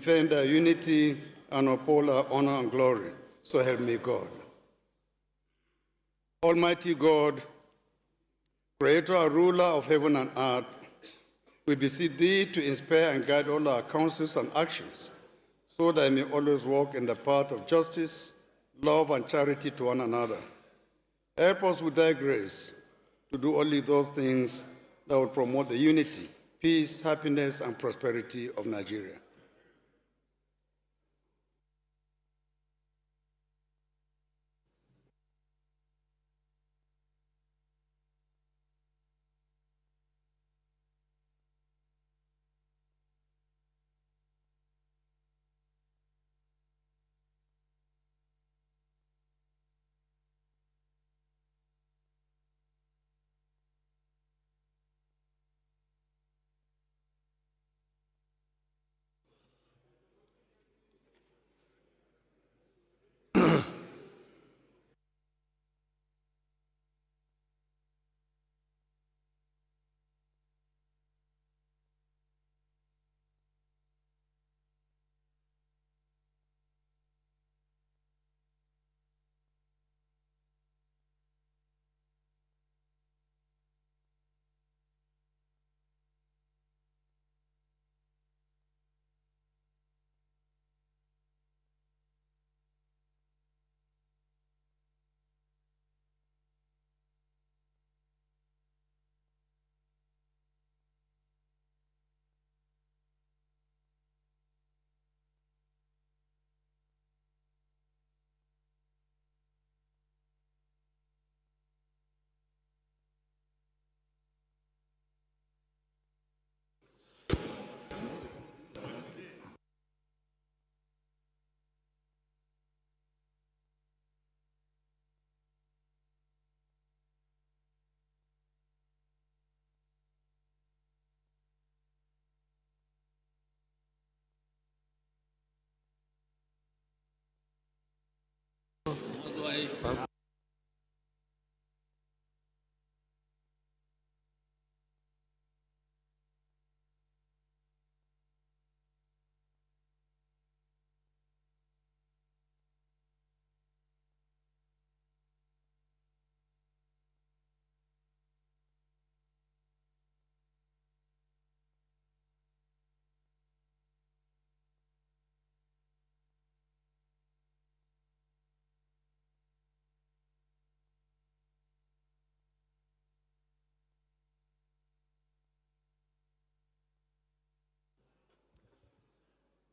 defend our unity, and uphold our honor and glory. So help me God. Almighty God, Creator and ruler of heaven and earth, we beseech thee to inspire and guide all our counsels and actions, so that I may always walk in the path of justice, love, and charity to one another. Help us with thy grace to do only those things that will promote the unity, peace, happiness, and prosperity of Nigeria.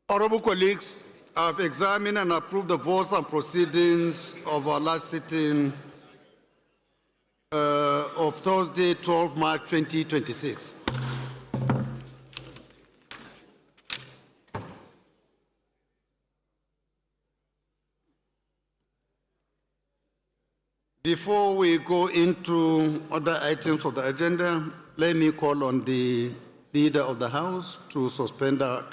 Honorable colleagues, I have examined and approved the votes and proceedings of our last sitting of Thursday, 12 March 2026. Before we go into other items of the agenda, let me call on the Leader of the House to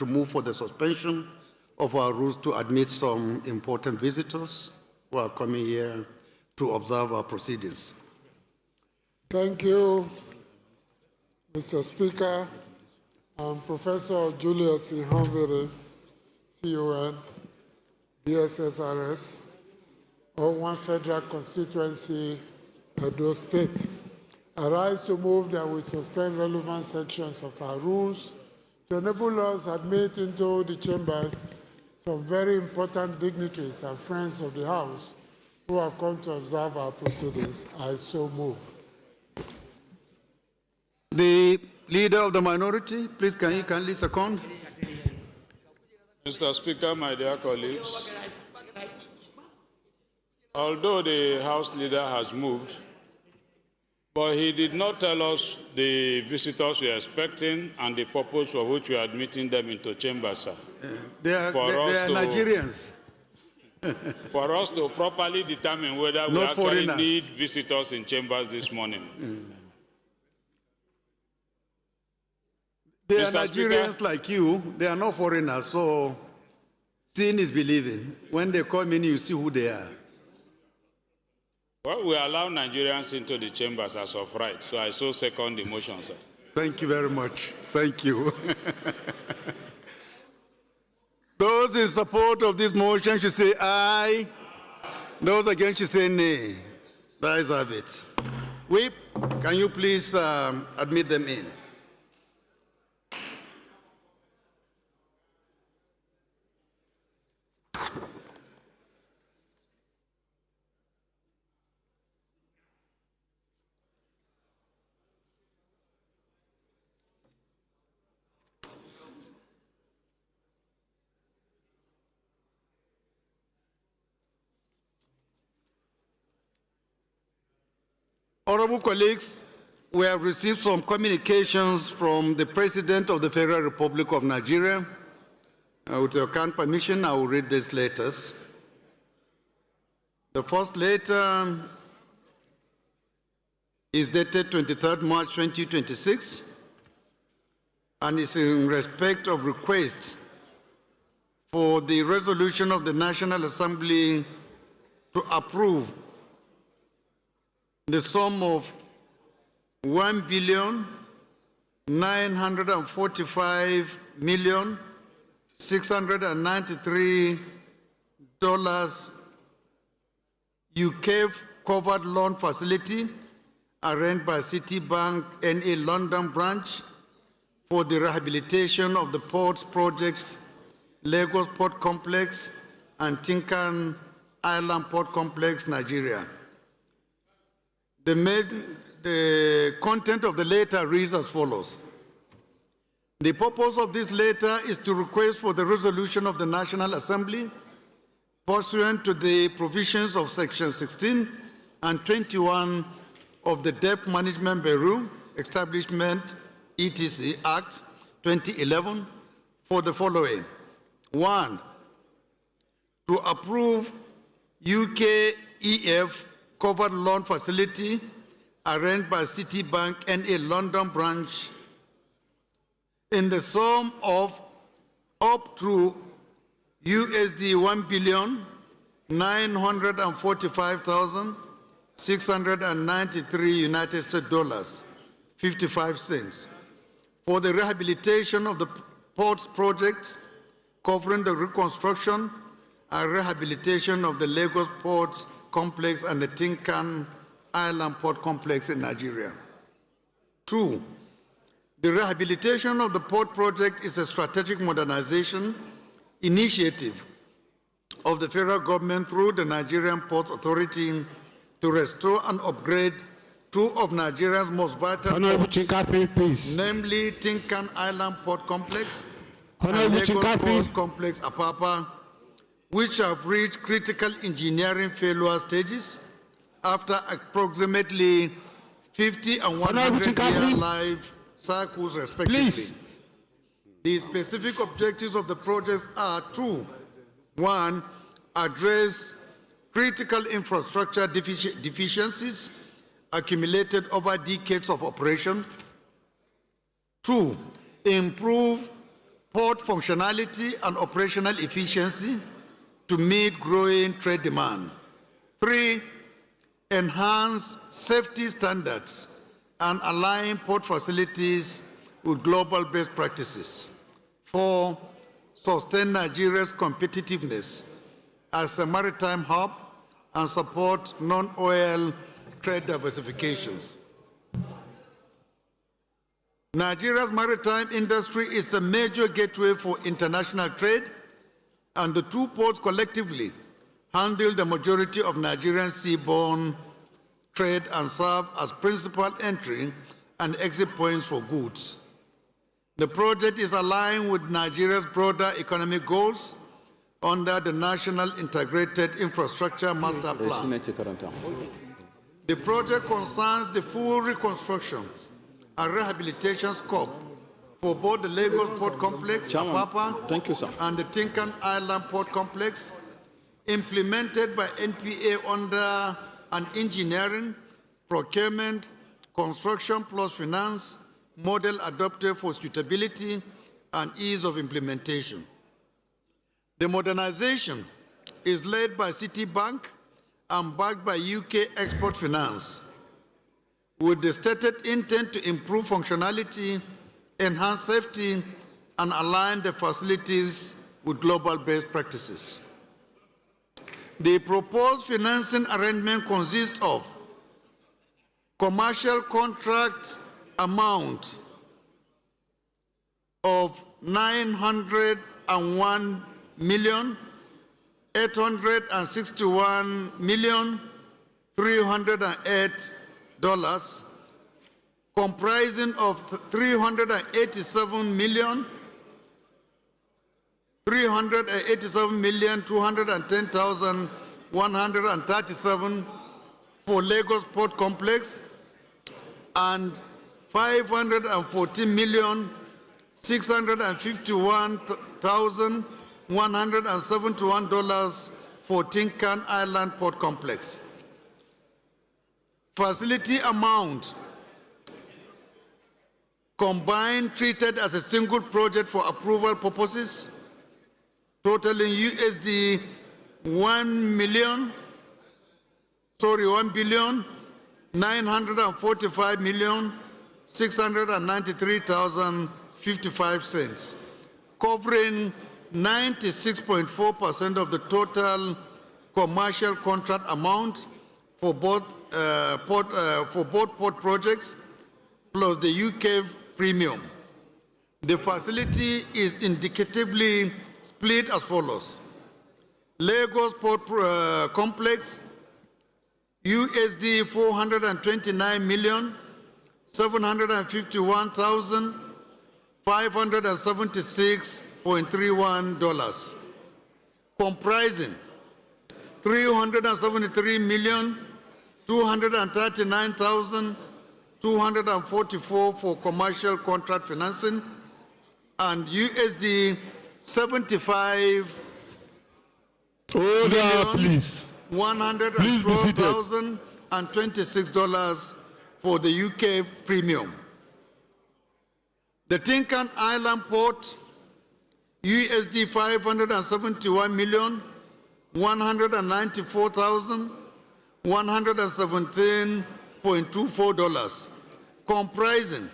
move for the suspension of our rules to admit some important visitors who are coming here to observe our proceedings. Thank you, Mr. Speaker. I'm Professor Julius Ihanvere, CON, DSSRS, One Federal Constituency, Edo State. I rise to move that we suspend relevant sections of our rules to enable us to admit into the chambers some very important dignitaries and friends of the House who have come to observe our proceedings. I so move. The Leader of the Minority, please can you kindly second? Mr. Speaker, my dear colleagues, although the House Leader has moved, but he did not tell us the visitors we are expecting and the purpose for which we are admitting them into chambers, sir. They are Nigerians. For us to properly determine whether we actually need visitors in chambers this morning. They are Nigerians like you. They are not foreigners, so seeing is believing. When they come in, you see who they are. Well, we allow Nigerians into the chambers as of right, so I so second the motion, sir. Thank you very much. Thank you. Those in support of this motion should say aye. Those against should say nay. The ayes have it. Whip, can you please admit them in? Honorable colleagues, we have received some communications from the President of the Federal Republic of Nigeria. With your kind permission, I will read these letters. The first letter is dated 23rd March 2026 and is in respect of request for the resolution of the National Assembly to approve the sum of $1,945,693 UK covered loan facility arranged by Citibank NA London branch for the rehabilitation of the ports projects, Lagos Port Complex and Tinkan Island Port Complex, Nigeria. The content of the letter reads as follows. The purpose of this letter is to request for the resolution of the National Assembly pursuant to the provisions of Section 16 and 21 of the Debt Management Bureau Establishment ETC Act 2011 for the following. 1, to approve UKEF covered loan facility arranged by Citibank NA London branch in the sum of up to USD 1,945,693 United States dollars 55 cents for the rehabilitation of the ports projects covering the reconstruction and rehabilitation of the Lagos Ports Complex and the Tinkan Island Port Complex in Nigeria. 2, the rehabilitation of the port project is a strategic modernization initiative of the federal government through the Nigerian Ports Authority to restore and upgrade two of Nigeria's most vital ports, namely Tinkan Island Port Complex and Lagos Port Complex Apapa, which have reached critical engineering failure stages after approximately 50 and 100-year life cycles, respectively. Please. The specific objectives of the projects are 2. 1, address critical infrastructure deficiencies accumulated over decades of operation. 2, improve port functionality and operational efficiency to meet growing trade demand. 3, enhance safety standards and align port facilities with global best practices. 4, sustain Nigeria's competitiveness as a maritime hub and support non-oil trade diversifications. Nigeria's maritime industry is a major gateway for international trade, and the two ports collectively handle the majority of Nigerian seaborne trade and serve as principal entry and exit points for goods. The project is aligned with Nigeria's broader economic goals under the National Integrated Infrastructure Master Plan. The project concerns the full reconstruction and rehabilitation scope for both the Lagos Port Complex, Apapa, and the Tinkan Island Port Complex, implemented by NPA under an engineering, procurement, construction plus finance model adopted for suitability and ease of implementation. The modernization is led by Citibank and backed by UK Export Finance, with the stated intent to improve functionality, enhance safety, and align the facilities with global best practices. The proposed financing arrangement consists of commercial contract amount of $901,308,000, comprising of $387,210,137 for Lagos Port Complex and $514,651,171 for Tinkan Island Port Complex. Facility amount combined treated as a single project for approval purposes, totaling USD 1,945,693,055, covering 96.4% of the total commercial contract amount for both port projects, plus the UK premium. The facility is indicatively split as follows: Lagos Port Complex, USD 429,751,576.31, comprising $373,239,244 for commercial contract financing and USD 75 $112,026 for the UK premium. The Tinkan Island Port, USD 571,194,117.24, comprising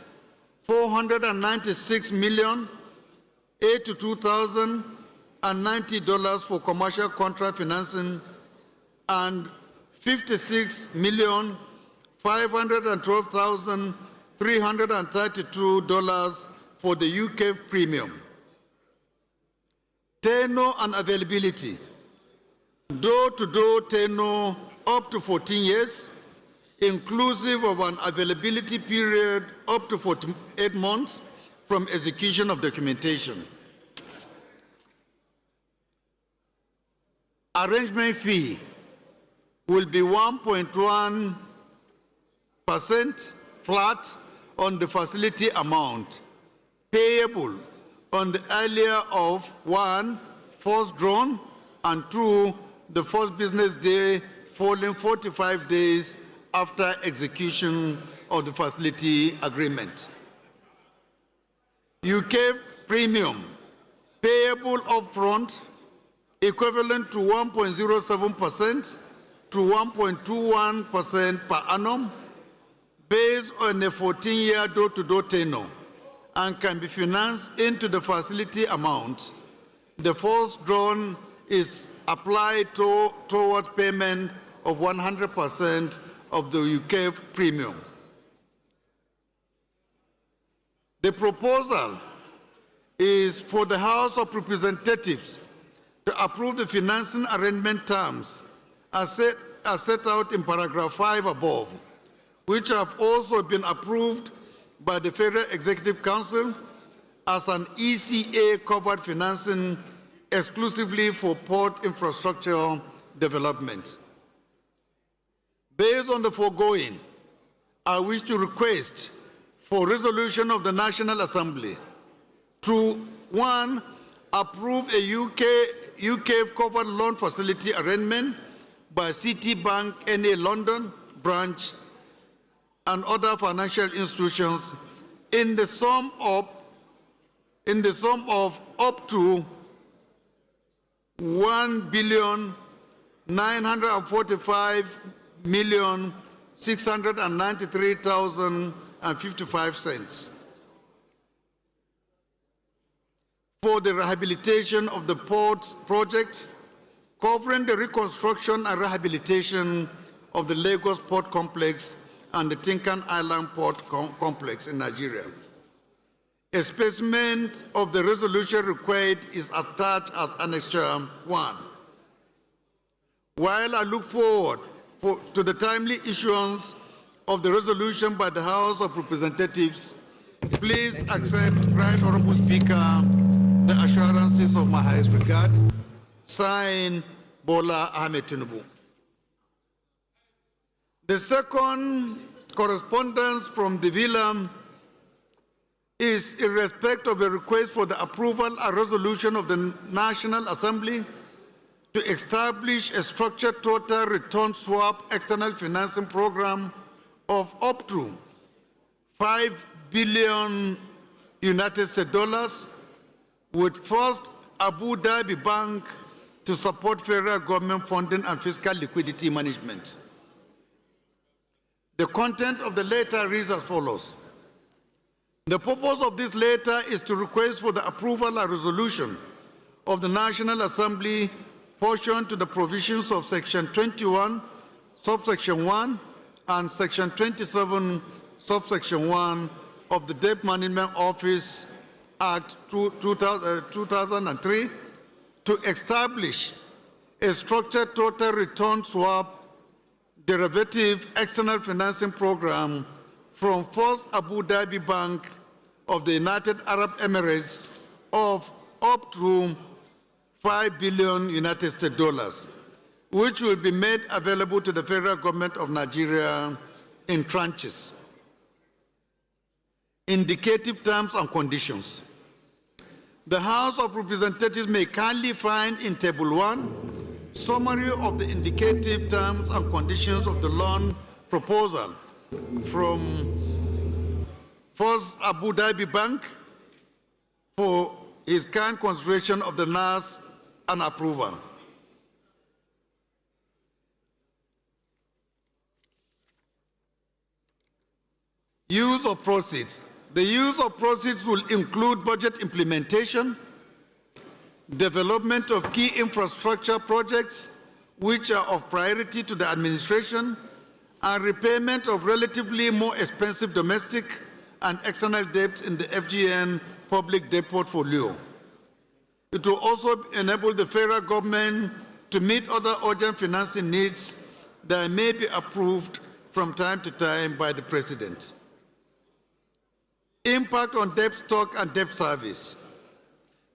$496,082,090 for commercial contract financing and $56,512,332 for the UK premium. Tenure and availability. Door-to-door tenure up to 14 years, inclusive of an availability period up to 48 months from execution of documentation. Arrangement fee will be 1.1% flat on the facility amount, payable on the earlier of 1, first drawn, and 2, the first business day following 45 days after execution of the facility agreement. UK premium, payable upfront, equivalent to 1.07% to 1.21% per annum, based on a 14-year door-to-door tenure, and can be financed into the facility amount. The first drawn is applied towards payment of 100% of the UK premium. The proposal is for the House of Representatives to approve the financing arrangement terms as set out in paragraph 5 above, which have also been approved by the Federal Executive Council as an ECA-covered financing exclusively for port infrastructure development. Based on the foregoing, I wish to request for resolution of the National Assembly to, 1, approve a UK-covered loan facility arrangement by Citibank NA London branch and other financial institutions in the sum of up to $1,945,693,055. for the rehabilitation of the ports project, covering the reconstruction and rehabilitation of the Lagos Port Complex and the Tinkan Island Port Complex in Nigeria. A specimen of the resolution required is attached as Annexure 1. While I look forward to the timely issuance of the resolution by the House of Representatives, please accept, Right Honorable Speaker, the assurances of my highest regard. Signed, Bola Ahmed Tinubu. The second correspondence from the Villa is in respect of a request for the approval and resolution of the National Assembly to establish a structured total return swap external financing program of up to $5 billion United States dollars with First Abu Dhabi Bank to support federal government funding and fiscal liquidity management. The content of the letter reads as follows. The purpose of this letter is to request for the approval and resolution of the National Assembly pursuant to the provisions of Section 21, subsection 1, and Section 27, subsection 1 of the Debt Management Office Act 2003 to establish a structured total return swap derivative external financing program from First Abu Dhabi Bank of the United Arab Emirates of up to $5 billion United States dollars, which will be made available to the federal government of Nigeria in tranches. Indicative terms and conditions. The House of Representatives may kindly find in Table 1 summary of the indicative terms and conditions of the loan proposal from First Abu Dhabi Bank for his kind consideration of the NAS and approval. Use of proceeds. The use of proceeds will include budget implementation, development of key infrastructure projects which are of priority to the administration, and repayment of relatively more expensive domestic and external debts in the FGN public debt portfolio. It will also enable the federal government to meet other urgent financing needs that may be approved from time to time by the President. Impact on debt stock and debt service.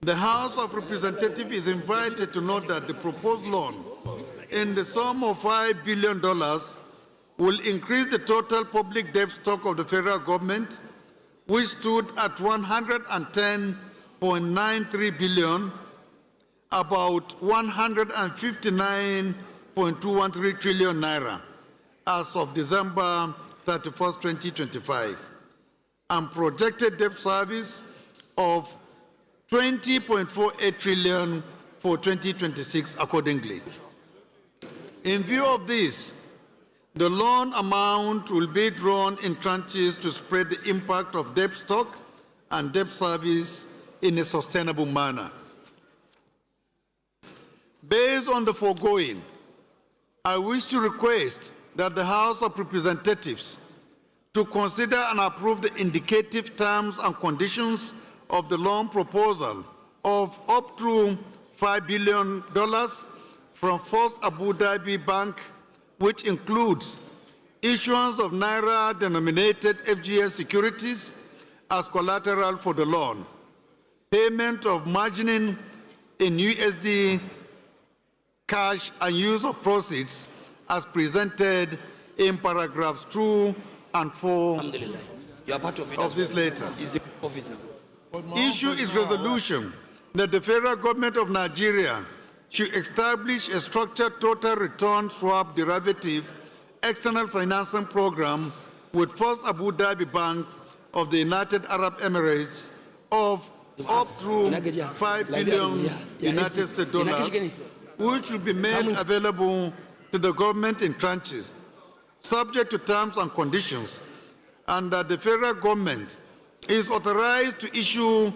The House of Representatives is invited to note that the proposed loan in the sum of $5 billion will increase the total public debt stock of the federal government, which stood at $110.93 billion, about 159.213 trillion naira as of December 31st, 2025, and projected debt service of 20.48 trillion for 2026 accordingly. In view of this, the loan amount will be drawn in tranches to spread the impact of debt stock and debt service in a sustainable manner. Based on the foregoing, I wish to request that the House of Representatives to consider and approve the indicative terms and conditions of the loan proposal of up to $5 billion from First Abu Dhabi Bank, which includes issuance of Naira-denominated FGS securities as collateral for the loan, payment of margining in USD cash, and use of proceeds as presented in paragraphs 2 and 4 of this letter. Issue is resolution that the federal government of Nigeria should establish a structured total return swap derivative external financing program with First Abu Dhabi Bank of the United Arab Emirates of up to $5 billion United States dollars, which will be made available to the government in tranches, subject to terms and conditions, and that the federal government is authorized to issue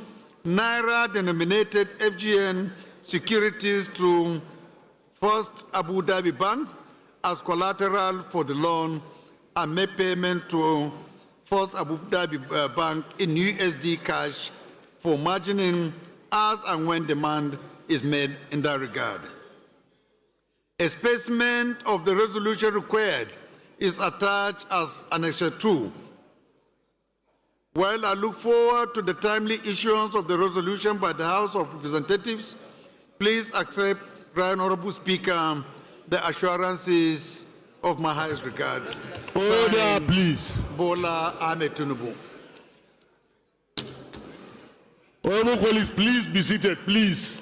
Naira-denominated FGN securities to First Abu Dhabi Bank as collateral for the loan and make payment to First Abu Dhabi Bank in USD cash for margining as and when demand is made in that regard. A specimen of the resolution required is attached as Annexure 2. While I look forward to the timely issuance of the resolution by the House of Representatives, please accept, Right Honorable Speaker, the assurances of my highest regards. Order, please. Bola Ahmed Tinubu. Honorable colleagues, please be seated, please.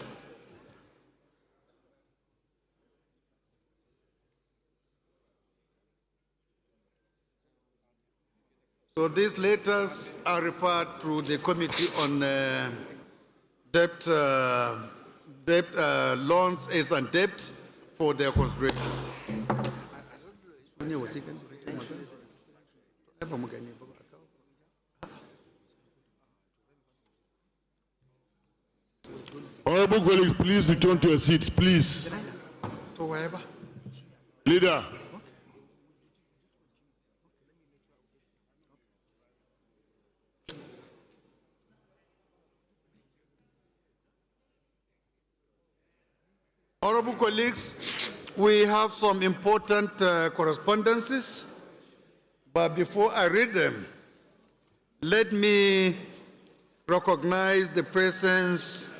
So these letters are referred to the Committee on Debt, Loans, Aids and Debt for their consideration. Honorable colleagues, please return to your seats, please. Leader. Honorable colleagues, we have some important correspondences, but before I read them, let me recognize the presence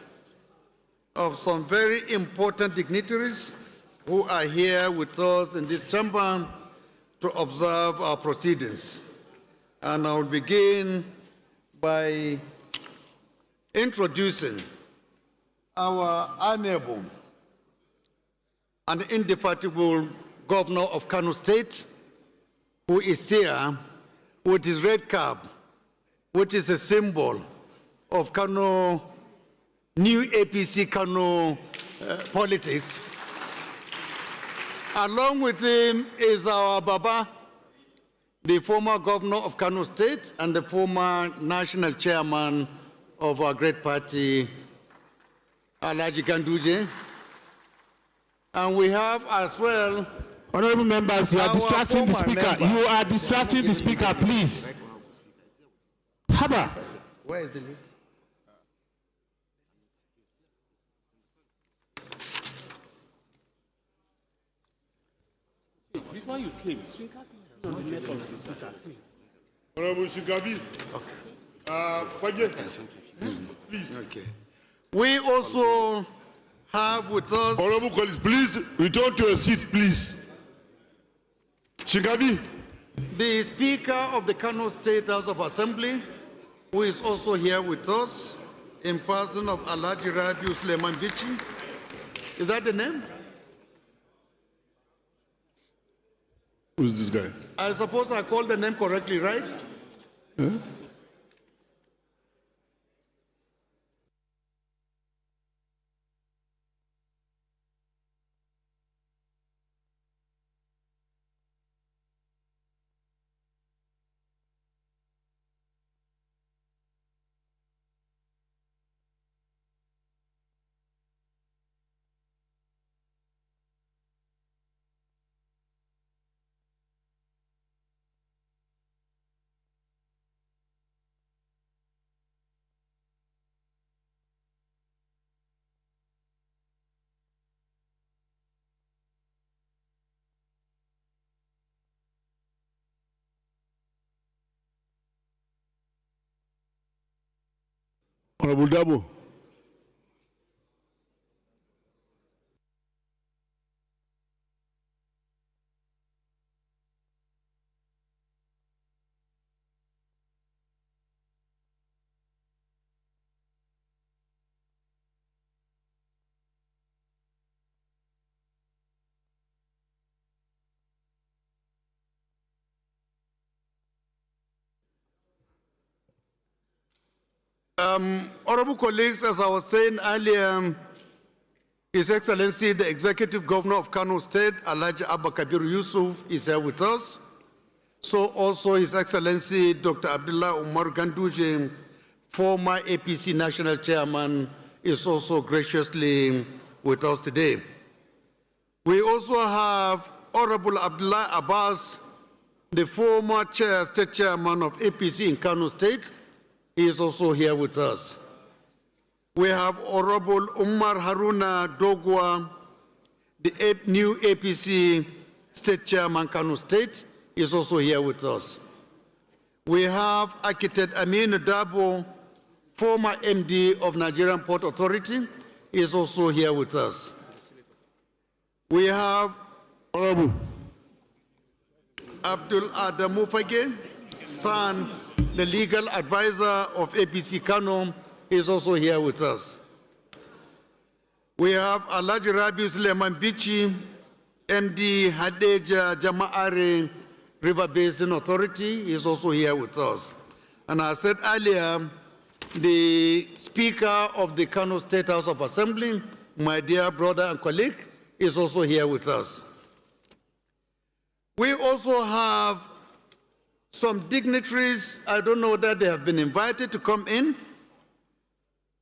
of some very important dignitaries who are here with us in this chamber to observe our proceedings. And I will begin by introducing our amiable and indefatigable governor of Kano State, who is here with his red cap, which is a symbol of Kano, new APC Kano politics. Along with him is our Baba, the former governor of Kano State and the former national chairman of our great party, Alhaji Ganduje. And we have as well. Honorable members, you are distracting the speaker. You are distracting the speaker, please. Haba. Where is the list? Before you came, Honorable Shinkavi. Okay. Please. Okay. We also have with us. Honorable colleagues, please return to your seats, please. Shinkavi. The Speaker of the Kano State House of Assembly, who is also here with us, in person of Alhaji Rabiu Suleiman Bichi. Is that the name? Who's this guy? I suppose I called the name correctly, right? Huh? Honorable Dabo. Honorable colleagues, as I was saying earlier, His Excellency, the Executive Governor of Kano State, Alhaji Abba Kabir Yusuf, is here with us. So also His Excellency, Dr. Abdullah Umar Ganduje, former APC national chairman, is also graciously with us today. We also have Honorable Abdullah Abbas, the former state chairman of APC in Kano State. He is also here with us. We have Honorable Umar Haruna Dogwa, the new APC state chairman, Kano State. He is also here with us. We have Architect Amin Dabo, former MD of Nigerian Port Authority. He is also here with us. We have Honorable Abdul Adamu Fage, son, the legal advisor of APC Kano, is also here with us. We have Alhaji Rabi Suleiman Bichi, MD Hadeja Jama'are River Basin Authority, is also here with us. And I said earlier, the Speaker of the Kano State House of Assembly, my dear brother and colleague, is also here with us. We also have some dignitaries. I don't know that they have been invited to come in,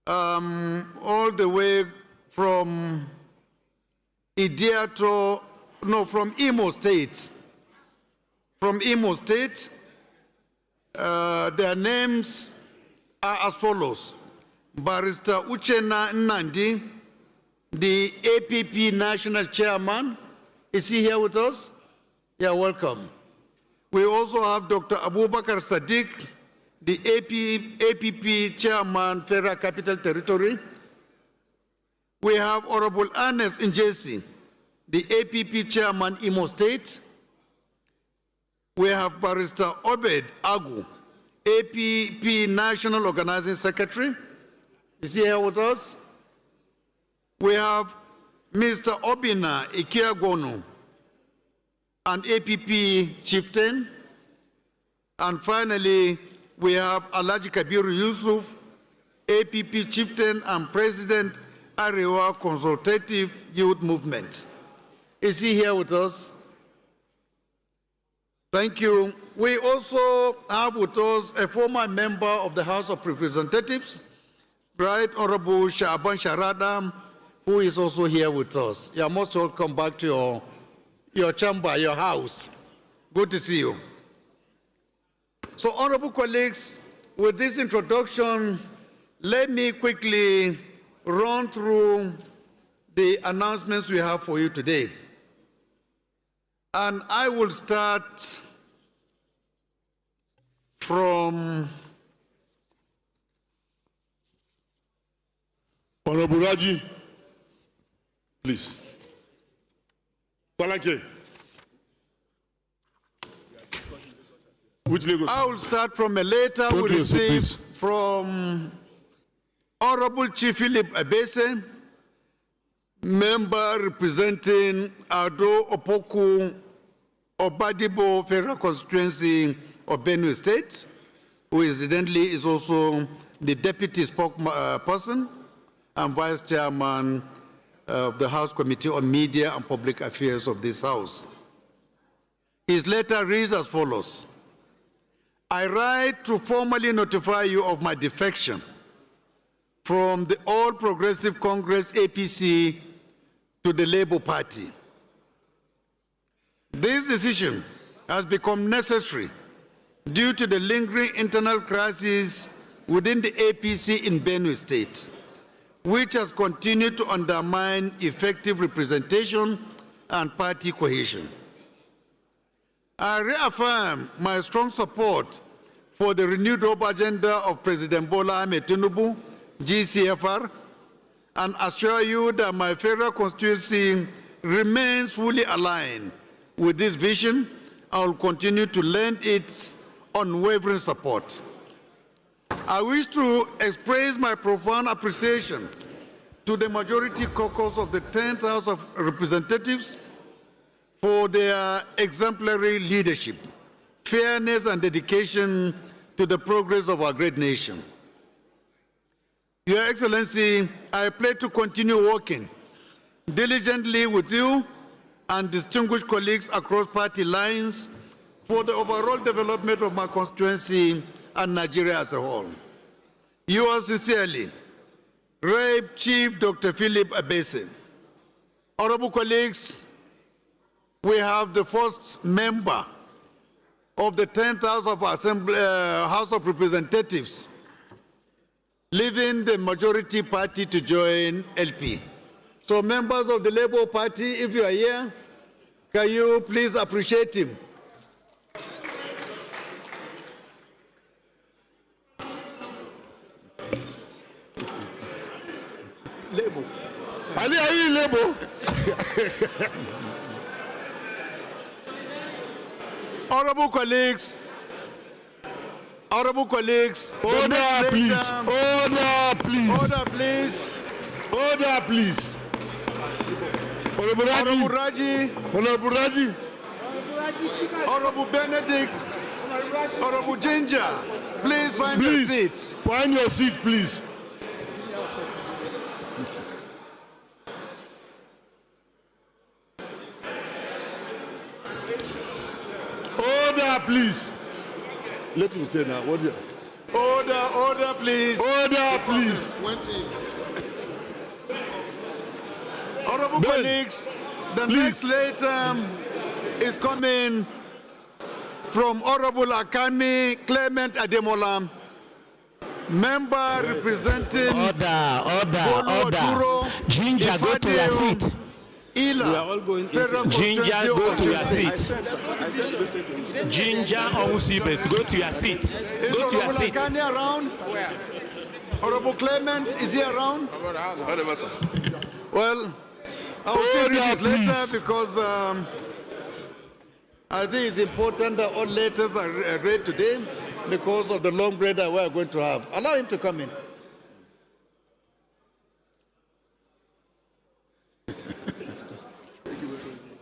all the way from from Imo State. From Imo State, their names are as follows. Barrister Uchenna Nnamdi, the APP National Chairman. Is he here with us? Yeah, welcome. We also have Dr. Abubakar Sadiq, the APP Chairman, Federal Capital Territory. We have Honorable Ernest Njesi, the APP Chairman, Imo State. We have Barrister Obed Agu, APP National Organizing Secretary. Is he here with us? We have Mr. Obina Ikiagonu, an APP chieftain. And finally, we have Alhaji Kabiru Yusuf, APP chieftain and president, Arewa Consultative Youth Movement. Is he here with us? Thank you. We also have with us a former member of the House of Representatives, Right Honorable Shaban Sharada, who is also here with us. You are most welcome back to your chamber, your house. Good to see you. So, honorable colleagues, with this introduction, let me quickly run through the announcements we have for you today. And I will start from Honorable Raji, please. Falake. Which Lagos? I will start from a letter we received from Honorable Chief Philip Abese, member representing Ado Opoku Obadibo Federal Constituency of Benue State, who incidentally is also the deputy spokesperson and vice chairman of the House Committee on Media and Public Affairs of this House. His letter reads as follows. I write to formally notify you of my defection from the All Progressive Congress APC to the Labour Party. This decision has become necessary due to the lingering internal crisis within the APC in Benue State, which has continued to undermine effective representation and party cohesion. I reaffirm my strong support for the renewed hope agenda of President Bola Ahmed Tinubu, GCFR, and assure you that my federal constituency remains fully aligned with this vision. I will continue to lend its unwavering support. I wish to express my profound appreciation to the majority caucus of the 10th House of Representatives for their exemplary leadership, fairness, and dedication to the progress of our great nation. Your Excellency, I pledge to continue working diligently with you and distinguished colleagues across party lines for the overall development of my constituency and Nigeria as a whole. Yours sincerely, Rev. Chief Dr. Philip Abese. Honorable colleagues, we have the first member of the 10th House of House of Representatives leaving the majority party to join LP. So members of the Labour Party, if you are here, can you please appreciate him? Labour. Ali, are you Labour? Honorable colleagues, order please, order please, order please, order please. Honorable Honorable Raji, Raji, Honorable Raji, Honorable Benedict, Honorable Ginger, please find your please, seats. find your seat, please. Order, please. Let him stay now. What here? Order, please. Order, please. Honorable Ben, colleagues, the please. next letter is coming from Honorable Akani Clement Ademola, member representing Order. Ginger, go to your seat. Ila, Federal Ginger, Constituency go of to your Osun seat. Ginger Owusibe, go to your seat. Is Go to your Honorable seat. Akani around? Honorable Clement, is he around? Well, I will still read his letter because I think it's important that all letters are read today because of the long break that we are going to have. Allow him to come in.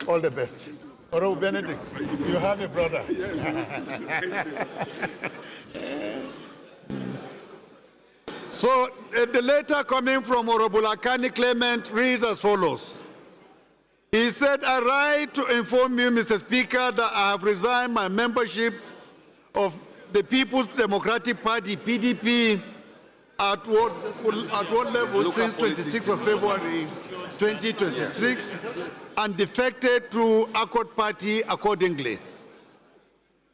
All the best. Honorable Benedict, you have a brother. So the letter coming from Honorable Akani Clement reads as follows. He said, I write to inform you, Mr. Speaker, that I have resigned my membership of the People's Democratic Party, PDP, at what level since 26th of February 2026 and defected to Accord Party accordingly.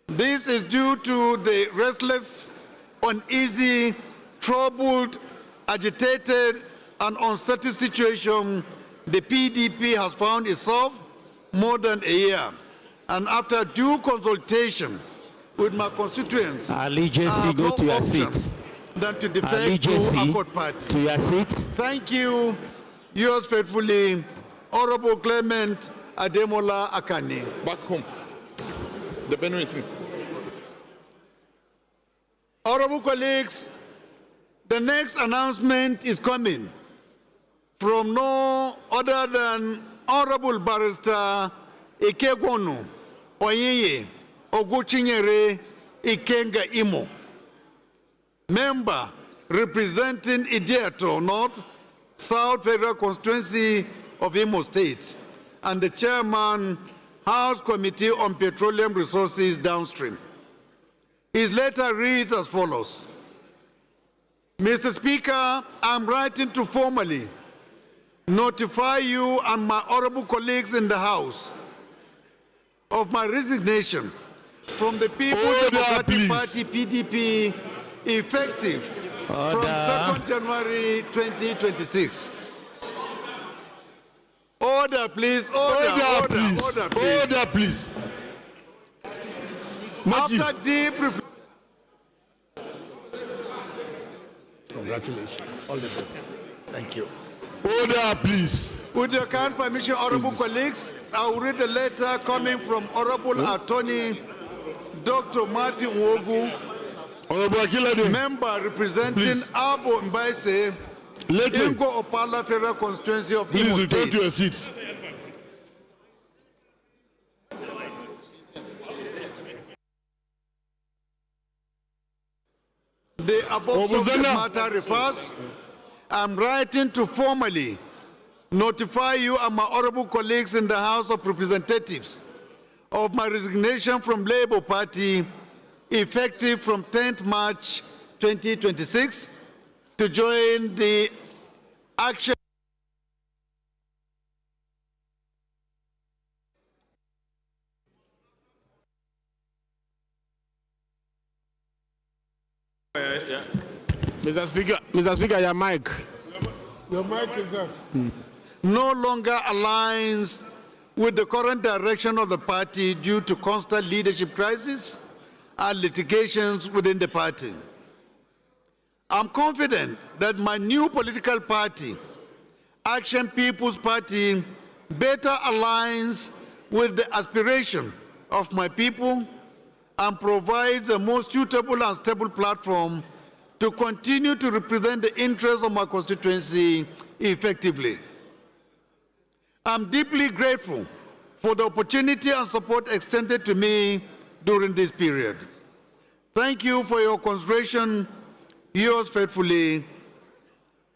This is due to the restless, uneasy, troubled, agitated, and uncertain situation the PDP has found itself more than a year. And after due consultation with my constituents, Ali Jesse, go to your seat. Than to defect Ali to Jesse, Accord Party. to your seat. Thank you. Yours faithfully, Honorable Clement Ademola Akani. Back home. The Benue thing. Honorable colleagues, the next announcement is coming from no other than Honorable Barrister Ikegwonu Oyeye Oguchinyere Ikenga Imo, member representing Idiato North, South Federal Constituency of Imo State, and the chairman, House Committee on Petroleum Resources Downstream. His letter reads as follows. Mr. Speaker, I'm writing to formally notify you and my honorable colleagues in the House of my resignation from the People's Democratic Party, PDP, effective from 2nd January 2026. Order, please. Order, please. Order, please. After deep reflection. Congratulations. All the best. Thank you. Order, please. With your kind permission, honorable colleagues, I will read the letter coming from Honorable Attorney Dr. Martin Wogu, Honorable Akilade. member representing Please. Abo Mbaise, Ingo Opala Federal Constituency of Please Imo return State. to your seats. The above subject matter refers, I'm writing to formally notify you and my honorable colleagues in the House of Representatives of my resignation from Labour Party effective from 10th March 2026 to join the action. Mr. Speaker, your mic. Your mic is up. No longer aligns with the current direction of the party due to constant leadership crisis and litigations within the party. I'm confident that my new political party, Action People's Party, better aligns with the aspiration of my people and provides a more suitable and stable platform to continue to represent the interests of my constituency effectively. I'm deeply grateful for the opportunity and support extended to me during this period. Thank you for your consideration. Yours faithfully,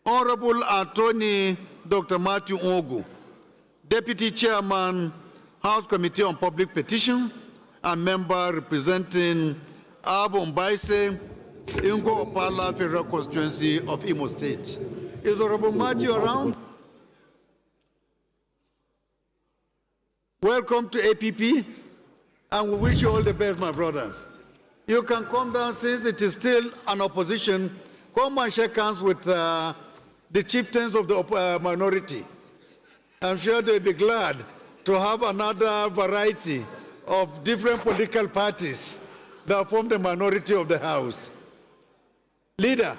Honorable Attorney Dr. Matthew Ogu, Deputy Chairman, House Committee on Public Petitions, and member representing Abo Mbaise, Ingo Opala Federal Constituency of Imo State. Is Honorable Matthew around? Welcome to APP, and we wish you all the best, my brother. You can come down since it is still an opposition. Come and shake hands with the chieftains of the minority. I'm sure they'll be glad to have another variety of different political parties that form the minority of the House. Leader,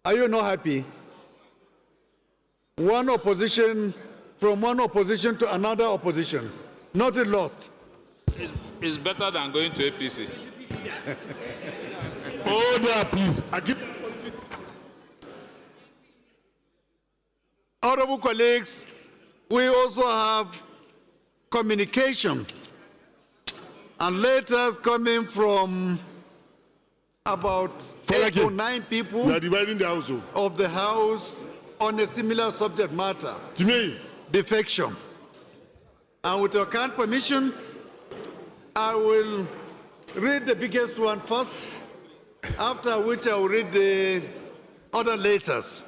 are you not happy? One opposition, from one opposition to another opposition, nothing lost. It's better than going to APC. Order, please. Honorable colleagues, we also have communication and letters coming from about 8 or 9 people We are dividing the house. of the House on a similar subject matter, To me, defection. And with your kind permission, I will read the biggest one first, after which I will read the other letters.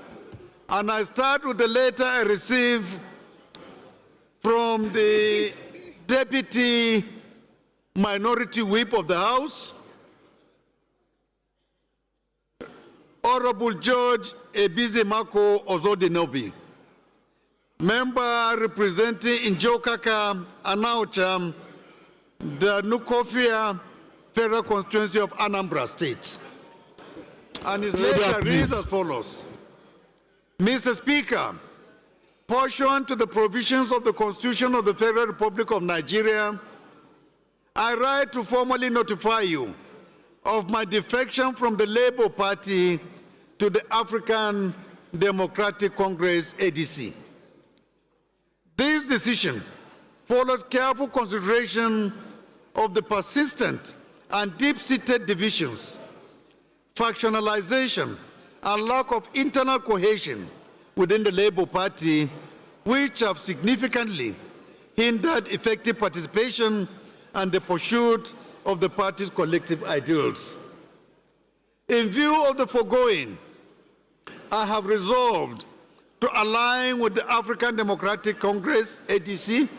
And I start with the letter I received from the Deputy Minority Whip of the House, Honorable George Ebizemako Ozodinobi, member representing Njokaka Anaucha, the Nukofia Federal Constituency of Anambra State. And his letter reads as follows. Mr. Speaker, pursuant to the provisions of the Constitution of the Federal Republic of Nigeria, I write to formally notify you of my defection from the Labour Party to the African Democratic Congress, ADC. This decision follows careful consideration of the persistent and deep-seated divisions, factionalization, and lack of internal cohesion within the Labour Party, which have significantly hindered effective participation and the pursuit of the party's collective ideals. In view of the foregoing, I have resolved to align with the African Democratic Congress, ADC,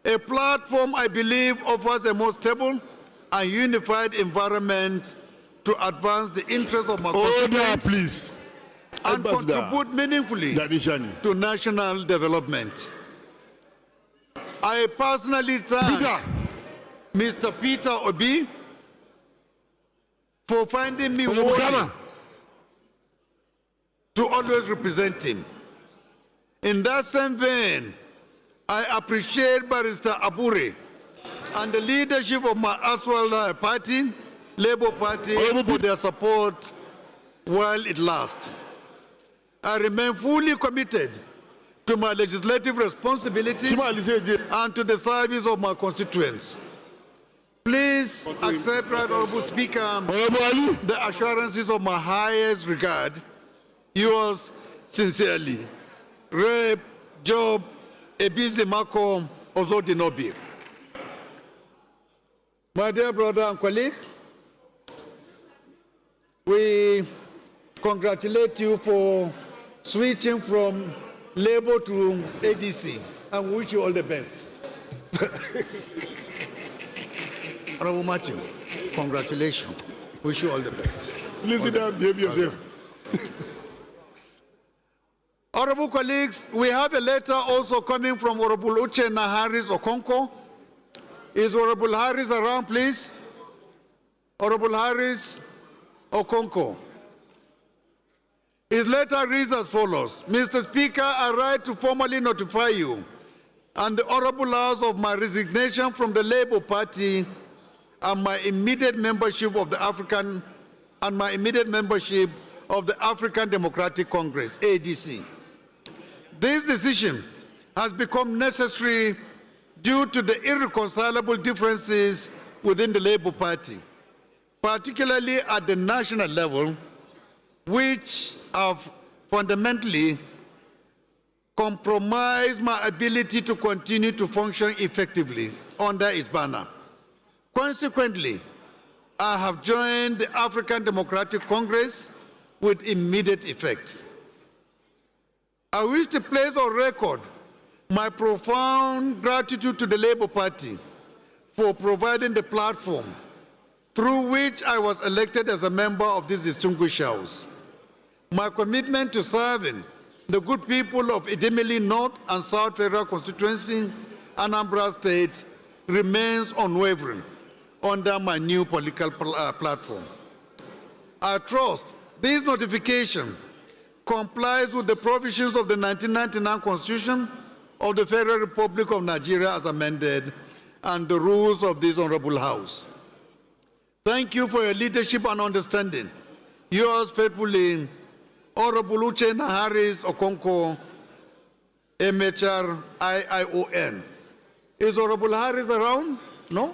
a platform I believe offers a more stable and unified environment to advance the interests of my constituents please. and contribute meaningfully to national development. I personally thank Mr. Peter Obi for finding me worthy to always represent him. In that same vein, I appreciate Barrister Abure and the leadership of my Aswal party, Labour Party, for their support while it lasts. I remain fully committed to my legislative responsibilities and to the service of my constituents. Please accept, Right Honorable Speaker, the assurances of my highest regard. Yours sincerely, Rep. Job Ebizemako Ozodinobi. My dear brother and colleague, we congratulate you for switching from Labour to ADC and wish you all the best. Honorable Matthew, congratulations. Wish you all the best. Please sit down, behave yourself. Honorable colleagues, we have a letter also coming from Honorable Uchenna Harris Okonkwo. Is Honorable Harris around, please? Honorable Harris Okonkwo. His letter reads as follows. Mr. Speaker, I write to formally notify you and the Honorable House of my resignation from the Labour Party and my immediate membership of the African Democratic Congress, ADC. This decision has become necessary due to the irreconcilable differences within the Labour Party, particularly at the national level, which have fundamentally compromised my ability to continue to function effectively under its banner. Consequently, I have joined the African Democratic Congress with immediate effect. I wish to place on record my profound gratitude to the Labour Party for providing the platform through which I was elected as a member of this distinguished House. My commitment to serving the good people of Idemili North and South Federal Constituency, Anambra State, remains unwavering under my new political platform. I trust this notification complies with the provisions of the 1999 Constitution of the Federal Republic of Nigeria as amended and the rules of this Honorable House. Thank you for your leadership and understanding. Yours faithfully, Honorable Uchenna Harris Okonkwo, MHR IION. Is Honorable Harris around? No?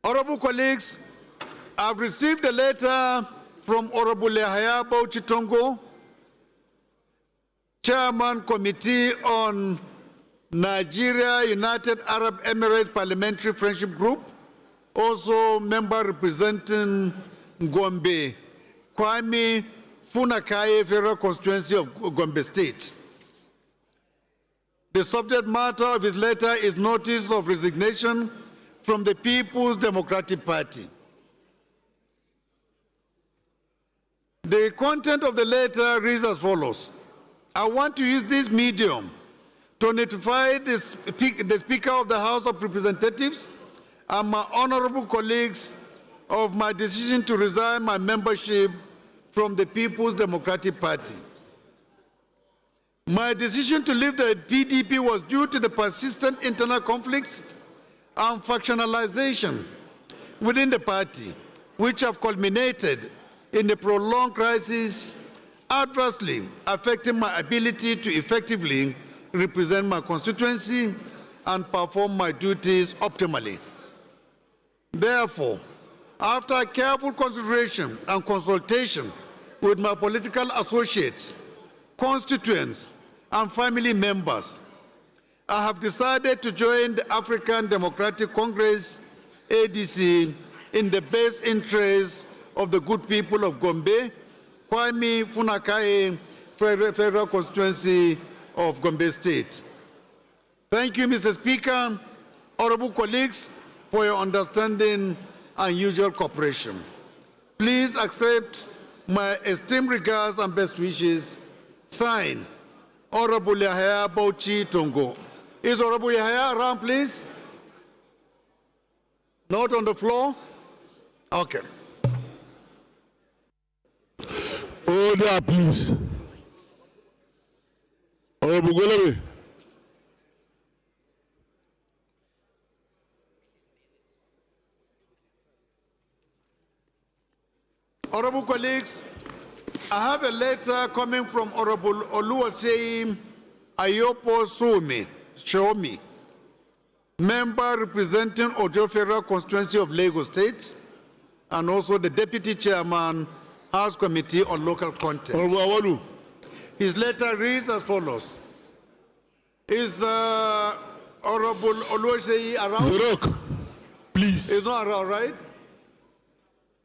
Honorable colleagues, I've received a letter from Honorable Yahaya Bauchi Tongo, Chairman Committee on Nigeria United Arab Emirates Parliamentary Friendship Group, also member representing Gombe, Kwame Funakaye Federal Constituency of Gombe State. The subject matter of his letter is notice of resignation from the People's Democratic Party. The content of the letter reads as follows. I want to use this medium to notify the Speaker of the House of Representatives and my honorable colleagues of my decision to resign my membership from the People's Democratic Party. My decision to leave the PDP was due to the persistent internal conflicts and factionalization within the party, which have culminated in a prolonged crisis adversely affecting my ability to effectively represent my constituency and perform my duties optimally. Therefore, after careful consideration and consultation with my political associates, constituents, and family members, I have decided to join the African Democratic Congress, ADC, in the best interest of the good people of Gombe, Kwame Funakaye Federal Constituency of Gombe State. Thank you, Mr. Speaker, honorable colleagues, for your understanding and usual cooperation. Please accept my esteemed regards and best wishes. Signed, Honorable Yahaya Bauchi Tongo. Is Honorable Yahaya around, please? Not on the floor? Okay. Order, please. Honorable Golebe. Honorable colleagues, I have a letter coming from Honorable Oluwaseyi Ayopo Shomi, member representing Ojo Federal Constituency of Lagos State, and also the Deputy Chairman, House Committee on Local Content. Honorable Awalu. His letter reads as follows. Is Honorable Oluwaseyi around? Zarok, please. He's not around, right?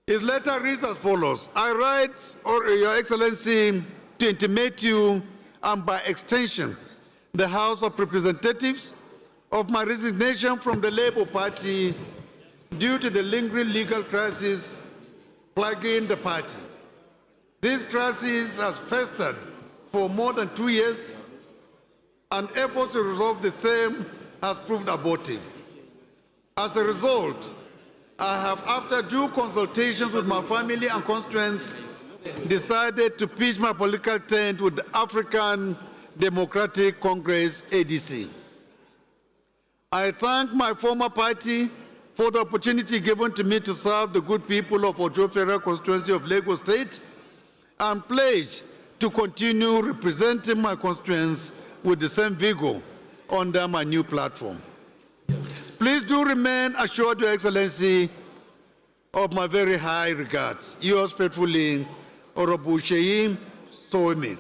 His letter reads as follows. I write, Your Excellency, to intimate you, and by extension, the House of Representatives, of my resignation from the Labour Party due to the lingering legal crisis plaguing the party. This crisis has festered for more than 2 years, and efforts to resolve the same has proved abortive. As a result, I have, after due consultations with my family and constituents, decided to pitch my political tent with the African Democratic Congress, ADC. I thank my former party for the opportunity given to me to serve the good people of Ojo Federal Constituency of Lagos State, and pledge to continue representing my constituents with the same vigor under my new platform. Please do remain assured, Your Excellency, of my very high regards. Yours faithfully, Honorable Seyi Soimi.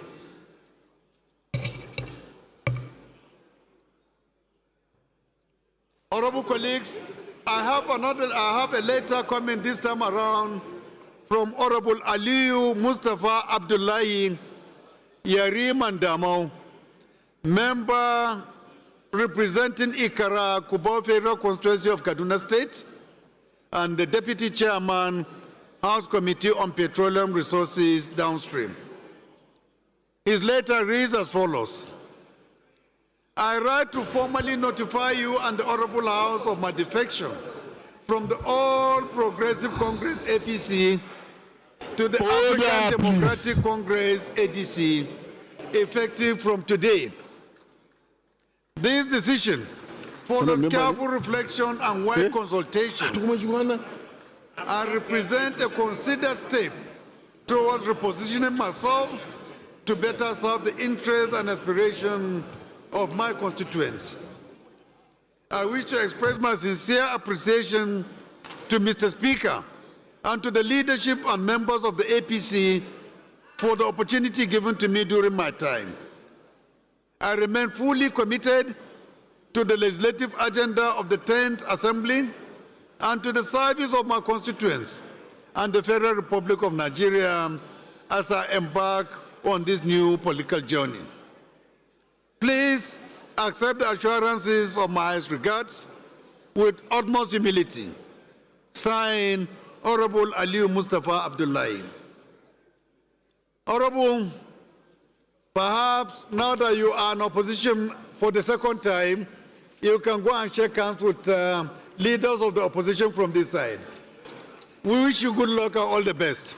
Honorable colleagues, I have a letter coming this time around from Honorable Aliyu Mustafa Abdullahi Yari Mandamo, member representing Ikara Kubo Federal Constituency of Kaduna State, and the Deputy Chairman, House Committee on Petroleum Resources Downstream. His letter reads as follows. I write to formally notify you and the Honorable House of my defection from the All Progressive Congress, APC, to the African Democratic Congress, ADC, effective from today. This decision follows careful reflection and wide consultation and represent a considered step towards repositioning myself to better serve the interests and aspirations of my constituents. I wish to express my sincere appreciation to Mr. Speaker and to the leadership and members of the APC for the opportunity given to me during my time. I remain fully committed to the legislative agenda of the 10th Assembly and to the service of my constituents and the Federal Republic of Nigeria as I embark on this new political journey. Please accept the assurances of my highest regards with utmost humility. Signed, Honorable Aliyu Mustafa Abdullahi. Honorable, perhaps now that you are in opposition for the second time, you can go and shake hands with leaders of the opposition from this side. We wish you good luck and all the best.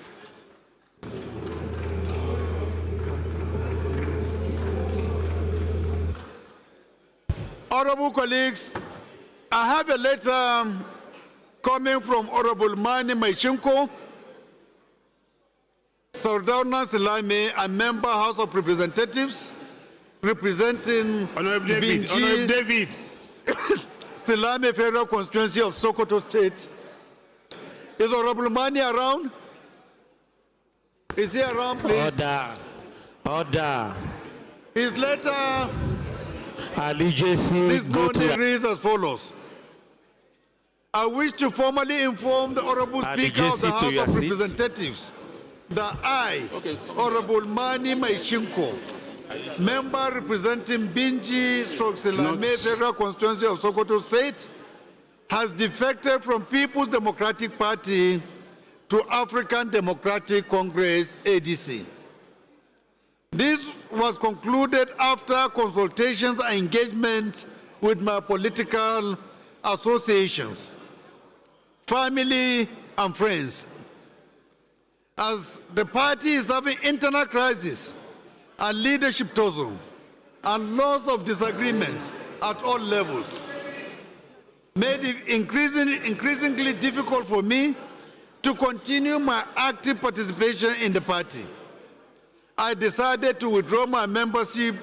Honorable colleagues, I have a letter coming from Honorable Mani Maishinko, Sardauna Silame, a member House of Representatives, representing Honorable David. Silame Federal Constituency of Sokoto State. Is Honorable Mani around? Is he around, please? Order. His letter Allegiancy. this morning reads as follows. I wish to formally inform the Honorable Speaker of the House of Representatives that I, Honorable Mani Maishinko, member representing Binji/Silame Federal Constituency of Sokoto State, has defected from People's Democratic Party to African Democratic Congress, ADC. This was concluded after consultations and engagement with my political associations, family, and friends. As the party is having internal crisis and leadership tussle and lots of disagreements at all levels, made it increasingly difficult for me to continue my active participation in the party. I decided to withdraw my membership,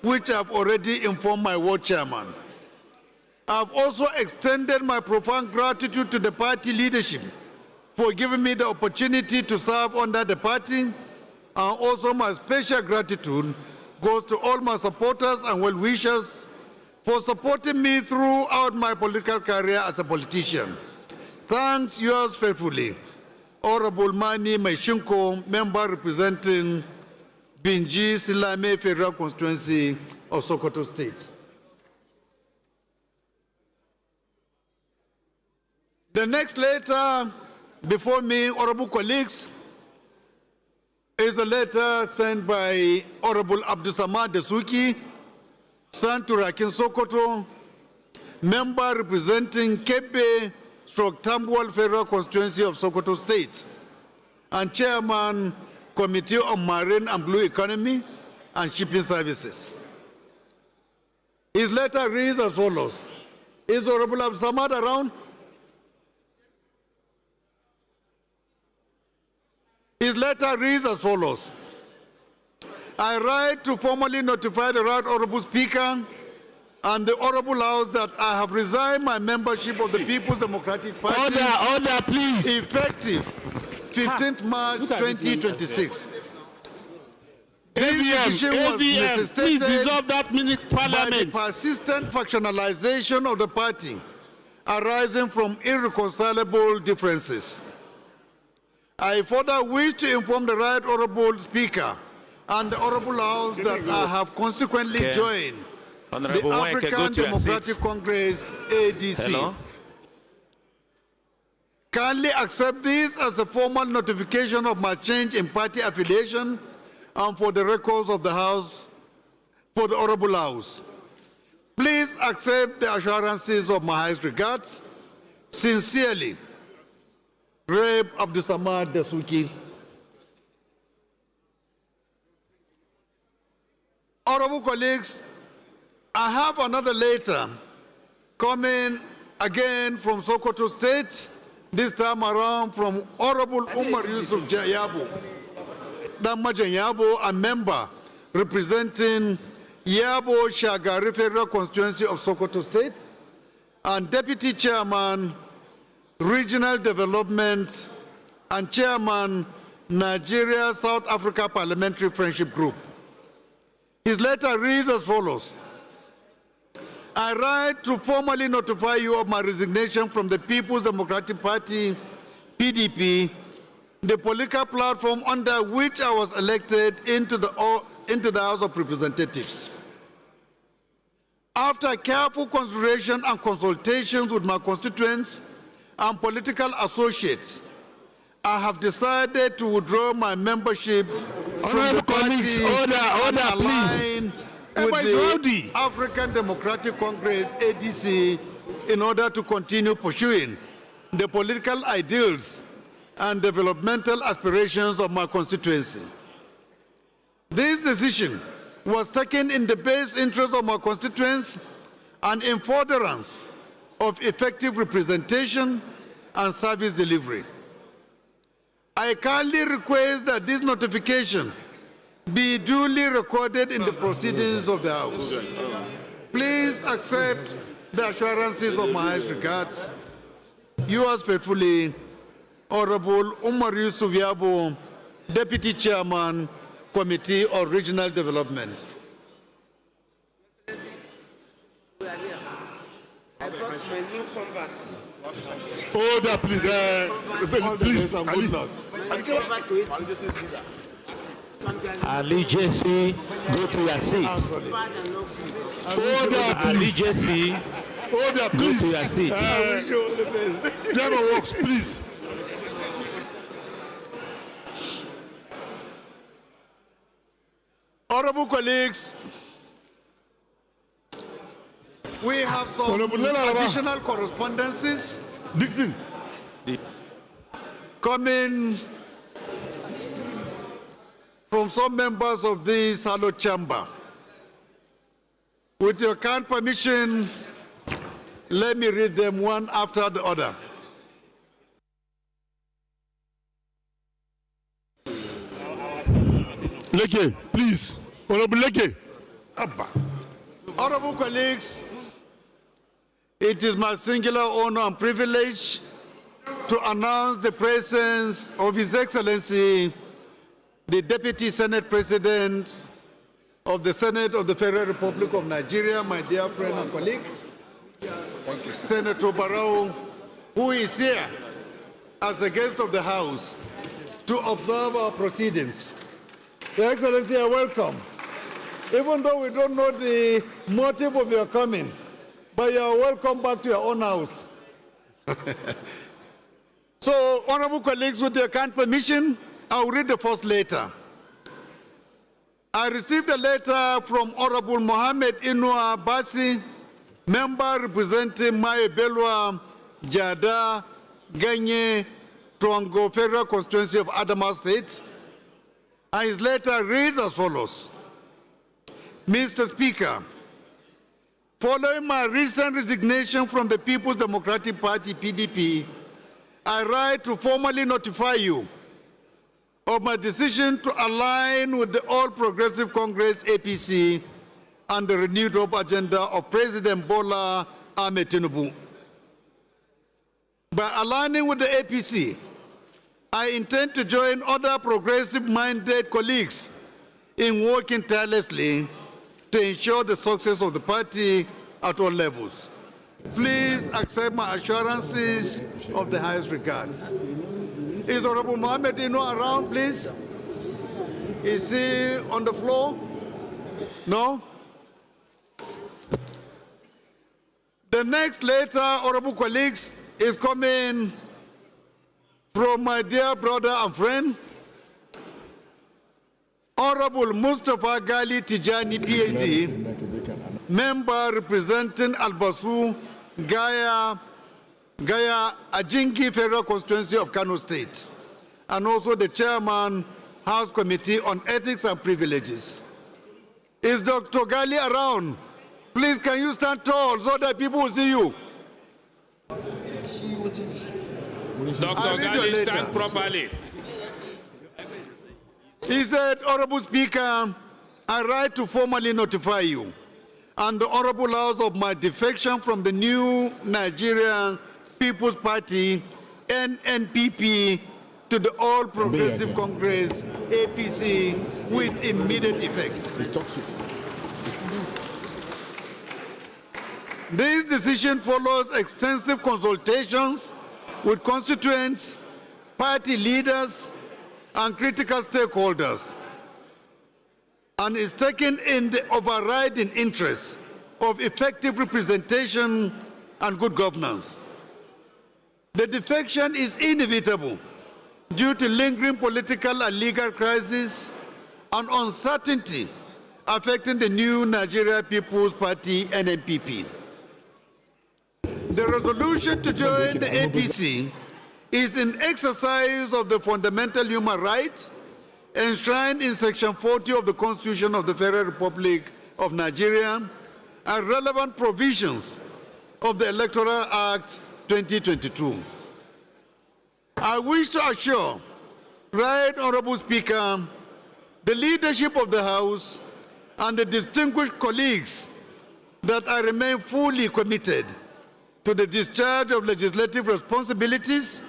which I've already informed my ward chairman. I've also extended my profound gratitude to the party leadership for giving me the opportunity to serve under the party, and also my special gratitude goes to all my supporters and well-wishers for supporting me throughout my political career as a politician. Thanks, yours faithfully, Honorable Mani Maishinko, member representing Binji Silame Federal Constituency of Sokoto State. The next letter before me, honorable colleagues, is a letter sent by Honorable Abdusamad Dasuki, sent to Rakin Sokoto, member representing Kebe/Tambuwal Federal Constituency of Sokoto State, and chairman, Committee on Marine and Blue Economy and Shipping Services. His letter reads as follows. Is Honorable Abdusamad around? His letter reads as follows. I write to formally notify the Right Honorable Speaker and the Honorable House that I have resigned my membership of the People's Democratic Party. Order, please. Effective 15th March 2026. AVM, please dissolve that minute By the parliament. persistent factionalization of the party arising from irreconcilable differences. I further wish to inform the Right Honorable Speaker and the Honorable House that I have consequently joined the African Democratic Congress, ADC. Hello? Kindly accept this as a formal notification of my change in party affiliation and for the records of the House, for the Honorable House. Please accept the assurances of my highest regards. Sincerely, Reb Abdusamad Dasuki. Honorable colleagues, I have another letter coming again from Sokoto State, this time around from Honorable Umar Yusuf Yabo, Damajan Yabo, a member representing Yabo Shagari Federal Constituency of Sokoto State, and Deputy Chairman, Regional Development, and Chairman, Nigeria-South Africa Parliamentary Friendship Group. His letter reads as follows. I write to formally notify you of my resignation from the People's Democratic Party, PDP, the political platform under which I was elected into the House of Representatives. After careful consideration and consultations with my constituents and political associates, I have decided to withdraw my membership from the party and align with the African Democratic Congress, ADC, in order to continue pursuing the political ideals and developmental aspirations of my constituency. This decision was taken in the best interest of my constituents and in furtherance of effective representation and service delivery. I kindly request that this notification be duly recorded in the proceedings of the House. Please accept the assurances of my highest regards. Yours faithfully, Honorable Umar Yusuf Yabo, Deputy Chairman, Committee on Regional Development. I brought my new converts. Order, please. Please, Ali Jesse, go to your seat. Order, Ali please. Jesse, Order, go please. to your seat. Never works, please. Honorable colleagues, we have some additional correspondences Dixon. coming from some members of this hallowed chamber. With your kind permission, let me read them one after the other. Leke, please. Honorable Leke. Abba. Honorable colleagues, it is my singular honor and privilege to to announce the presence of His Excellency, the Deputy Senate President of the Senate of the Federal Republic of Nigeria, my dear friend and colleague, Senator Barrow, who is here as a guest of the House to observe our proceedings. Your Excellency, you're welcome. Even though we don't know the motive of your coming, but you're welcome back to your own house. So, honorable colleagues, with your kind permission, I'll read the first letter. I received a letter from Honorable Mohammed Inua Basi, member representing Maebelwa, Jada, Ganye, Tongo Federal Constituency of Adamawa State. And his letter reads as follows. Mr. Speaker, following my recent resignation from the People's Democratic Party, PDP, I write to formally notify you of my decision to align with the All Progressive Congress, APC, and the renewed hope agenda of President Bola Ahmed Tinubu. By aligning with the APC, I intend to join other progressive-minded colleagues in working tirelessly to ensure the success of the party at all levels. Please accept my assurances of the highest regards. Is Honorable Mohammed Inua around, please? Is he on the floor? No? The next letter, honorable colleagues, is coming from my dear brother and friend, Honorable Mustafa Gali Tijani, PhD, member representing Albasu, Gaya Ajingi Federal Constituency of Kano State, and also the chairman, House Committee on Ethics and Privileges. Is Dr. Gali around? Please, can you stand tall so that people will see you? Dr. Gali, stand properly. He said, Honorable Speaker, I write to formally notify you and the Honorable House of my defection from the new Nigerian People's Party, NNPP, to the All Progressive Congress, APC, with immediate effect. This decision follows extensive consultations with constituents, party leaders, and critical stakeholders, and is taken in the overriding interest of effective representation and good governance. The defection is inevitable due to lingering political and legal crisis and uncertainty affecting the new Nigeria People's Party, NNPP. The resolution to join the APC is an exercise of the fundamental human rights enshrined in Section 40 of the Constitution of the Federal Republic of Nigeria and relevant provisions of the Electoral Act 2022. I wish to assure, Right Honorable Speaker, the leadership of the House and the distinguished colleagues that I remain fully committed to the discharge of legislative responsibilities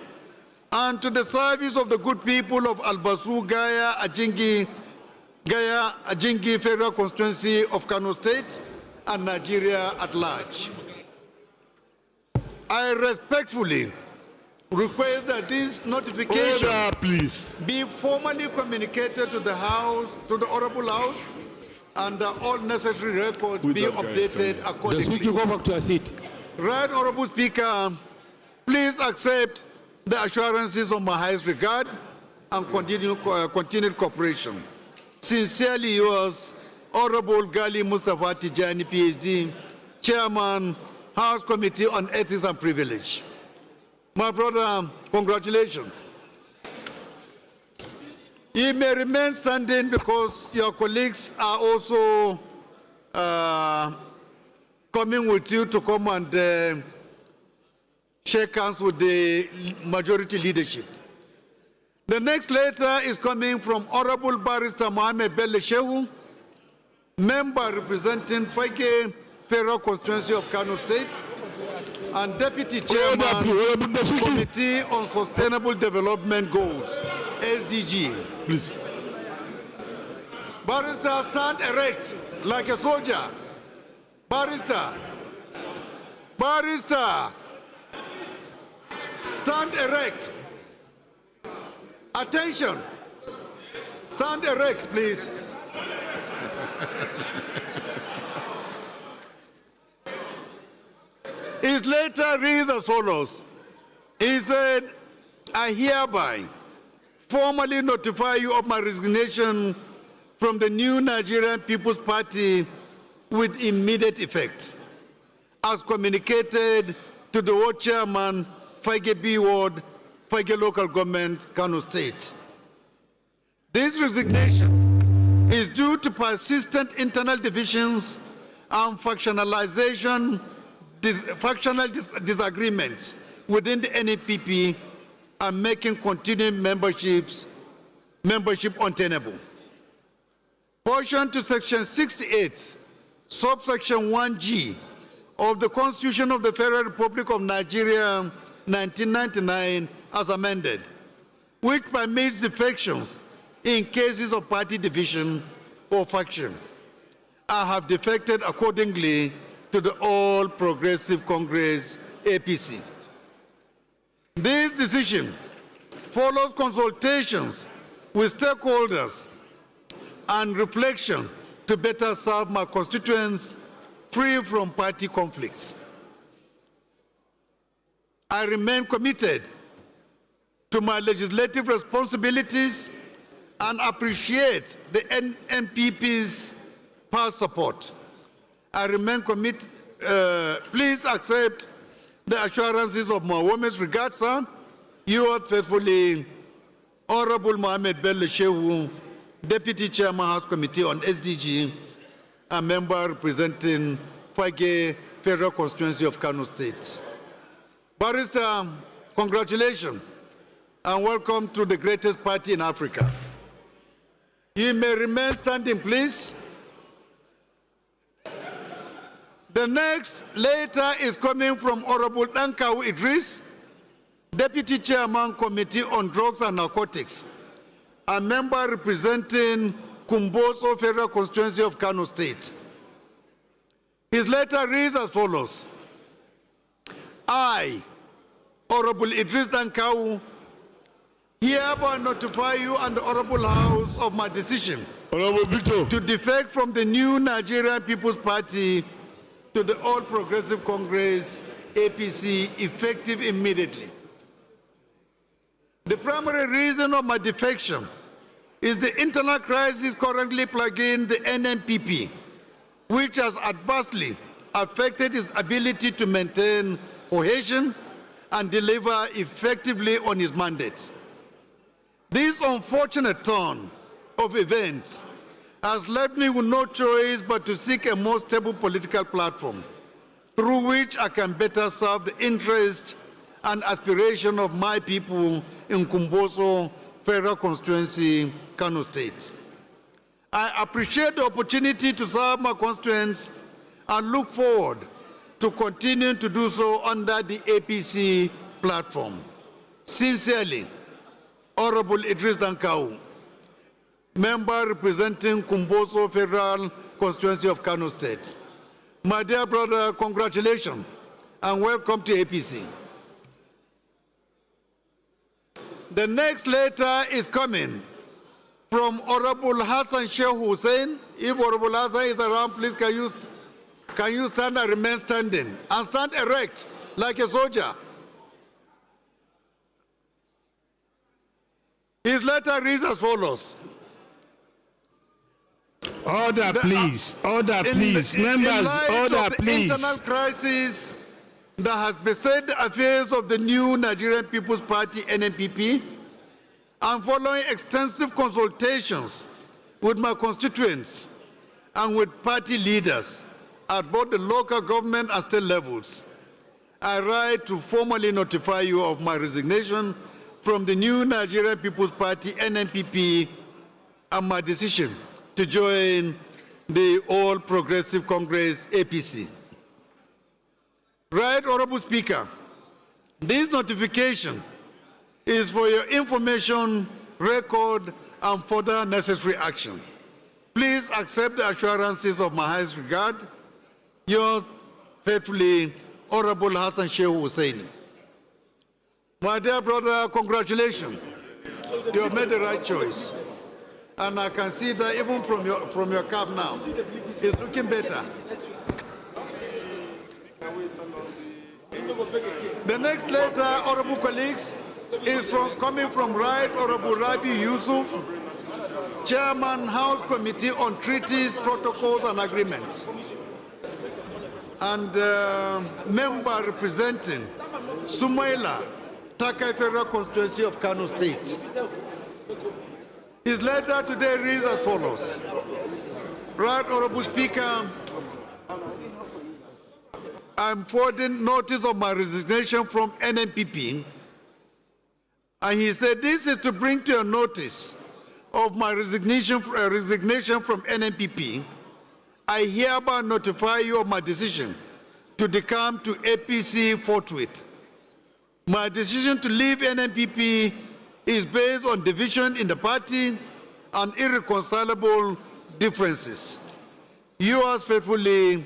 and to the service of the good people of Albasu, Gaya Ajingi Federal Constituency of Kano State and Nigeria at large. I respectfully request that this notification be formally communicated to the House, to the Honorable House, and all necessary records be updated accordingly. The Speaker, go back to your seat. Right Honorable Speaker, please accept the assurances of my highest regard and continued cooperation. Sincerely yours, Honorable Gali Mustafa Tijani, PhD, Chairman, House Committee on Ethics and Privilege. My brother, congratulations. You may remain standing because your colleagues are also coming with you to come and shake hands with the majority leadership. The next letter is coming from Honorable Barrister Mohammed Bello Shehu, member representing Fage Federal Constituency of Kano State, and Deputy Order, Chairman, please. Dasuki. Committee on Sustainable Development Goals, SDG. Please. Barrister, stand erect like a soldier. Barrister. Barrister. Stand erect. Attention. Stand erect, please. His letter reads as follows. He said, I hereby formally notify you of my resignation from the new Nigerian People's Party with immediate effect, as communicated to the Ward Chairman, Fage B Ward, Fage Local Government, Kano State. This resignation is due to persistent internal divisions and factional disagreements within the NNPP and making continuing membership untenable. Portion to Section 68, subsection 1G of the Constitution of the Federal Republic of Nigeria, 1999, as amended, which permits defections in cases of party division or faction. I have defected accordingly to the All Progressive Congress, APC. This decision follows consultations with stakeholders and reflection to better serve my constituents free from party conflicts. I remain committed to my legislative responsibilities and appreciate the NPP's past support. I remain committed. Please accept the assurances of my warmest regards, sir. Yours faithfully, Honorable Mohammed Bello Shehu, Deputy Chairman, House Committee on SDG, a member representing Fage Federal Constituency of Kano State. Barrister, congratulations and welcome to the greatest party in Africa. You may remain standing, please. The next letter is coming from Honorable Dankau Idris, Deputy Chairman, Committee on Drugs and Narcotics, a member representing Kumboso Federal Constituency of Kano State. His letter reads as follows. I, Honorable Idris Dankau, hereby notify you and the Honorable House of my decision Honorable Victor. to defect from the new Nigerian People's Party to the All Progressive Congress, APC, effective immediately. The primary reason of my defection is the internal crisis currently plaguing the NNPP, which has adversely affected its ability to maintain cohesion and deliver effectively on its mandate. This unfortunate turn of events has left me with no choice but to seek a more stable political platform through which I can better serve the interests and aspiration of my people in Kumboso Federal Constituency, Kano State. I appreciate the opportunity to serve my constituents and look forward to continuing to do so under the APC platform. Sincerely, Honorable Idris Dankau, member representing Kumboso Federal Constituency of Kano State. My dear brother, congratulations and welcome to APC. The next letter is coming from Honorable Hassan Sheikh Hussein. If Honorable Hassan is around, please can you stand and remain standing and stand erect like a soldier. His letter reads as follows. Order, please. Order, please. Members, order, please. The internal crisis that has beset the affairs of the new Nigerian People's Party, NNPP, and following extensive consultations with my constituents and with party leaders at both the local government and state levels, I write to formally notify you of my resignation from the new Nigerian People's Party, NNPP, and my decision to join the All Progressive Congress, APC. Right Honorable Speaker, this notification is for your information, record, and further necessary action. Please accept the assurances of my highest regard. Yours faithfully, Honorable Hassan Shehu Hussein. My dear brother, congratulations. You have made the right choice. And I can see that even from your cap now, it's looking better. The next letter, honorable colleagues, is coming from Right Honorable Rabi Yusuf, Chairman, House Committee on Treaties, Protocols, and Agreements, and member representing Sumaila, Takai Federal Constituency of Kano State. His letter today reads as follows. Right Honorable Speaker, I'm forwarding notice of my resignation from NNPP. And he said, this is to bring to your notice of my resignation from NNPP. I hereby notify you of my decision to decamp to APC forthwith. My decision to leave NNPP is based on division in the party and irreconcilable differences. Yours faithfully,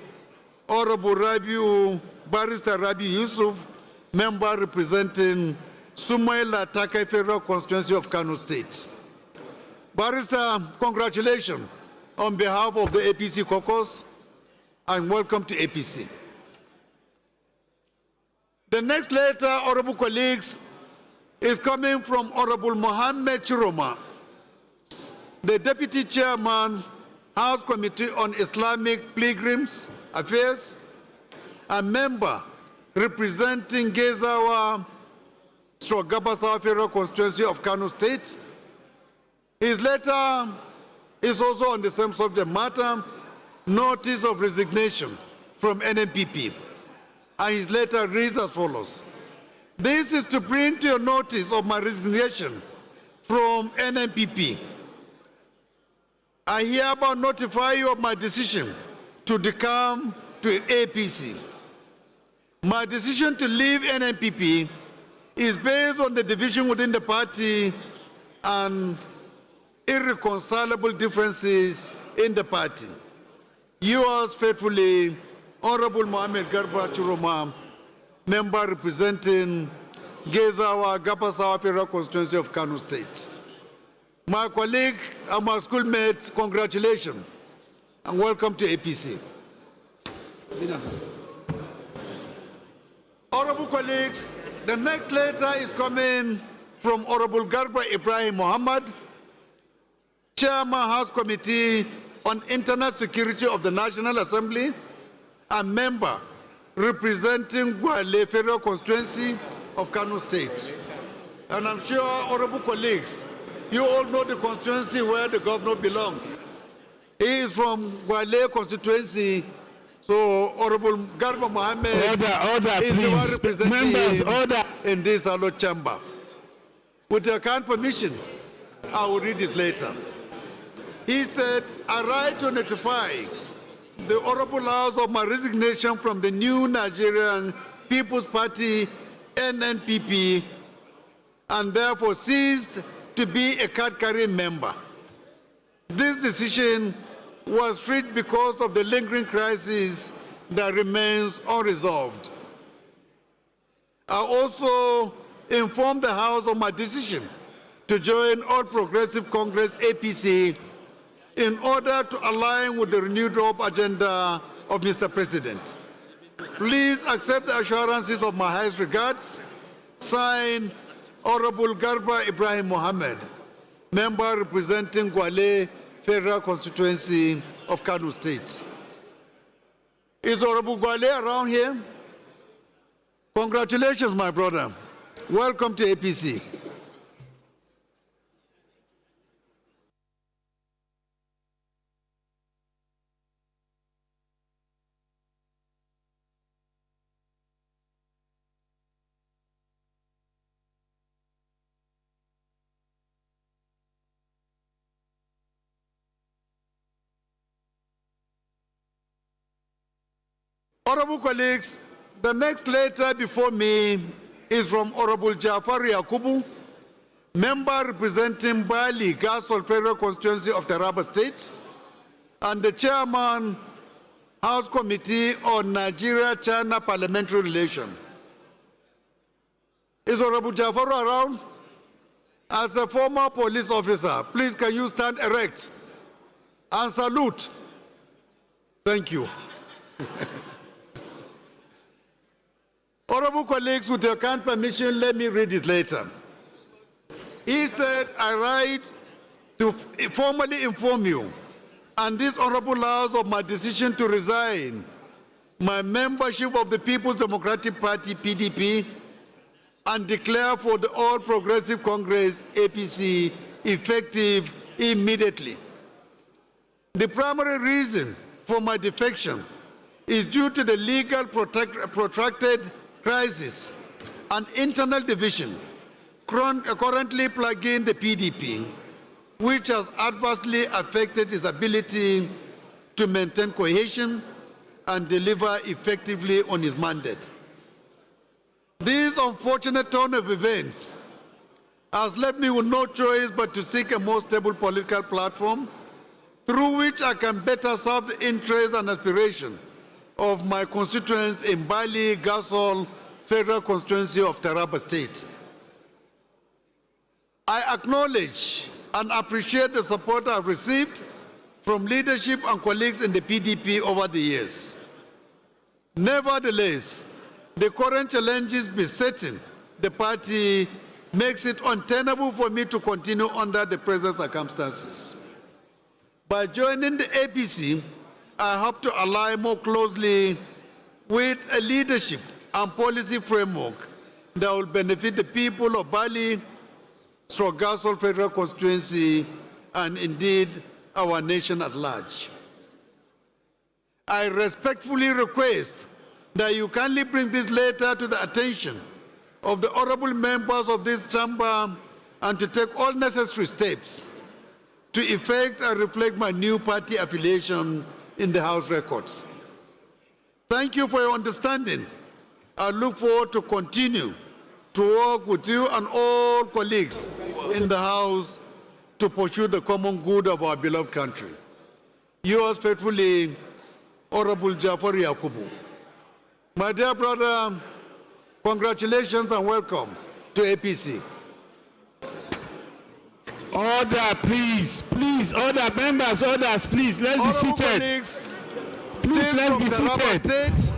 Honorable Barrister Rabi Yusuf, member representing Sumaila Takai Federal Constituency of Kano State. Barrister, congratulations on behalf of the APC caucus, and welcome to APC. The next letter, honorable colleagues, is coming from Honorable Mohammed Chiroma, the Deputy Chairman, House Committee on Islamic Pilgrims Affairs, a member representing Gezawa Gabasawa Federal Constituency of Kano State. His letter is also on the same subject matter, notice of resignation from NNPP. And his letter reads as follows. This is to bring to your notice of my resignation from NNPP. I hereby notify you of my decision to decamp to APC. My decision to leave NNPP is based on the division within the party and irreconcilable differences in the party. Yours faithfully, Honorable Mohammed Garba Chiroma, member representing Gezawa Gabasawa Federal Constituency of Kano State. My colleague and my schoolmates, congratulations and welcome to APC. Honorable colleagues, the next letter is coming from Honorable Garba Ibrahim Muhammad, Chairman House Committee on Internet Security of the National Assembly, and member representing Gwale Federal Constituency of Kano State. And I'm sure, honorable colleagues, you all know the constituency where the governor belongs. He is from Gwale constituency, so Honorable Garba Mohammed is the one representing him in this hallowed chamber. With your kind permission, I will read this later. He said, I write to notify the Honorable House of my resignation from the new Nigerian People's Party, NNPP, and therefore ceased to be a card-carrying member. This decision was reached because of the lingering crisis that remains unresolved. I also informed the House of my decision to join All Progressive Congress, APC, in order to align with the renewed hope agenda of Mr. President. Please accept the assurances of my highest regards. Signed, Honorable Garba Ibrahim Mohammed, member representing Gwale Federal Constituency of Kano State. Is Honorable Gwale around here? Congratulations, my brother. Welcome to APC. Honorable colleagues, The next letter before me is from Honorable Jafar Yakubu, member representing Bali Gasol Federal Constituency of Taraba State, and the chairman, House Committee on Nigeria-China Parliamentary Relations. Is Honorable Jafar around? As a former police officer, please can you stand erect and salute? Thank you. Honorable colleagues, with your kind permission, let me read this letter. He said, I write to formally inform you and this honorable house of my decision to resign my membership of the People's Democratic Party, PDP, and declare for the All Progressive Congress, APC, effective immediately. The primary reason for my defection is due to the legal protracted crisis and internal division currently plaguing the PDP, which has adversely affected its ability to maintain cohesion and deliver effectively on its mandate. This unfortunate turn of events has left me with no choice but to seek a more stable political platform through which I can better serve the interests and aspirations of my constituents in Bali Gasol Federal Constituency of Taraba State. I acknowledge and appreciate the support I've received from leadership and colleagues in the PDP over the years. Nevertheless, the current challenges besetting the party makes it untenable for me to continue under the present circumstances. By joining the APC, I hope to align more closely with a leadership and policy framework that will benefit the people of Bali, Gasol Federal Constituency, and indeed our nation at large. I respectfully request that you kindly bring this letter to the attention of the honorable members of this chamber and to take all necessary steps to effect and reflect my new party affiliation in the House records. Thank you for your understanding. I look forward to continue to work with you and all colleagues in the House to pursue the common good of our beloved country. Yours faithfully, Honorable Jafar Yakubu. My dear brother, congratulations and welcome to APC. Order, please. Please, order. Members, orders, please. Let's be seated. Colleagues, Please, still let's from be Taraba seated. State,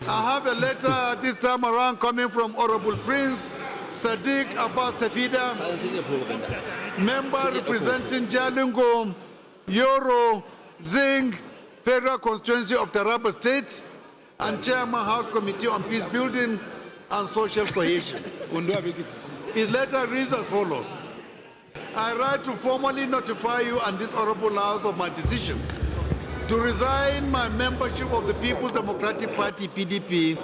I have a letter this time around coming from Honorable Prince Sadiq Abbas Tafida, member representing Jalingo, Yoro, Zing, Federal Constituency of Taraba State, and Chairman House Committee on Peace Building and Social Cohesion. His letter reads as follows. I write to formally notify you and this honorable house of my decision to resign my membership of the People's Democratic Party, PDP,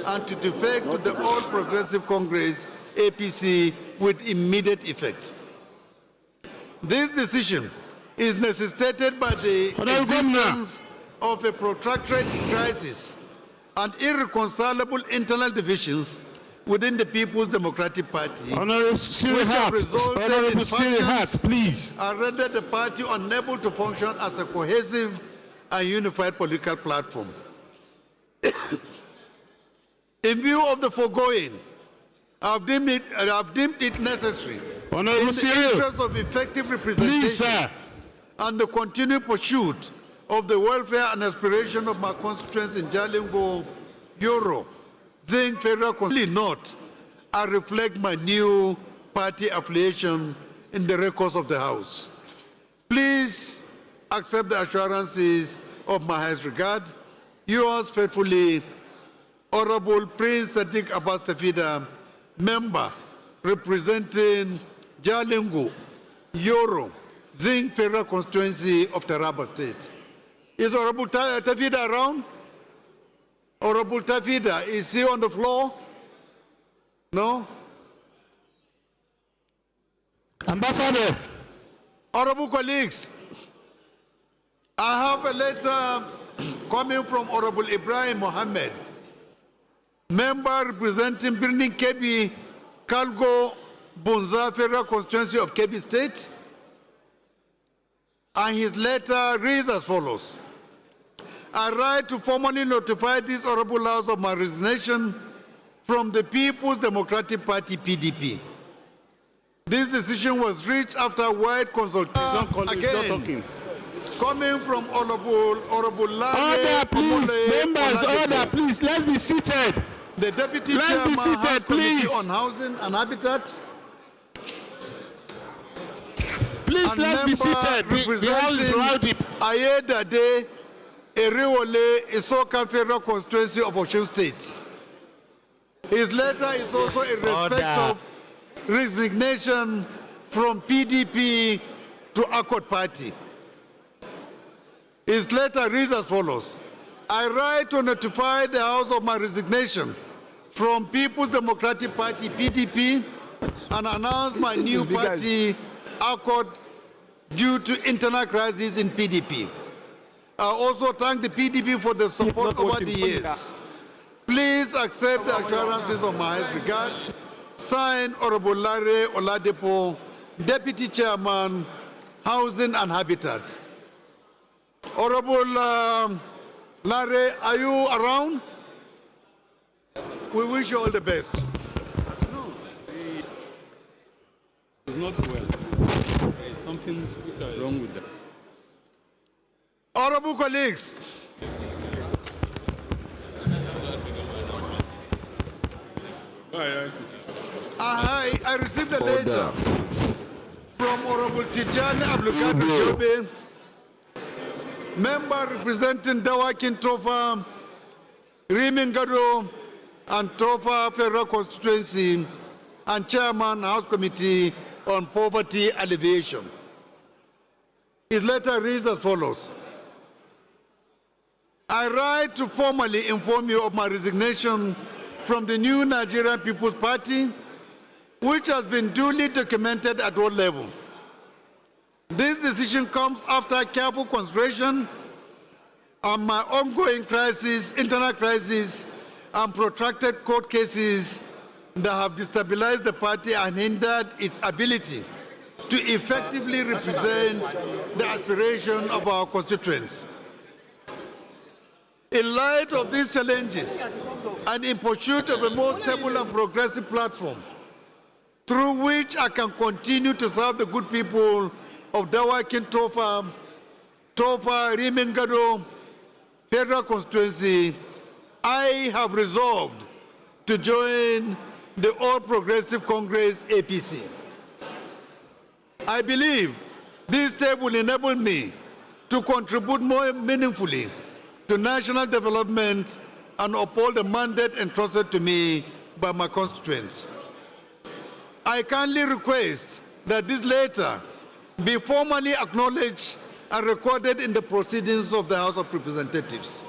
and to defect to the All Progressive Congress, APC, with immediate effect. This decision is necessitated by the existence of a protracted crisis and irreconcilable internal divisions within the People's Democratic Party, Honorable Siri Hart, please. and rendered the party unable to function as a cohesive and unified political platform. In view of the foregoing, I have deemed it necessary in the interest of effective representation and the continued pursuit of the welfare and aspiration of my constituents in Jalingo, Yoro, Zing, Federal Constituency, not, I reflect my new party affiliation in the records of the House. Please accept the assurances of my highest regard. Yours faithfully, Honorable Prince Sadiq Abbas Tafida, member representing Jalingo, Yoro, Zing Federal Constituency of Taraba State. Is Honorable Tafida around? Honorable Tafida, is he on the floor? No? Ambassador. Honorable colleagues, I have a letter coming from Honorable Ibrahim Mohammed, member representing Birnin Kebbi, Kalgo, Bunza Federal Constituency of Kebbi State. And his letter reads as follows. I write to formally notify this Honorable House of my resignation from the People's Democratic Party, PDP. This decision was reached after wide consultation. Coming from Honorable Lale. Order, please. Members, order, please. Let's be seated. The Deputy Let's Chairman be seated, House please. Committee on Housing and Habitat. Please, and let's be seated. The house is rowdy. Ayedade Eriwole Isoka Federal Constituency of Osun State. His letter is also in respect of resignation from PDP to Accord Party. His letter reads as follows. I write to notify the House of my resignation from People's Democratic Party, PDP, and announce my new party, Accord, due to internal crisis in PDP. I also thank the PDP for the support over the years. Please accept the assurances of my highest regard. Signed, Honorable Lare Oladepo, Deputy Chairman, Housing and Habitat. Honorable Lare, are you around? We wish you all the best. It's not well. There is something wrong with that. Honorable colleagues, I received a letter from Honorable Tijani Abdulkadir Jobe, member representing Dawakin Tofa, Rimingado, and Tofa Federal Constituency, and Chairman House Committee on Poverty Alleviation. His letter reads as follows. I write to formally inform you of my resignation from the new Nigerian People's Party, which has been duly documented at all levels. This decision comes after careful consideration on my ongoing crisis, internal crisis, and protracted court cases that have destabilized the party and hindered its ability to effectively represent the aspiration of our constituents. In light of these challenges, and in pursuit of a more stable and progressive platform, through which I can continue to serve the good people of Dawakin Tofa, Rimingado Federal Constituency, I have resolved to join the All Progressive Congress, APC. I believe this step will enable me to contribute more meaningfully to national development and uphold the mandate entrusted to me by my constituents. I kindly request that this letter be formally acknowledged and recorded in the proceedings of the House of Representatives.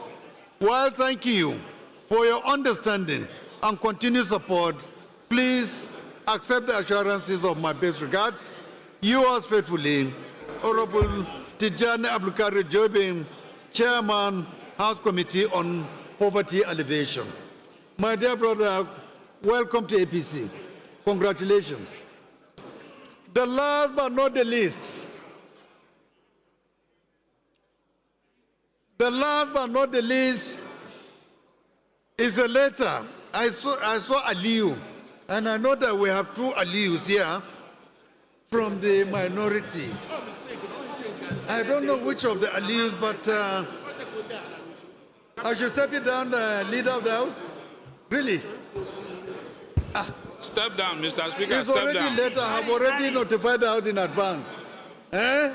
While thanking you for your understanding and continued support, please accept the assurances of my best regards. Yours faithfully, Honorable Tijani Abdulkadir Jobe, Chairman, House Committee on Poverty Alleviation. My dear brother, welcome to APC. Congratulations. The last but not the least, is a letter. I saw Aliyu, and I know that we have two Aliyus here from the minority. I don't know which of the Aliyus, but I should step it down, leader of the House? Really? Step down, Mr. Speaker. It's already late. I have already notified the House in advance. Eh?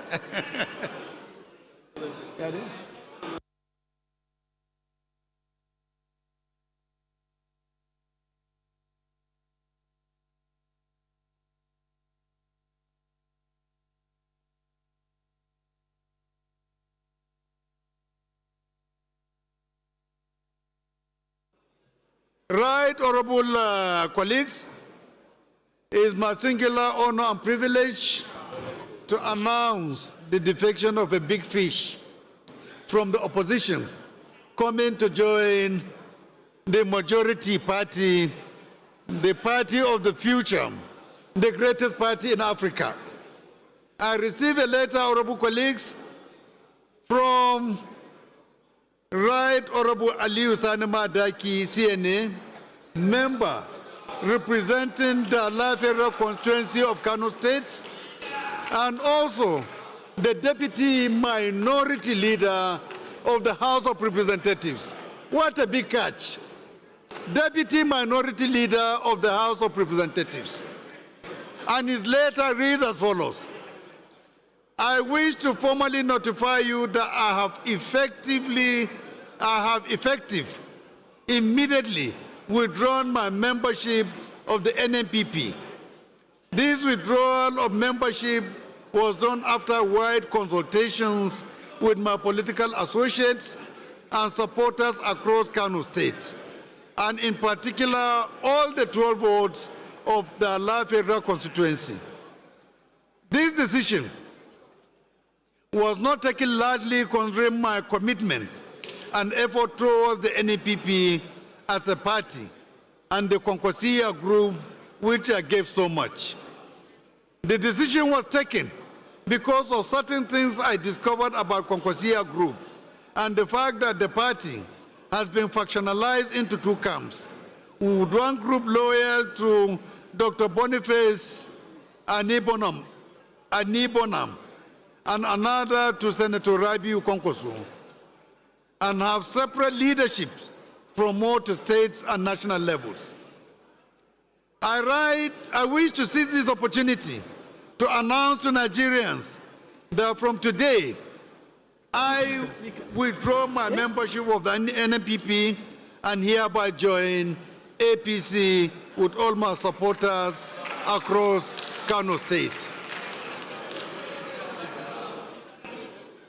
Right, honorable colleagues, it is my singular honor and privilege to announce the defection of a big fish from the opposition coming to join the majority party, the party of the future, the greatest party in Africa. I received a letter, honorable colleagues, from Right Honorable Aliyu Sani Madaki, CNA, member representing the Ala Federal Constituency of Kano State, and also the Deputy Minority Leader of the House of Representatives. What a big catch. Deputy Minority Leader of the House of Representatives. And his letter reads as follows. I wish to formally notify you that I have immediately withdrawn my membership of the NNPP. This withdrawal of membership was done after wide consultations with my political associates and supporters across Kano State, and in particular, all the 12 votes of the Ala Federal Constituency. This decision was not taken largely considering my commitment and effort towards the NNPP as a party and the Konkosia group, which I gave so much. The decision was taken because of certain things I discovered about Konkosia group and the fact that the party has been factionalized into two camps, with one group loyal to Dr. Boniface Anibonam, and another to Senator Rabiu Konkosu, and have separate leaderships from more to states and national levels. I wish to seize this opportunity to announce to Nigerians that from today, I withdraw my membership of the NNPP and hereby join APC with all my supporters across Kano State.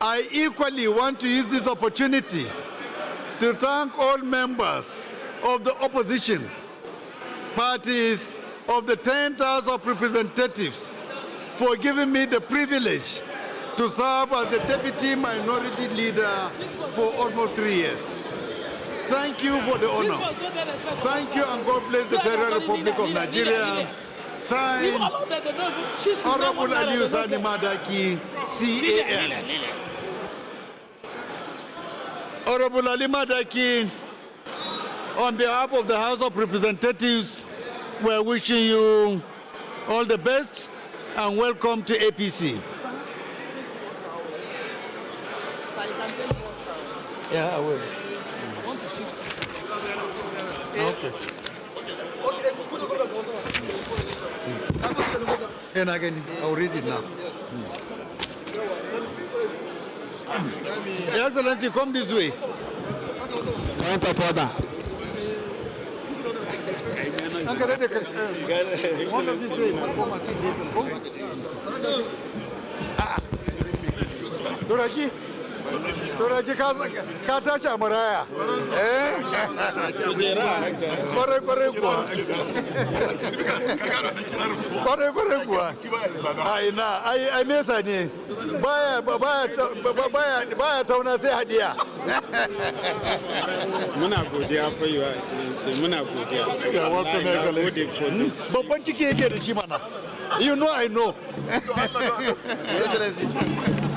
I equally want to use this opportunity to thank all members of the opposition parties of the 10,000 representatives for giving me the privilege to serve as the Deputy Minority Leader for almost 3 years. Thank you for the honor. Thank you, and God bless the Federal Republic of Nigeria. Signed, Honorable Aliyu Sani Madaki, CAN. Honorable Ali Madaki, on behalf of the House of Representatives, we're wishing you all the best and welcome to APC. Yeah, I will. I want to shift. Okay. And again, I'll read it now. Your Excellency, come this way. Point of order. Turaki ka tashi a maraya. Kwarai kuwa. Kwarai kuwa. Ai nesa ne. Baya tauna sai hadiya. Muna godiya for you. Muna godiya. You're welcome, Excellency. Babban ciki yake da shi mana. You know I know. Excellency,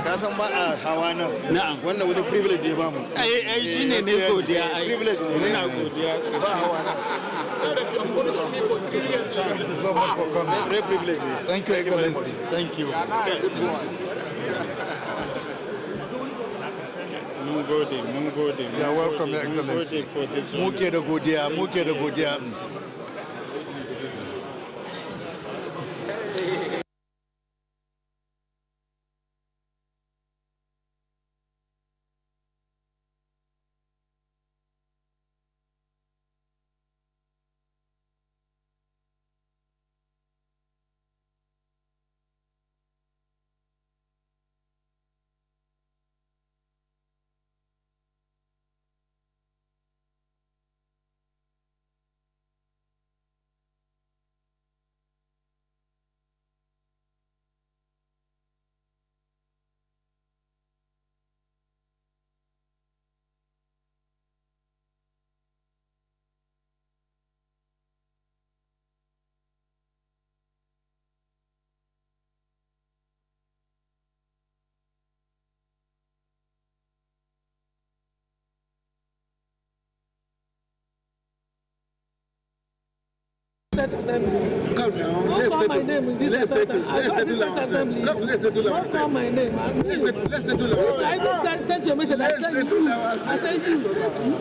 ka san ba a hawa nan. Na'am. Wannan wani privilege ne ba mu. Ai shine ne godiya. Privilege ne. Muna godiya. Ba hawa nan. Very privilege ne. Thank you, Excellency. Thank you. Mun gode. You are welcome, Excellency. Muke da godiya. State Assembly. Come now. Don't call my name in this Let's state. settle Assembly. ourselves. Come, let's settle Don't call my name. Let's settle ourselves. I don't send you a message. I send you. I send you.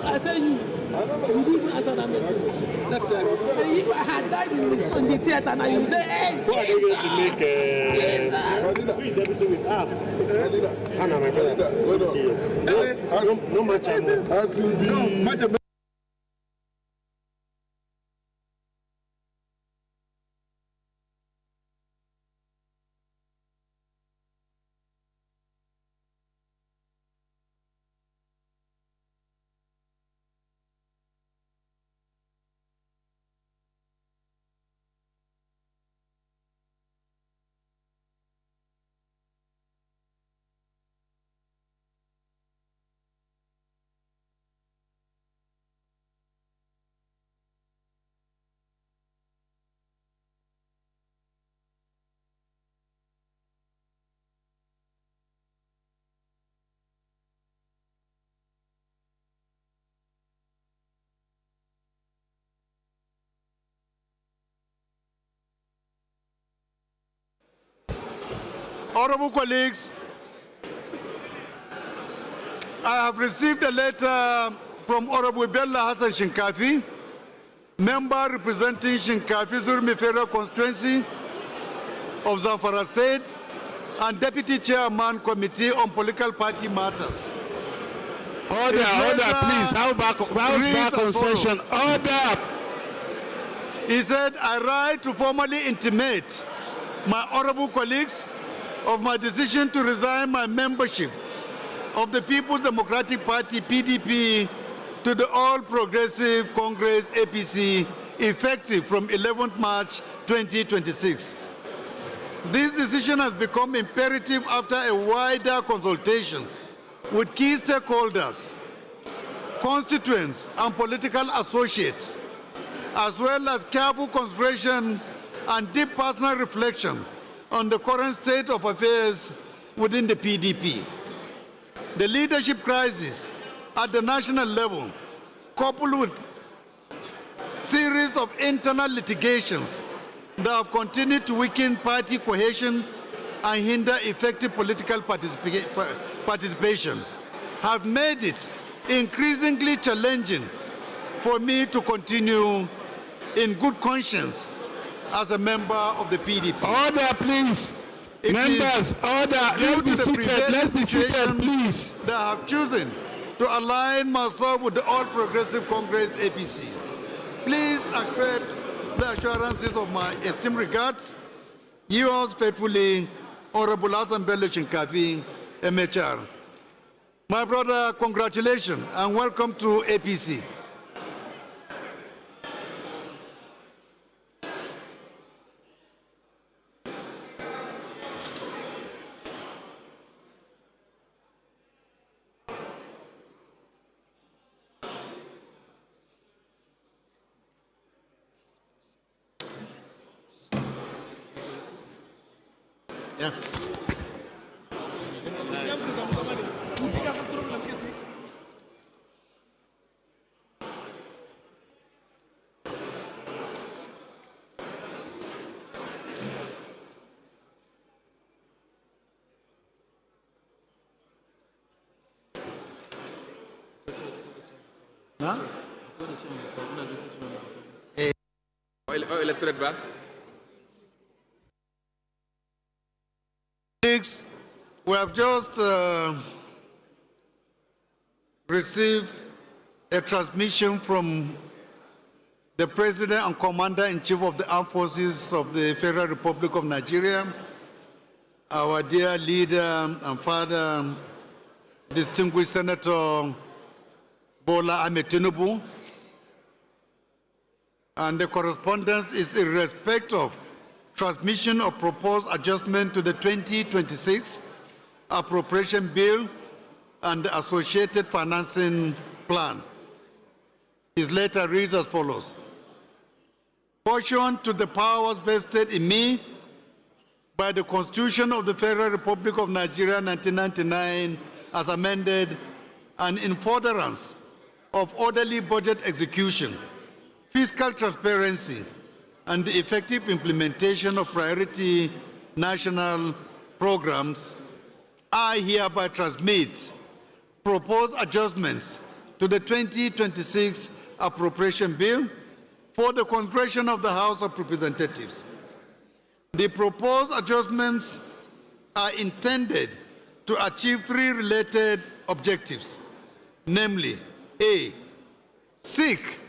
I send you. You didn't answer that message. And if I had died in the theater now, you say, hey. Who are they going to make who is deputy with? Hannah, my brother. No match. As will be. No, match. Honorable colleagues, I have received a letter from Honorable Bella Hassan Shinkafi, member representing Shinkafi Zurmi Federal Constituency of Zamfara State and Deputy Chairman Committee on Political Party Matters. Order, please. How back on session? Order. He said, I write to formally intimate my honorable colleagues of my decision to resign my membership of the People's Democratic Party, PDP, to the All Progressive Congress, APC, effective from 11th March 2026. This decision has become imperative after a wider consultations with key stakeholders, constituents, and political associates, as well as careful consideration and deep personal reflection on the current state of affairs within the PDP. The leadership crisis at the national level, coupled with series of internal litigations that have continued to weaken party cohesion and hinder effective political participation, have made it increasingly challenging for me to continue in good conscience as a member of the PDP. Order, please. Members, order. Let's be seated. Let's be seated, please. That I have chosen to align myself with the All Progressive Congress, APC. Please accept the assurances of my esteemed regards. Yours faithfully, Honorable Hassan Bello Shinkafi, MHR. My brother, congratulations and welcome to APC. Yeah. Huh? Electorate back. We have just received a transmission from the President and Commander-in-Chief of the Armed Forces of the Federal Republic of Nigeria, our dear leader and father, distinguished Senator Bola Ahmed Tinubu, and the correspondence is in respect of transmission of proposed adjustment to the 2026 appropriation bill and the associated financing plan. His letter reads as follows. Pursuant to the powers vested in me by the Constitution of the Federal Republic of Nigeria 1999 as amended, and in furtherance of orderly budget execution, fiscal transparency, and the effective implementation of priority national programs, I hereby transmit proposed adjustments to the 2026 appropriation bill for the consideration of the House of Representatives. The proposed adjustments are intended to achieve three related objectives, namely, A, seek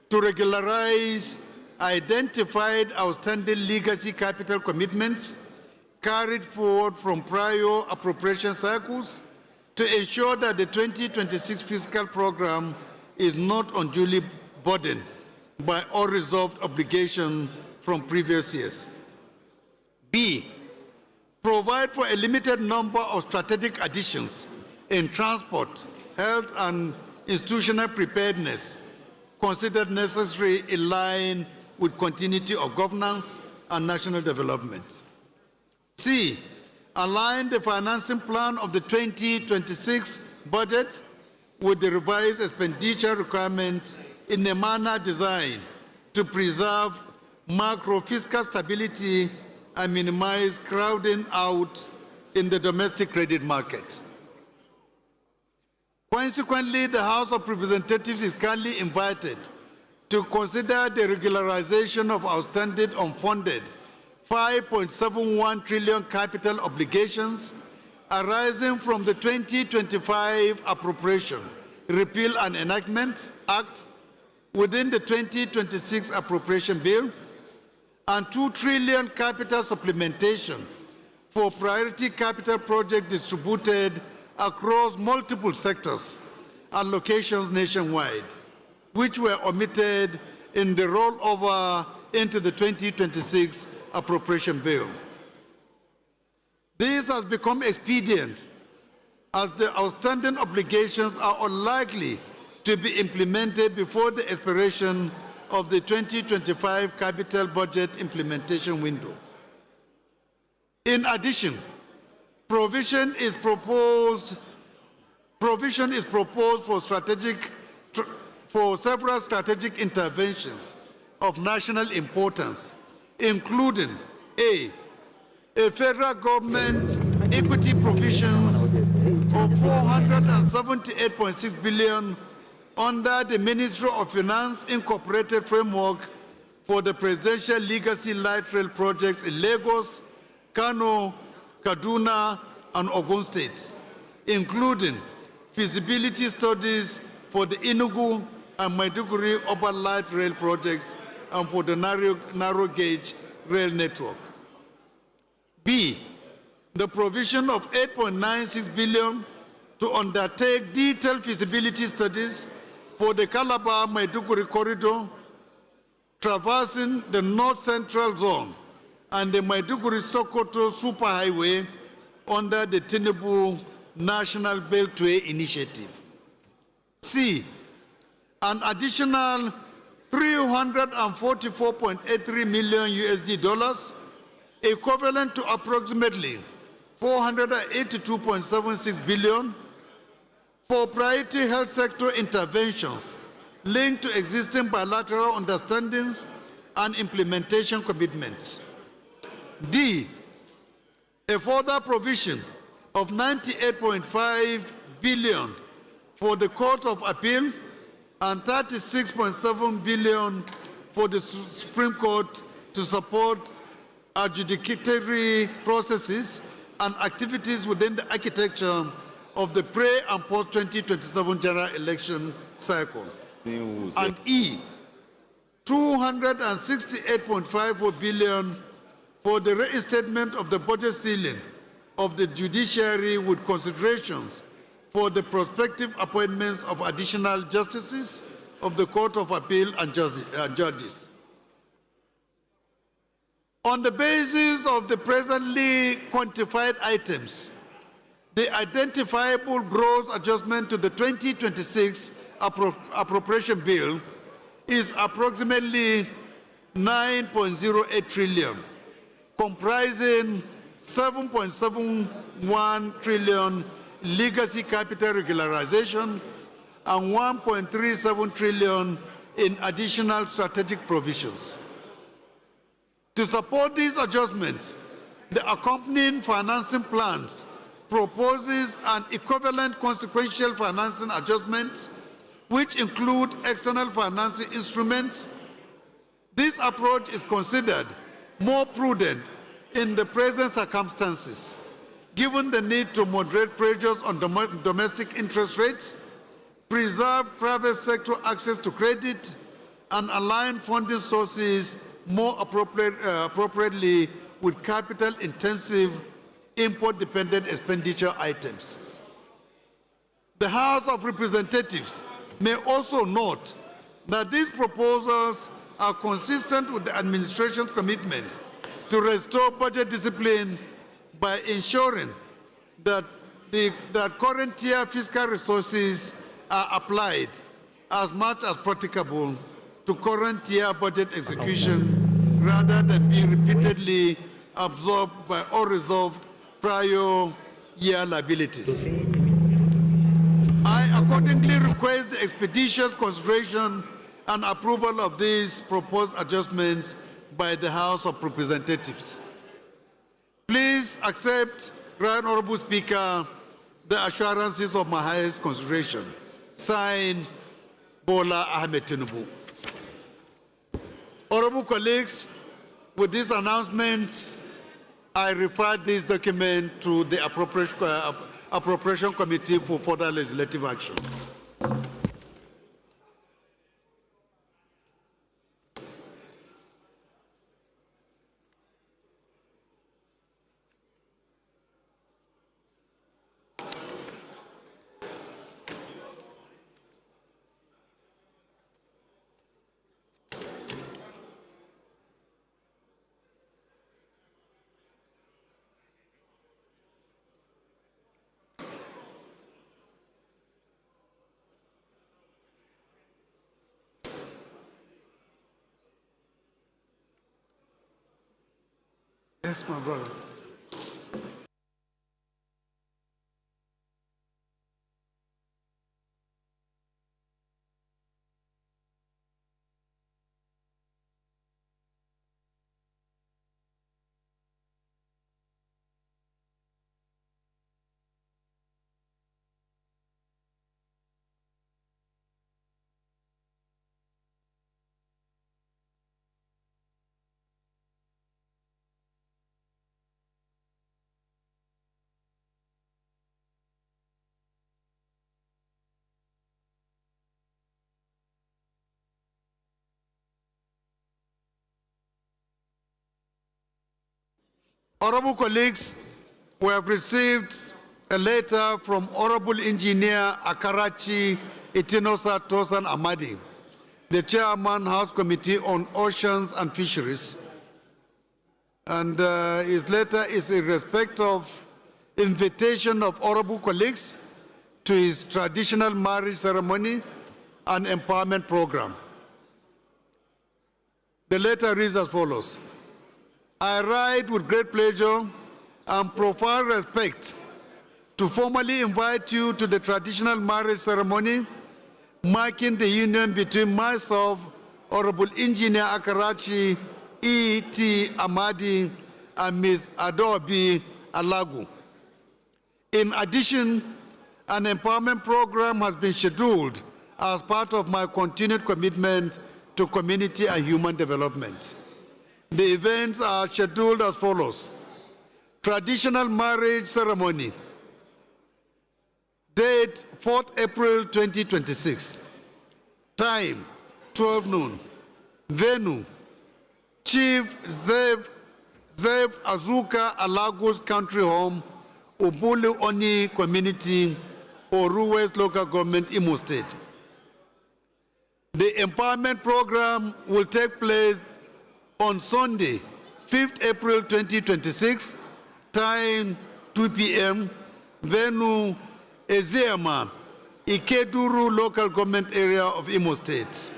to regularize identified outstanding legacy capital commitments carried forward from prior appropriation cycles to ensure that the 2026 fiscal program is not unduly burdened by unresolved obligations from previous years. B, provide for a limited number of strategic additions in transport, health, and institutional preparedness considered necessary in line with continuity of governance and national development. C, align the financing plan of the 2026 budget with the revised expenditure requirement in a manner designed to preserve macro-fiscal stability and minimize crowding out in the domestic credit market. Consequently, the House of Representatives is kindly invited to consider the regularization of outstanding unfunded 5.71 trillion capital obligations arising from the 2025 Appropriation, Repeal and Enactment Act within the 2026 Appropriation Bill, and 2 trillion capital supplementation for priority capital projects distributed across multiple sectors and locations nationwide, which were omitted in the rollover into the 2026 Appropriation Bill. This has become expedient as the outstanding obligations are unlikely to be implemented before the expiration of the 2025 capital budget implementation window. In addition, provision is proposed for several strategic interventions of national importance, including A, federal government equity provisions of 478.6 billion under the Ministry of Finance Incorporated Framework for the Presidential Legacy Light Rail projects in Lagos, Kano, Kaduna, and Ogun states, including feasibility studies for the Enugu and Maiduguri urban light rail projects and for the narrow gauge rail network. B, the provision of 8.96 billion to undertake detailed feasibility studies for the Calabar-Maiduguri corridor, traversing the north-central zone and the Maiduguri-Sokoto superhighway under the Tinubu National Beltway Initiative. C, an additional 344.83 million USD dollars, equivalent to approximately 482.76 billion, for priority health sector interventions linked to existing bilateral understandings and implementation commitments. D, a further provision of 98.5 billion for the Court of Appeal and 36.7 billion for the Supreme Court to support adjudicatory processes and activities within the architecture of the pre- and post-2027 general election cycle. And E, 268.54 billion for the reinstatement of the budget ceiling of the judiciary with considerations for the prospective appointments of additional justices of the Court of Appeal and judges. On the basis of the presently quantified items, the identifiable gross adjustment to the 2026 appropriation bill is approximately 9.08 trillion, comprising 7.71 trillion legacy capital regularization and 1.37 trillion in additional strategic provisions. To support these adjustments, the accompanying financing plans proposes an equivalent consequential financing adjustments, which include external financing instruments. This approach is considered more prudent in the present circumstances, given the need to moderate pressures on domestic interest rates, preserve private sector access to credit, and align funding sources more appropriately with capital-intensive, import-dependent expenditure items. The House of Representatives may also note that these proposals are consistent with the administration's commitment to restore budget discipline by ensuring that current year fiscal resources are applied as much as practicable to current year budget execution rather than being repeatedly absorbed by unresolved prior year liabilities. I accordingly request the expeditious consideration and approval of these proposed adjustments by the House of Representatives. Please accept, Right Honorable Speaker, the assurances of my highest consideration. Signed, Bola Ahmed Tinubu. Honorable colleagues, with these announcements, I refer this document to the Appropriation Committee for further legislative action. Yes, my brother. Honorable colleagues, we have received a letter from Honorable Engineer Akarachi Itinosa Tosan Amadi, the Chairman, House Committee on Oceans and Fisheries. And his letter is in respect of invitation of honorable colleagues to his traditional marriage ceremony and empowerment program. The letter reads as follows. I write with great pleasure and profound respect to formally invite you to the traditional marriage ceremony marking the union between myself, Honorable Engineer Akarachi E.T. Amadi, and Ms. Adobe Alagu. In addition, an empowerment program has been scheduled as part of my continued commitment to community and human development. The events are scheduled as follows. Traditional marriage ceremony, date 4th April 2026, time 12 noon, venue, Chief Zev Azuka Alagos Country Home, Ubulu Oni Community, Oru West Local Government, Imo State. The empowerment program will take place on Sunday, 5th April 2026, time 2 p.m., venue Ezeama, Ikeduru Local Government Area of Imo State.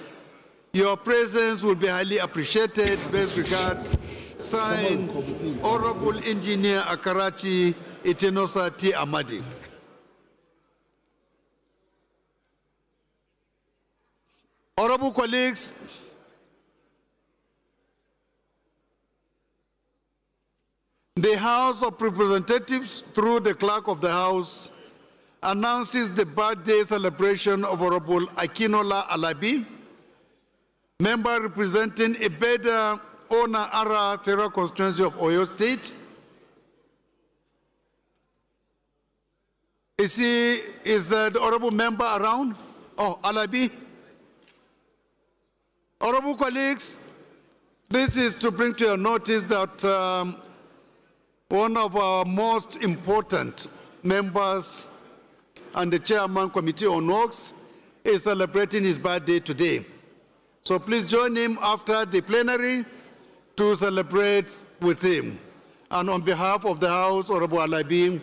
Your presence will be highly appreciated. Best regards, signed, Honorable Engineer Akarachi Itinosa T. Amadi. Honorable colleagues, The House of Representatives, through the Clerk of the House, announces the birthday celebration of Honorable Akinola Alabi, member representing Ibeda Ona Ara Federal Constituency of Oyo State. Is the honorable member around? Oh, Alabi. Honorable colleagues, this is to bring to your notice that one of our most important members and the Chairman Committee on Works is celebrating his birthday today. So please join him after the plenary to celebrate with him. And on behalf of the House, Honorable Alabi,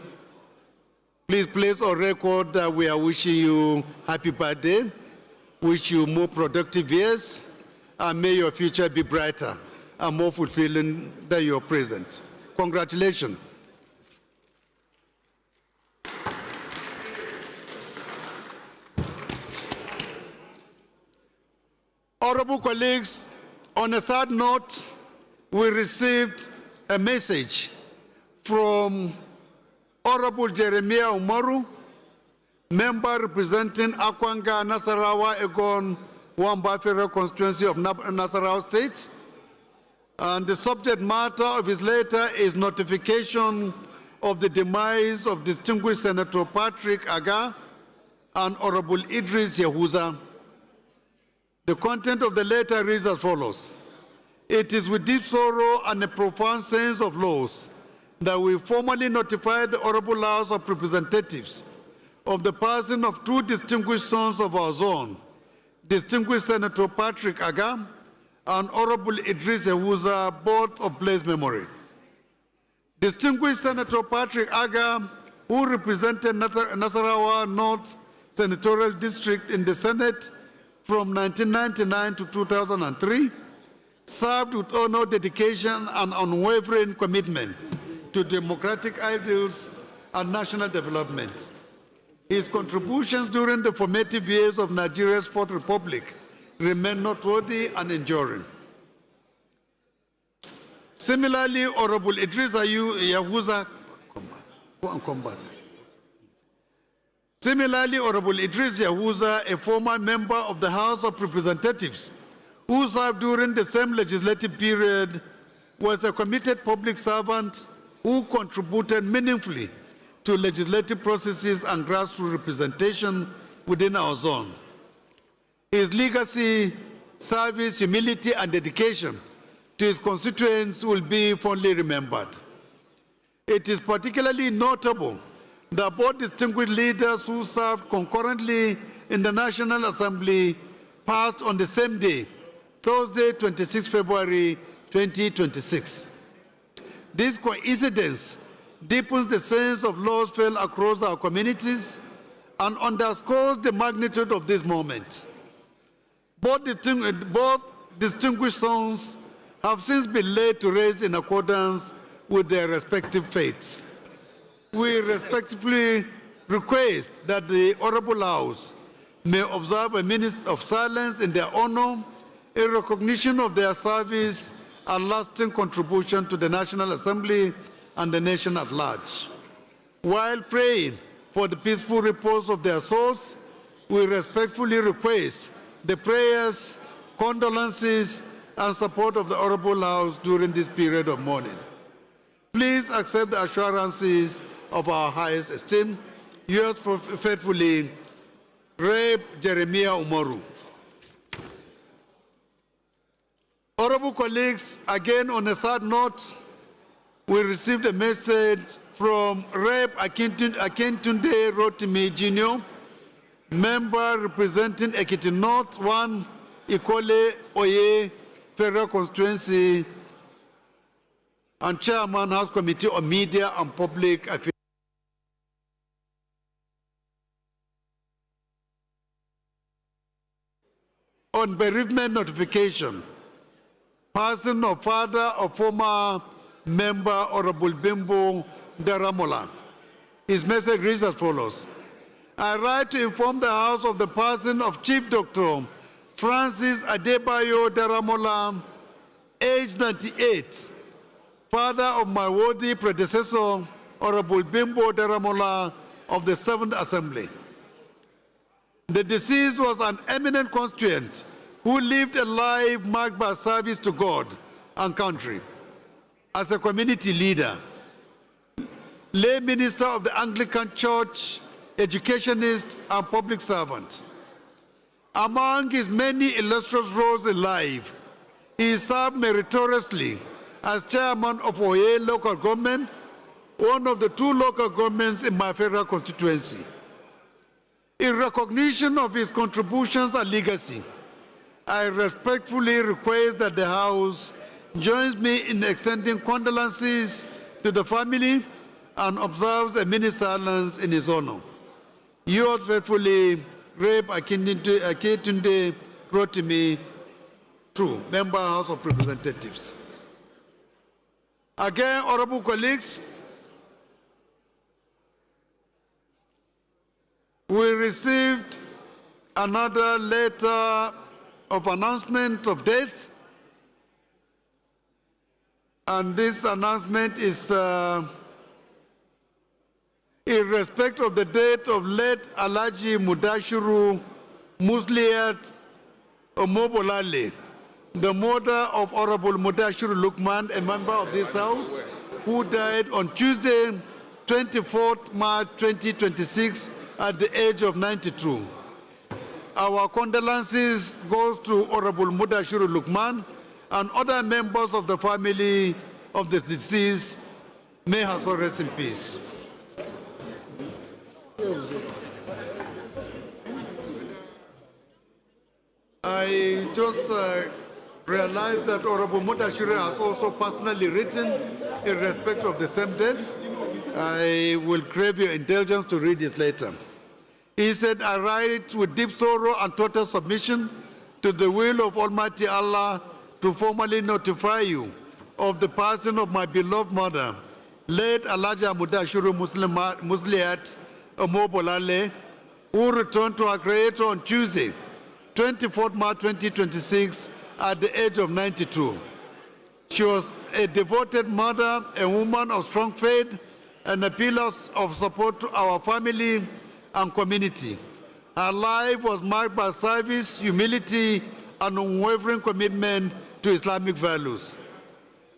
please place on record that we are wishing you happy birthday, wish you more productive years, and may your future be brighter and more fulfilling than your present. Congratulations. Honorable colleagues, on a sad note, we received a message from Honorable Jeremiah Umaru, member representing Akwanga, Nasarawa, Egon, Wamba Federal Constituency of Nasarawa State. And the subject matter of his letter is notification of the demise of distinguished Senator Patrick Aga and Honorable Idris Yahuza. The content of the letter reads as follows. It is with deep sorrow and a profound sense of loss that we formally notify the Honorable House of Representatives of the passing of two distinguished sons of our zone, distinguished Senator Patrick Aga and Honorable Idris Yahuza, both of blessed memory. Distinguished Senator Patrick Aga, who represented Nasarawa North Senatorial District in the Senate from 1999 to 2003, served with honor, dedication, and unwavering commitment to democratic ideals and national development. His contributions during the formative years of Nigeria's Fourth Republic remain noteworthy and enduring. Similarly, Honorable Idris Yahuza, come back. Similarly, Honorable Idris Yahuza, a former member of the House of Representatives, who served during the same legislative period, was a committed public servant who contributed meaningfully to legislative processes and grassroots representation within our zone. His legacy, service, humility, and dedication to his constituents will be fondly remembered. It is particularly notable that both distinguished leaders who served concurrently in the National Assembly passed on the same day, Thursday, 26 February 2026. This coincidence deepens the sense of loss felt across our communities and underscores the magnitude of this moment. Both distinguished sons have since been laid to rest in accordance with their respective fates. We respectfully request that the Honorable House may observe a minute of silence in their honor, in recognition of their service and lasting contribution to the National Assembly and the nation at large. While praying for the peaceful repose of their souls, we respectfully request the prayers, condolences, and support of the Honorable House during this period of mourning. Please accept the assurances of our highest esteem. Yours faithfully, Rev. Jeremiah Umaru. Honorable colleagues, again on a sad note, we received a message from Rev. Akintunde Rotimi Jr., member representing Ekiti North 1, Ikole Oye Federal Constituency, and Chairman House Committee on Media and Public Affairs. On bereavement notification, passing of father of former member Honorable Bimbo Daramola. His message reads as follows. I write to inform the House of the passing of Chief Dr. Francis Adebayo Daramola, age 98, father of my worthy predecessor, Honorable Bimbo Daramola of the 7th Assembly. The deceased was an eminent constituent who lived a life marked by service to God and country. As a community leader, lay minister of the Anglican Church, educationist, and public servant. Among his many illustrious roles in life, he served meritoriously as chairman of Oye local government, one of the 2 local governments in my federal constituency. In recognition of his contributions and legacy, I respectfully request that the House joins me in extending condolences to the family and observes a minute silence in his honor. Yours faithfully, Rep. Aketunde Rotimi, True, Member House of Representatives. Again, honorable colleagues, we received another letter of announcement of death, and this announcement is in respect of the death of late Alhaji Mudashiru Musliat Omobolale, the mother of Honorable Mudashiru Lukman, a member of this House, who died on Tuesday, 24th March 2026 at the age of 92. Our condolences goes to Honorable Mudashiru Lukman and other members of the family of the deceased. May her soul rest in peace. I just realized that Honorable Mudashiru has also personally written in respect of the same death. I will crave your indulgence to read this letter. He said, I write with deep sorrow and total submission to the will of Almighty Allah to formally notify you of the passing of my beloved mother, late Alhaja Mudashiru Musliat Omobolale, who returned to her Creator on Tuesday, 24th March 2026, at the age of 92. She was a devoted mother, a woman of strong faith, and a pillar of support to our family and community. Her life was marked by service, humility, and unwavering commitment to Islamic values.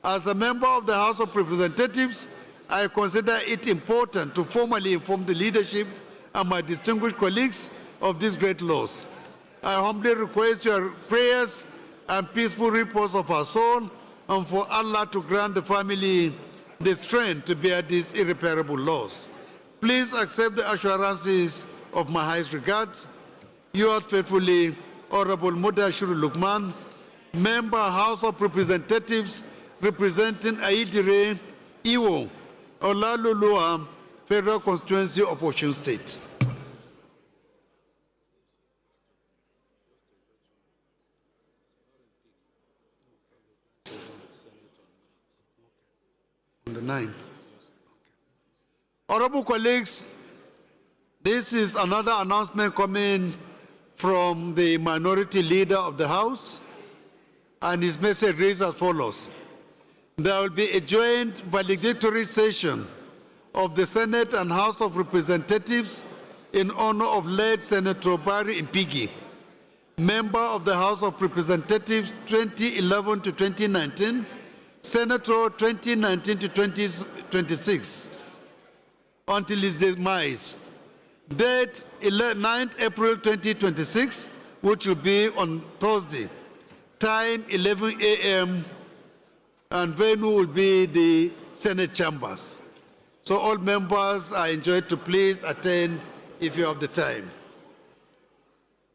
As a member of the House of Representatives, I consider it important to formally inform the leadership and my distinguished colleagues of this great loss. I humbly request your prayers and peaceful repose of our soul, and for Allah to grant the family the strength to bear this irreparable loss. Please accept the assurances of my highest regards. Yours faithfully, Honorable Mudashiru Lukman, Member House of Representatives, representing Aidire, Iwo, Olalulua, Federal Constituency of Osun State. On the 9th. Honorable colleagues, this is another announcement coming from the minority leader of the House, and his message reads as follows. There will be a joint valedictory session of the Senate and House of Representatives in honor of late Senator Barry Impigi, member of the House of Representatives 2011 to 2019, Senator 2019 to 2026, until his demise. Date 9th April 2026, which will be on Thursday. Time 11 a.m. and venue will be the Senate chambers. So all members are enjoined to please attend if you have the time.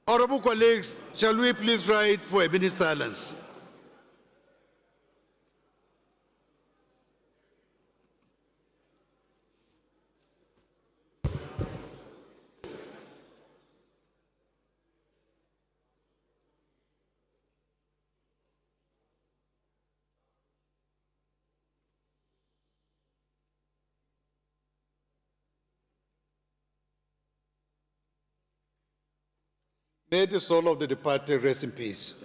Honorable colleagues, shall we please rise for a minute silence? May the soul of the departed rest in peace.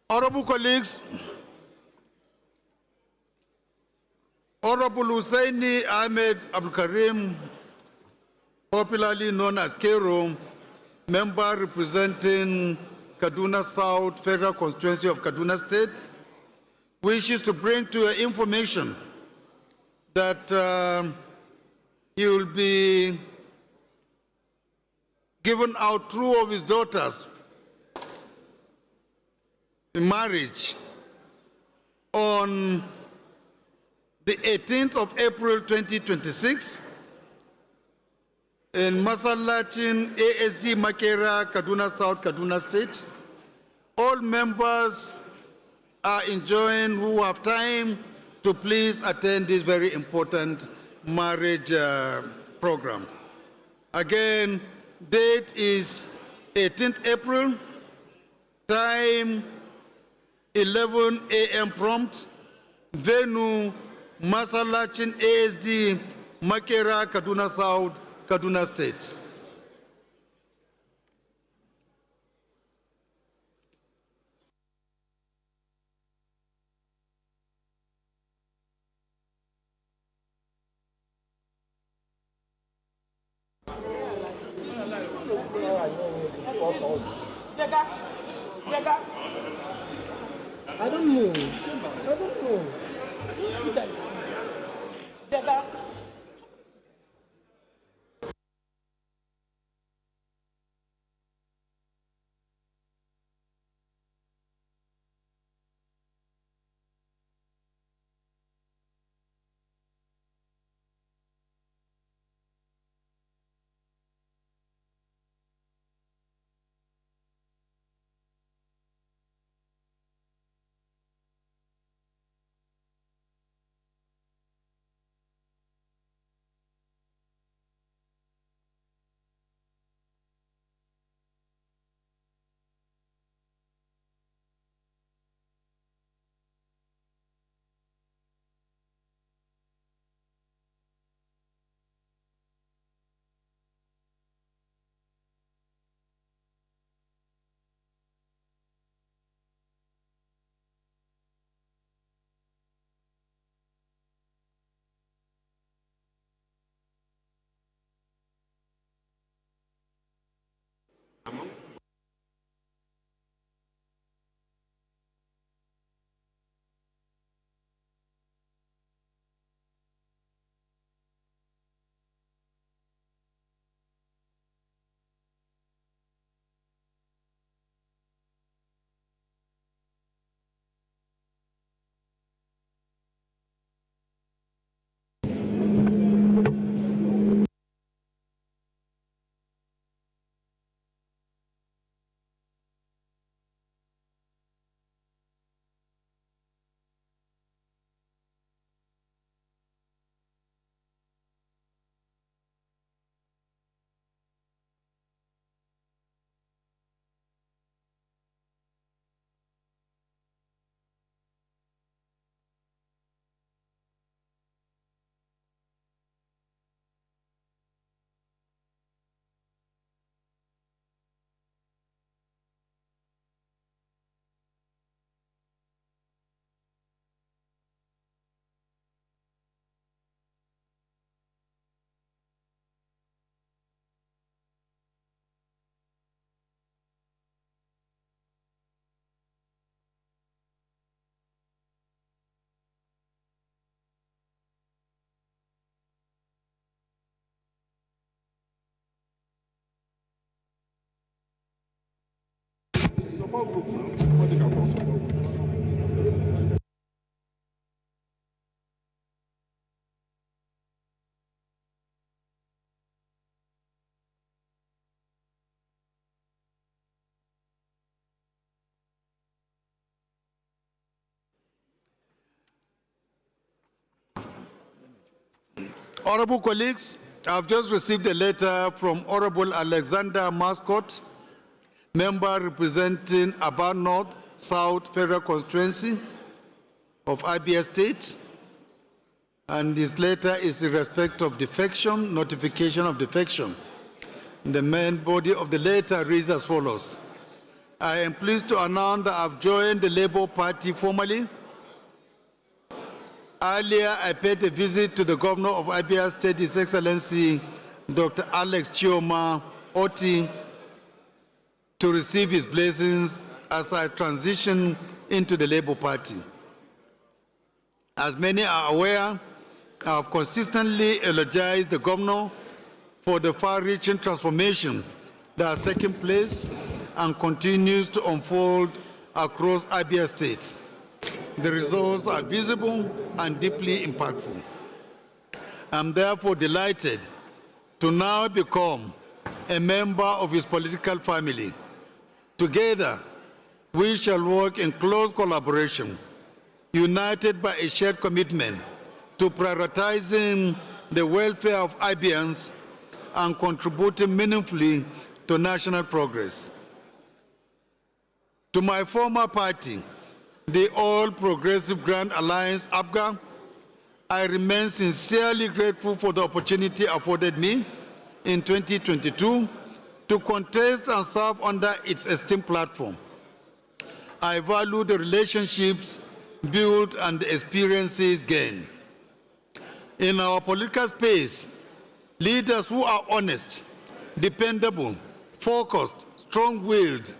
Honorable colleagues, Honorable Hussaini Ahmed Abdul Karim, popularly known as Kero, member representing Kaduna South Federal Constituency of Kaduna State, wishes to bring to your information that he will be given out two of his daughters in marriage on the 18th of April 2026 in Masallachin ASD Makera, Kaduna South, Kaduna State. All members are enjoying who have time to please attend this very important marriage program. Again, date is 18th April, time 11 a.m. prompt, venue Masallachin ASD Makera, Kaduna South, Kaduna State. I don't know. I don't know. Who's speaker? Jega. Support group, what they can form support group. Honorable colleagues, I've just received a letter from Honorable Alexander Mascot, member representing Aba North South Federal Constituency of Abia State. And this letter is in respect of defection, notification of defection. The main body of the letter reads as follows. I am pleased to announce that I've joined the Labour Party formally. Earlier, I paid a visit to the Governor of Abia State, His Excellency Dr. Alex Chioma Oti, to receive his blessings as I transition into the Labour Party. As many are aware, I have consistently eulogized the Governor for the far-reaching transformation that has taken place and continues to unfold across Abia State. The results are visible and deeply impactful. I'm therefore delighted to now become a member of his political family. Together, we shall work in close collaboration, united by a shared commitment to prioritizing the welfare of Abians and contributing meaningfully to national progress. To my former party, the All Progressive Grand Alliance, APGA, I remain sincerely grateful for the opportunity afforded me in 2022 to contest and serve under its esteemed platform. I value the relationships built and the experiences gained. In our political space, leaders who are honest, dependable, focused, strong-willed,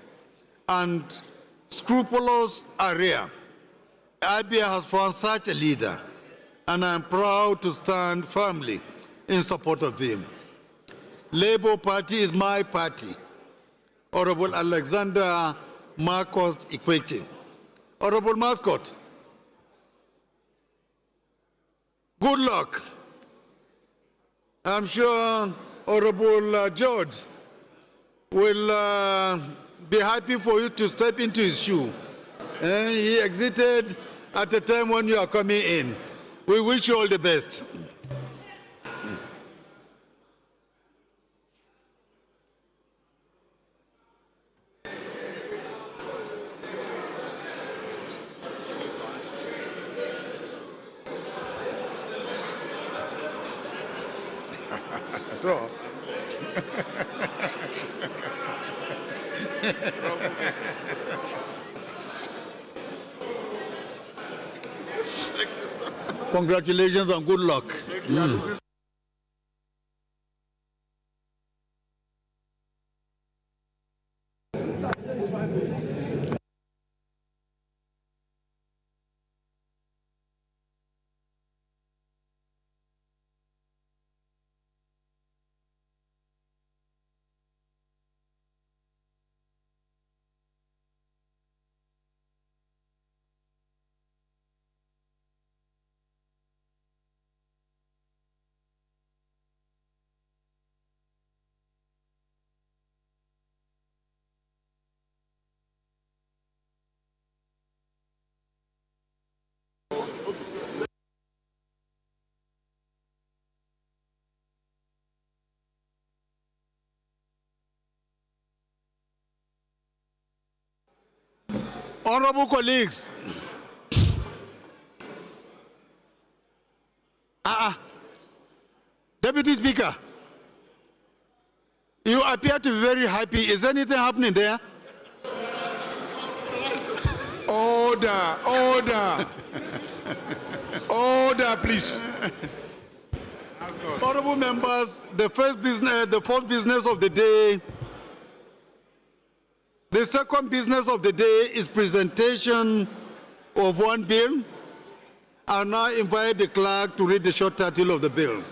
and scrupulous are rare. Abia has found such a leader, and I am proud to stand firmly in support of him. Labour Party is my party. Honorable Alexander Marcos Ikweche. Honorable Mascot, good luck. I'm sure Honorable George will be happy for you to step into his shoe. He exited at a time when you are coming in. We wish you all the best. Congratulations and good luck. Honorable colleagues, Deputy Speaker, you appear to be very happy. Is anything happening there? Order, order. Order, please. Honorable members, the first business of the day. The second business of the day is presentation of one bill. I now invite the clerk to read the short title of the bill.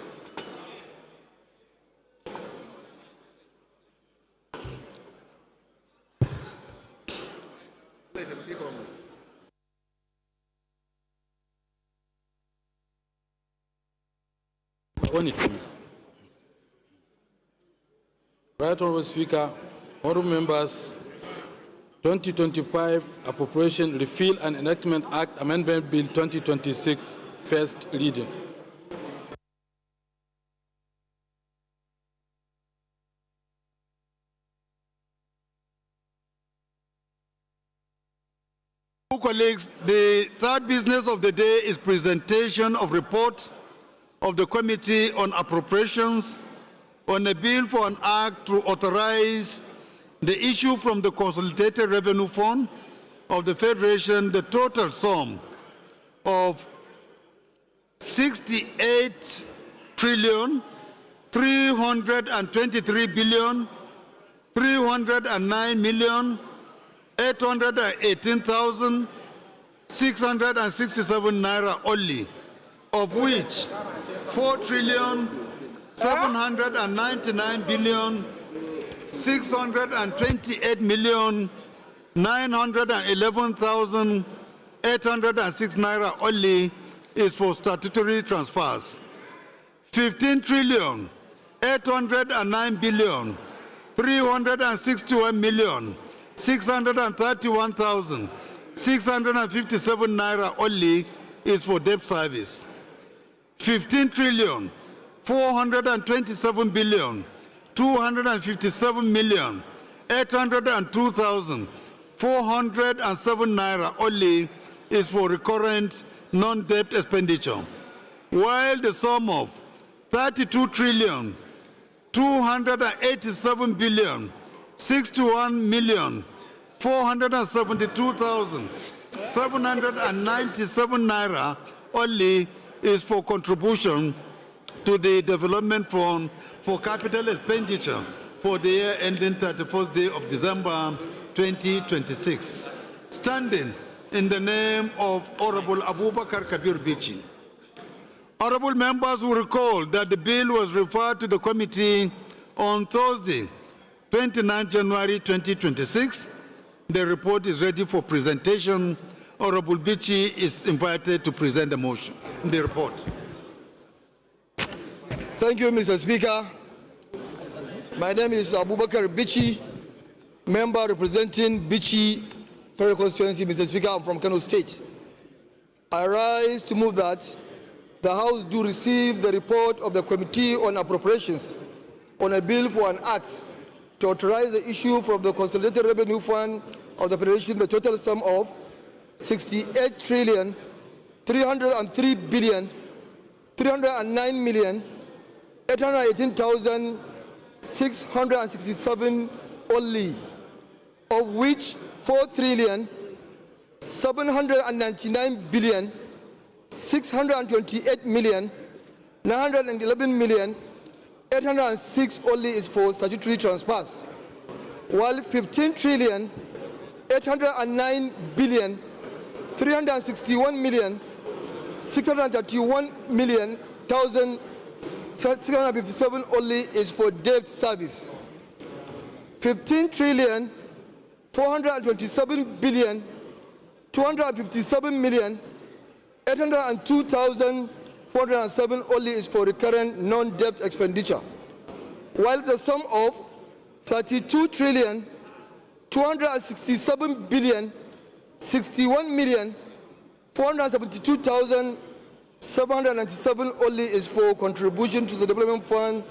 Right Honorable Speaker, honorable members, 2025 Appropriation Refill and Enactment Act Amendment Bill 2026, first reading. Colleagues, the third business of the day is presentation of report of the Committee on Appropriations on a bill for an act to authorize the issue from the Consolidated Revenue Fund of the Federation the total sum of 68,303,309,818,667 naira only, of which 4,799,628,911,806 naira only is for statutory transfers. 15,809,361,631,657 naira only is for debt service. 15,427,257,802,407 naira only is for recurrent non-debt expenditure, while the sum of 32,287,601,472,797 naira only is for contribution to the Development Fund for capital expenditure for the year ending 31st day of December 2026. Standing in the name of Honorable Abubakar Kabir Bichi. Honorable members will recall that the bill was referred to the committee on Thursday, 29 January 2026. The report is ready for presentation. Honorable Bichi is invited to present the motion, the report. Thank you, Mr. Speaker. My name is Abubakar Bichi, member representing Bichi Federal Constituency. Mr. Speaker, I'm from Kano State. I rise to move that the House do receive the report of the Committee on Appropriations on a bill for an act to authorize the issue from the Consolidated Revenue Fund of the Federation the total sum of 68,309,818,667 only, of which 4,728,911,806 only is for statutory transfers, while 15,809,361,631,657 only is for debt service. 15,427,257,802,407 only is for recurrent non-debt expenditure, while the sum of 32,267,472,797 only is for contribution to the Development Fund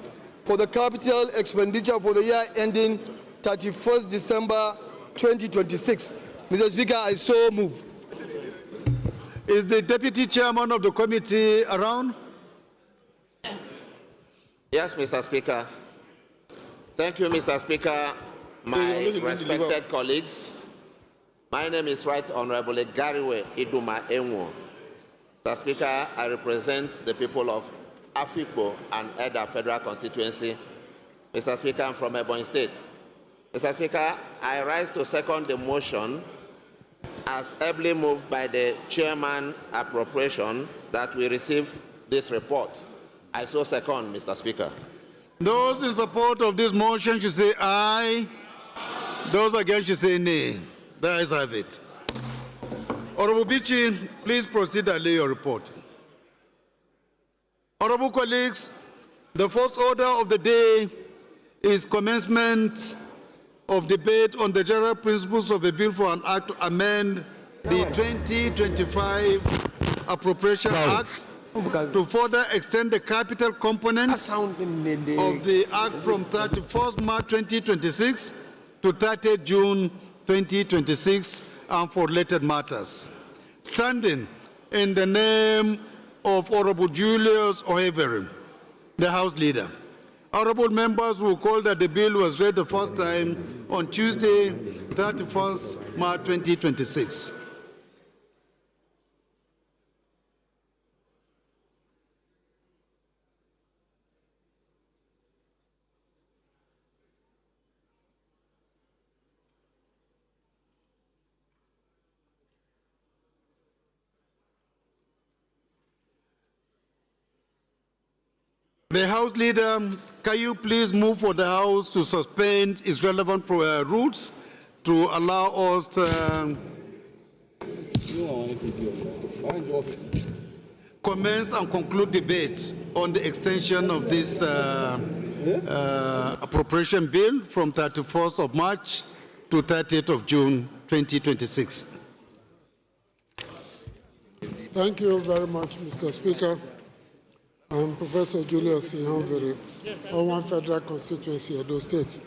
for the capital expenditure for the year ending 31st December 2026. Mr. Speaker, I so move. Is the Deputy Chairman of the committee around? Yes, Mr. Speaker. Thank you, Mr. Speaker. My respected colleagues, my name is Right Honorable Gariwe Iduma Enwo. Mr. Speaker, I represent the people of Afikpo and Eda Federal Constituency. Mr. Speaker, I'm from Ebonyi State. Mr. Speaker, I rise to second the motion as ably moved by the Chairman Appropriation that we receive this report. I so second, Mr. Speaker. Those in support of this motion should say aye. Those against should say nay. The ayes have it. Honorable Bichi, please proceed and lay your report. Honorable colleagues, the first order of the day is commencement of debate on the general principles of a bill for an act to amend the 2025 Appropriation Act to further extend the capital component of the act from 31st March 2026 to 30 June 2026 and for related matters. Standing in the name of Honorable Julius Ohevery, the House Leader, Honorable members will call that the bill was read the first time on Tuesday, 31st March 2026. The House Leader, can you please move for the House to suspend its relevant rules to allow us to commence and conclude debate on the extension of this appropriation bill from 31st of March to 30th of June 2026. Thank you very much, Mr. Speaker. I'm Professor Julius Ihanvere, One Federal Constituency, Edo State.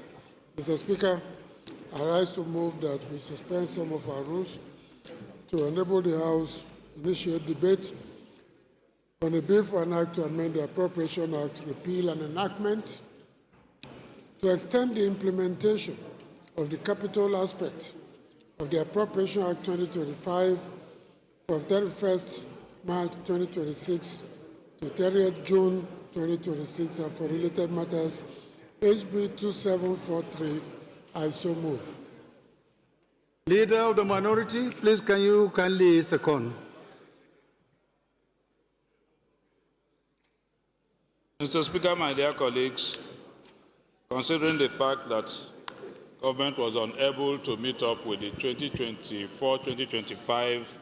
Mr. Speaker, I rise to move that we suspend some of our rules to enable the House initiate debate on a bill for an act to amend the Appropriation Act, repeal and enactment, to extend the implementation of the capital aspect of the Appropriation Act 2025 from 31st March 2026 to 30th June 2026, and for related matters, HB 2743, I so move. Leader of the minority, please can you kindly second? Mr. Speaker, my dear colleagues, considering the fact that government was unable to meet up with the 2024-2025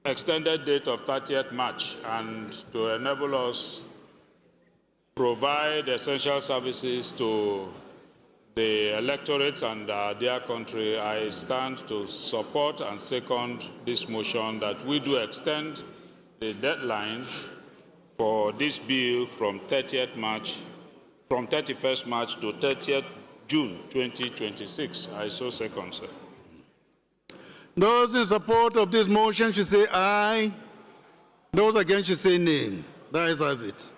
extended date of 30th March, and to enable us provide essential services to the electorates and their country, I stand to support and second this motion that we do extend the deadline for this bill from 31st March to 30th June 2026. I so second, sir. Those in support of this motion should say aye. Those against should say nay. That is have it.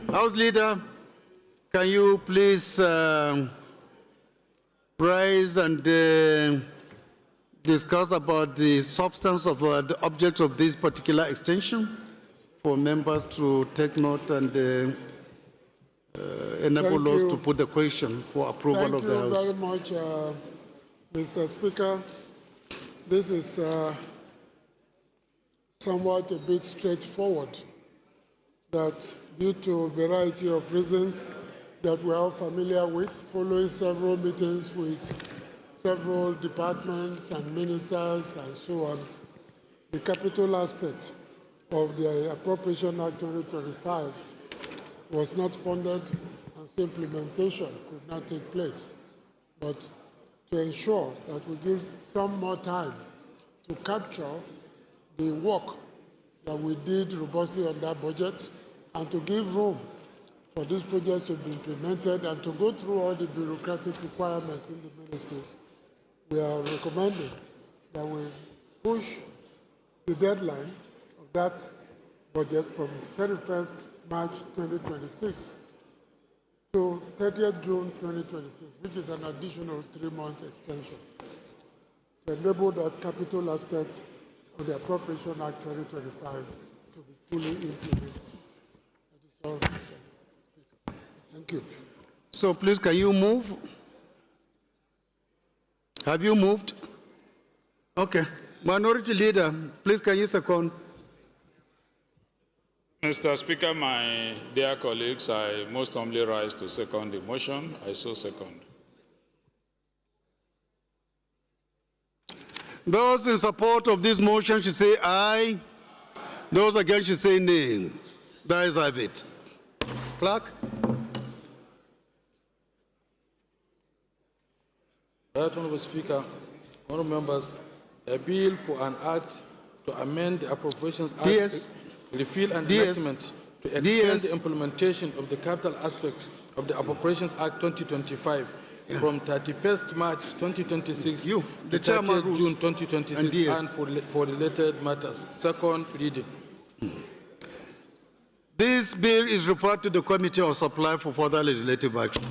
House Leader, can you please rise and discuss about the substance of the object of this particular extension for members to take note and enable us to put the question for approval of the House. Thank you very much, Mr. Speaker. This is somewhat a bit straightforward, that due to a variety of reasons that we're all familiar with, following several meetings with several departments and ministers and so on, the capital aspect of the Appropriation Act 2025 was not funded, and so implementation could not take place. But to ensure that we give some more time to capture the work that we did robustly on that budget, and to give room for these projects to be implemented and to go through all the bureaucratic requirements in the ministries, we are recommending that we push the deadline of that budget from 31st March 2026 to 30th June 2026, which is an additional 3-month extension, to enable that capital aspect of the Appropriation Act 2025 to be fully implemented. That is all, Mr. Speaker. Thank you. So please, can you move? Have you moved? Okay. Minority Leader, please, can you second? Mr. Speaker, my dear colleagues, I most humbly rise to second the motion. I so second. Those in support of this motion should say aye. Those against should say nay. That is have it. Clerk? Right Honorable Speaker, honorable members, a bill for an act to amend the Appropriations Act, repeal and enactment to extend the implementation of the capital aspect of the Appropriations Act 2025 from 31st March 2026 to 30th June 2026 and for related matters. Second reading. This bill is referred to the Committee on Supply for further legislative action.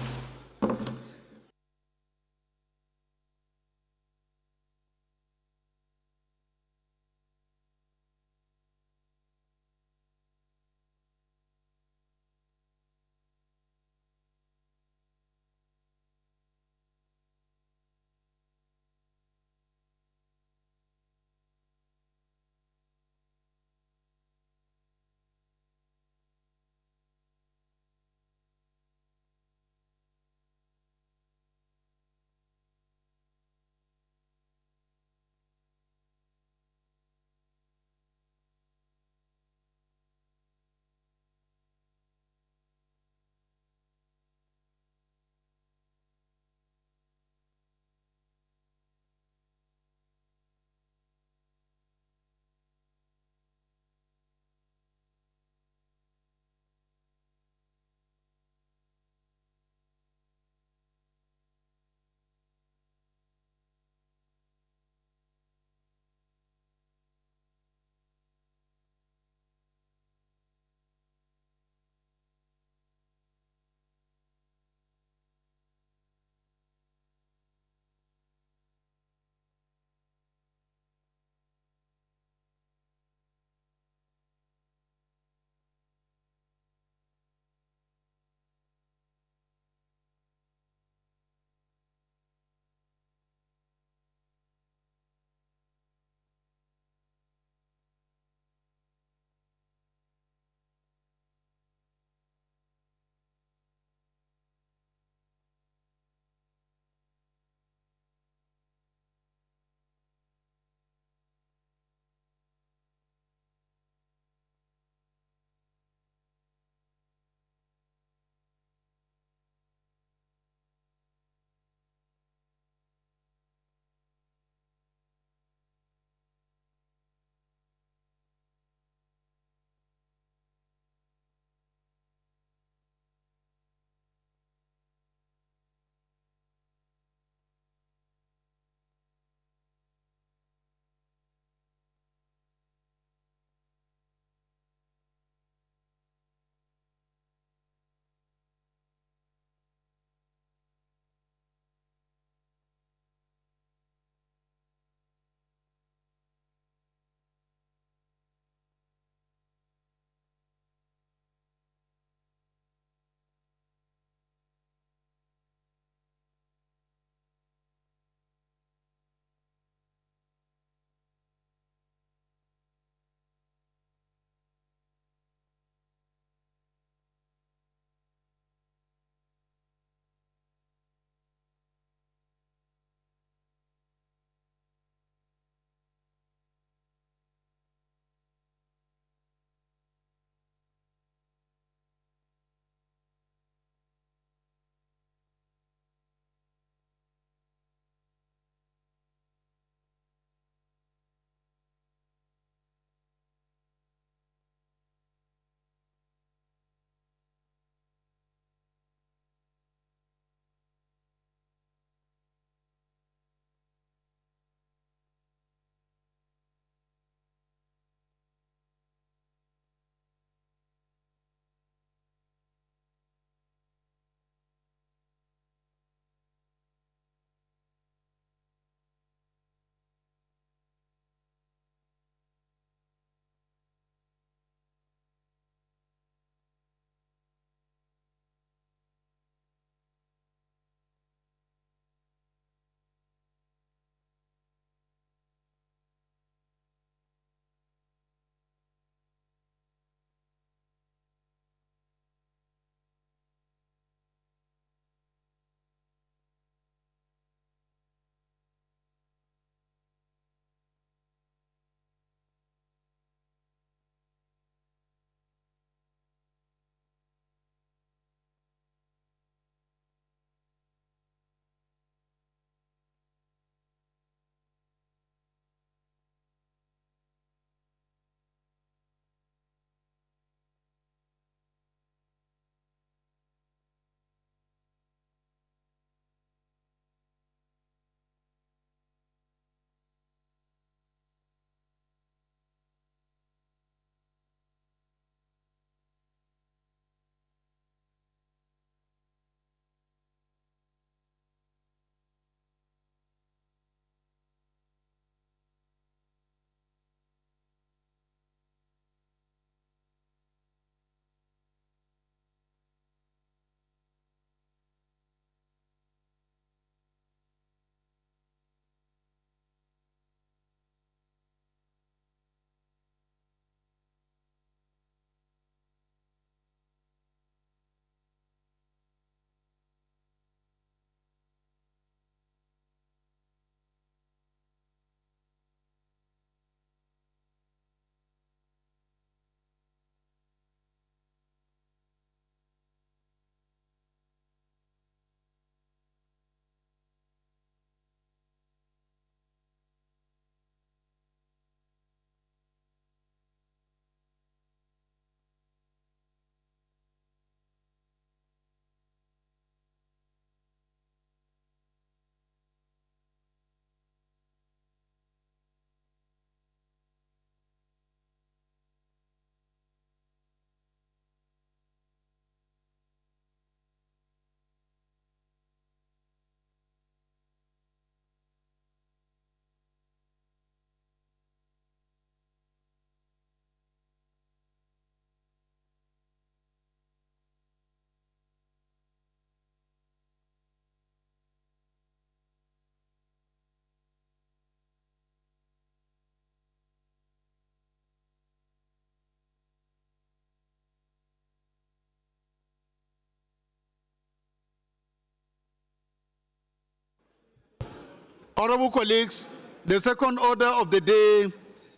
Honorable colleagues, the second order of the day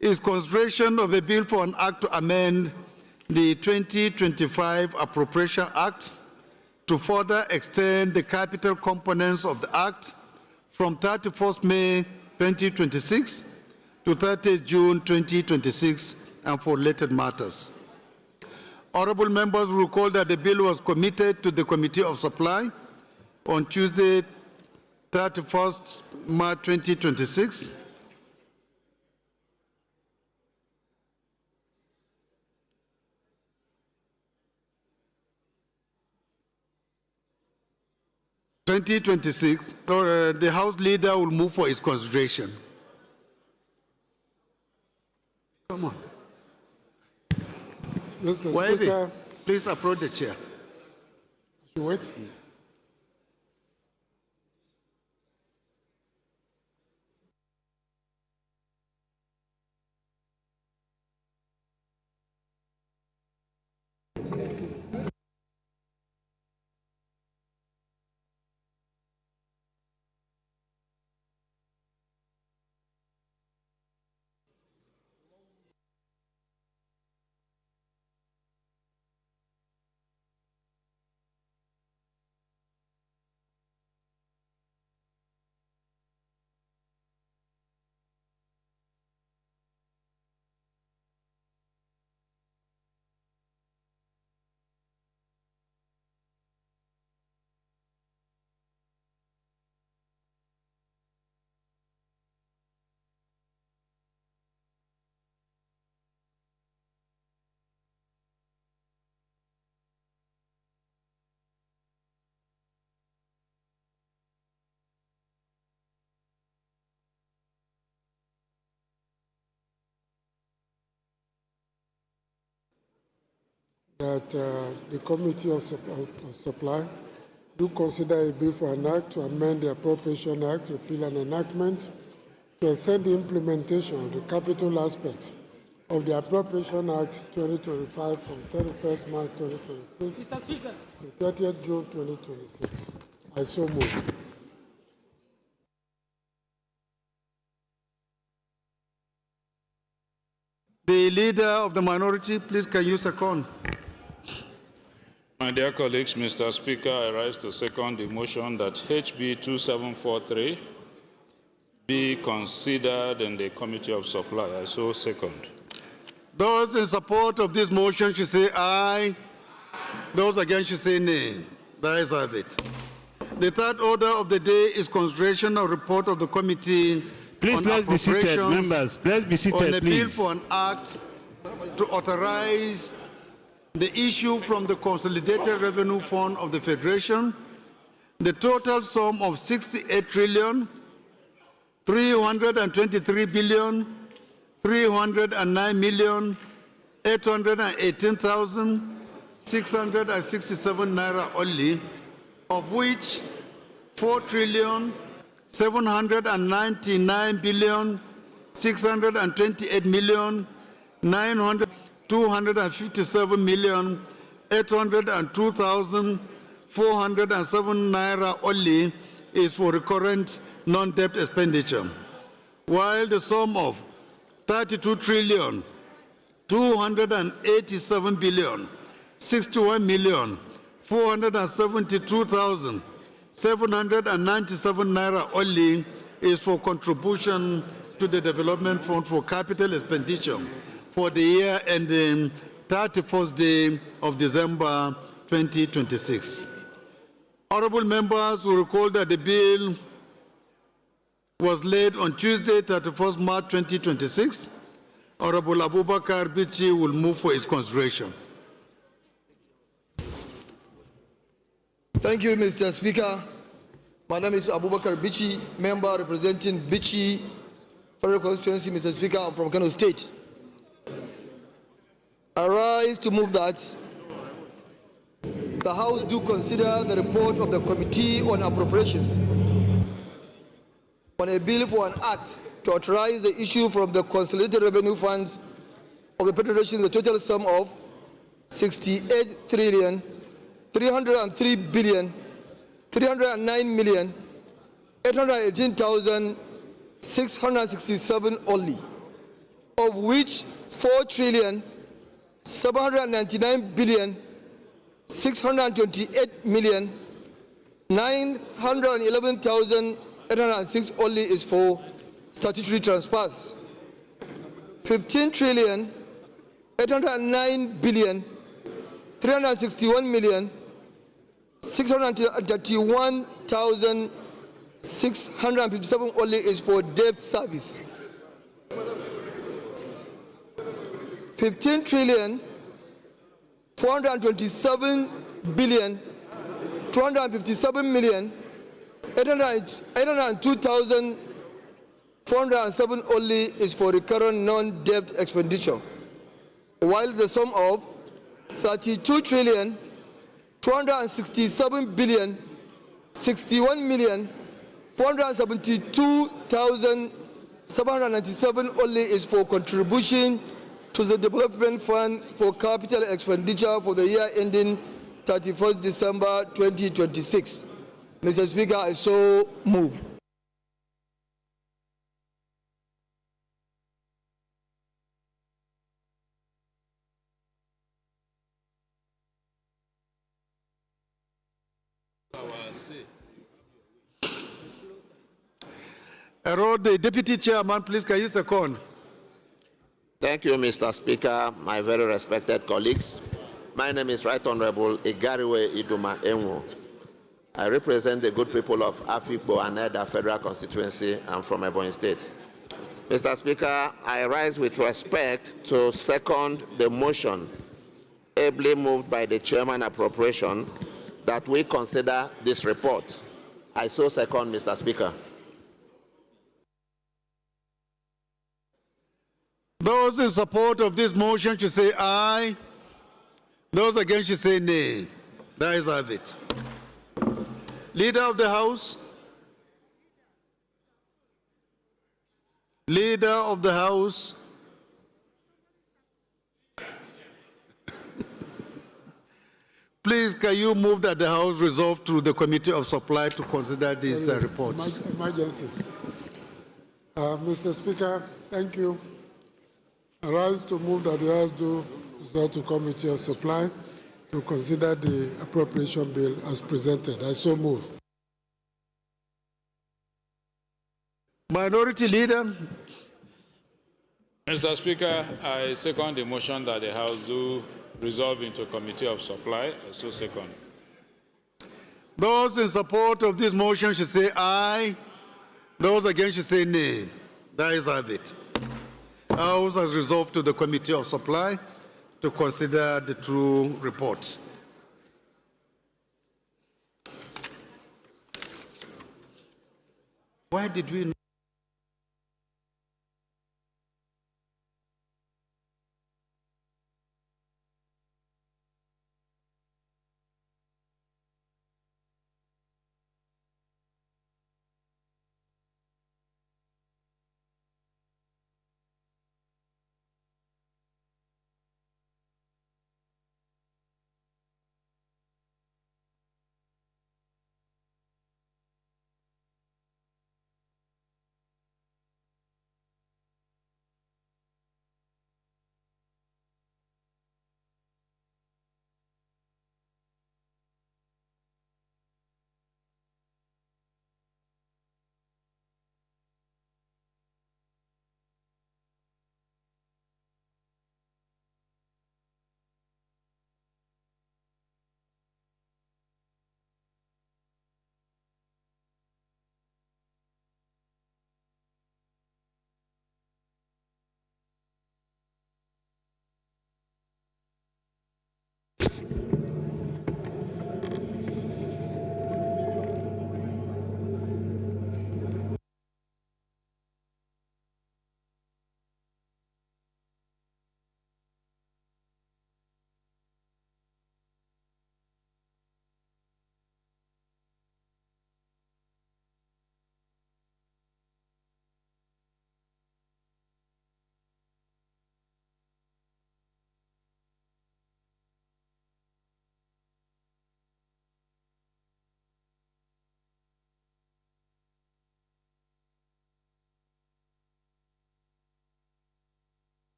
is consideration of a bill for an act to amend the 2025 Appropriation Act to further extend the capital components of the Act from 31st May 2026 to 30th June 2026 and for related matters. Honorable members will recall that the bill was committed to the Committee of Supply on Tuesday, 31st March 2026. The House Leader will move for its consideration. Come on. Mr. Waive, Speaker, please approach the chair. you wait. That the Committee of Supply do consider a bill for an act to amend the Appropriation Act, repeal an enactment, to extend the implementation of the capital aspect of the Appropriation Act 2025 from 31st March 2026 to 30th June 2026. I so move. The Leader of the minority, please can you second? My dear colleagues, Mr. Speaker, I rise to second the motion that HB 2743 be considered in the Committee of Supply. I so second. Those in support of this motion should say aye. Those against should say nay. The ayes have it. The third order of the day is consideration of report of the committee. Please, let's be seated, members. Let's be seated, on a bill please. for an act to authorize the issue from the Consolidated Revenue Fund of the Federation, the total sum of 68,323,309,818,667 naira only, of which 4,799,628,802,407 naira only is for recurrent non-debt expenditure, while the sum of 32,287,061,472,797 naira only is for contribution to the Development Fund for capital expenditure for the year ending 31st day of December 2026. Honorable members will recall that the bill was laid on Tuesday, 31st March 2026. Honorable Abubakar Bichi will move for its consideration. Thank you, Mr. Speaker. My name is Abubakar Bichi, member representing Bichi Federal Constituency. Mr. Speaker, I'm from Kano State. I rise to move that the House do consider the report of the Committee on Appropriations on a bill for an act to authorize the issue from the Consolidated Revenue Funds of the Federation the total sum of 68,303,309,818,667 667 only, of which 4,799,628,911,806 only is for statutory transfers. 15,809,631,657 only is for debt service. 15,427,802,407 only is for recurrent non-debt expenditure, while the sum of 32,267,061,472,797 only is for contribution to the Development Fund for capital expenditure for the year ending 31st December 2026. Mr. Speaker, I so move. The Deputy Chairman, please, can you second? Thank you, Mr. Speaker, my very respected colleagues. My name is Right Honorable Igariwe Iduma Enwo. I represent the good people of Afikpo and Eda Federal Constituency. I'm from Ebonyi State. Mr. Speaker, I rise with respect to second the motion ably moved by the Chairman Appropriation that we consider this report. I so second, Mr. Speaker. Those in support of this motion should say aye. Those against should say nay. That is have it. Leader of the House. Leader of the House. Please, can you move that the House resolve to the Committee of Supply to consider these reports? Emergency. Mr. Speaker, thank you. I rise to move that the House do resort to Committee of Supply to consider the appropriation bill as presented. I so move. Minority Leader. Mr. Speaker, I second the motion that the House do resolve into Committee of Supply. I so second. Those in support of this motion should say aye. Those against should say nay. That is have it. House has resolved to the Committee of Supply to consider the two reports. Why did we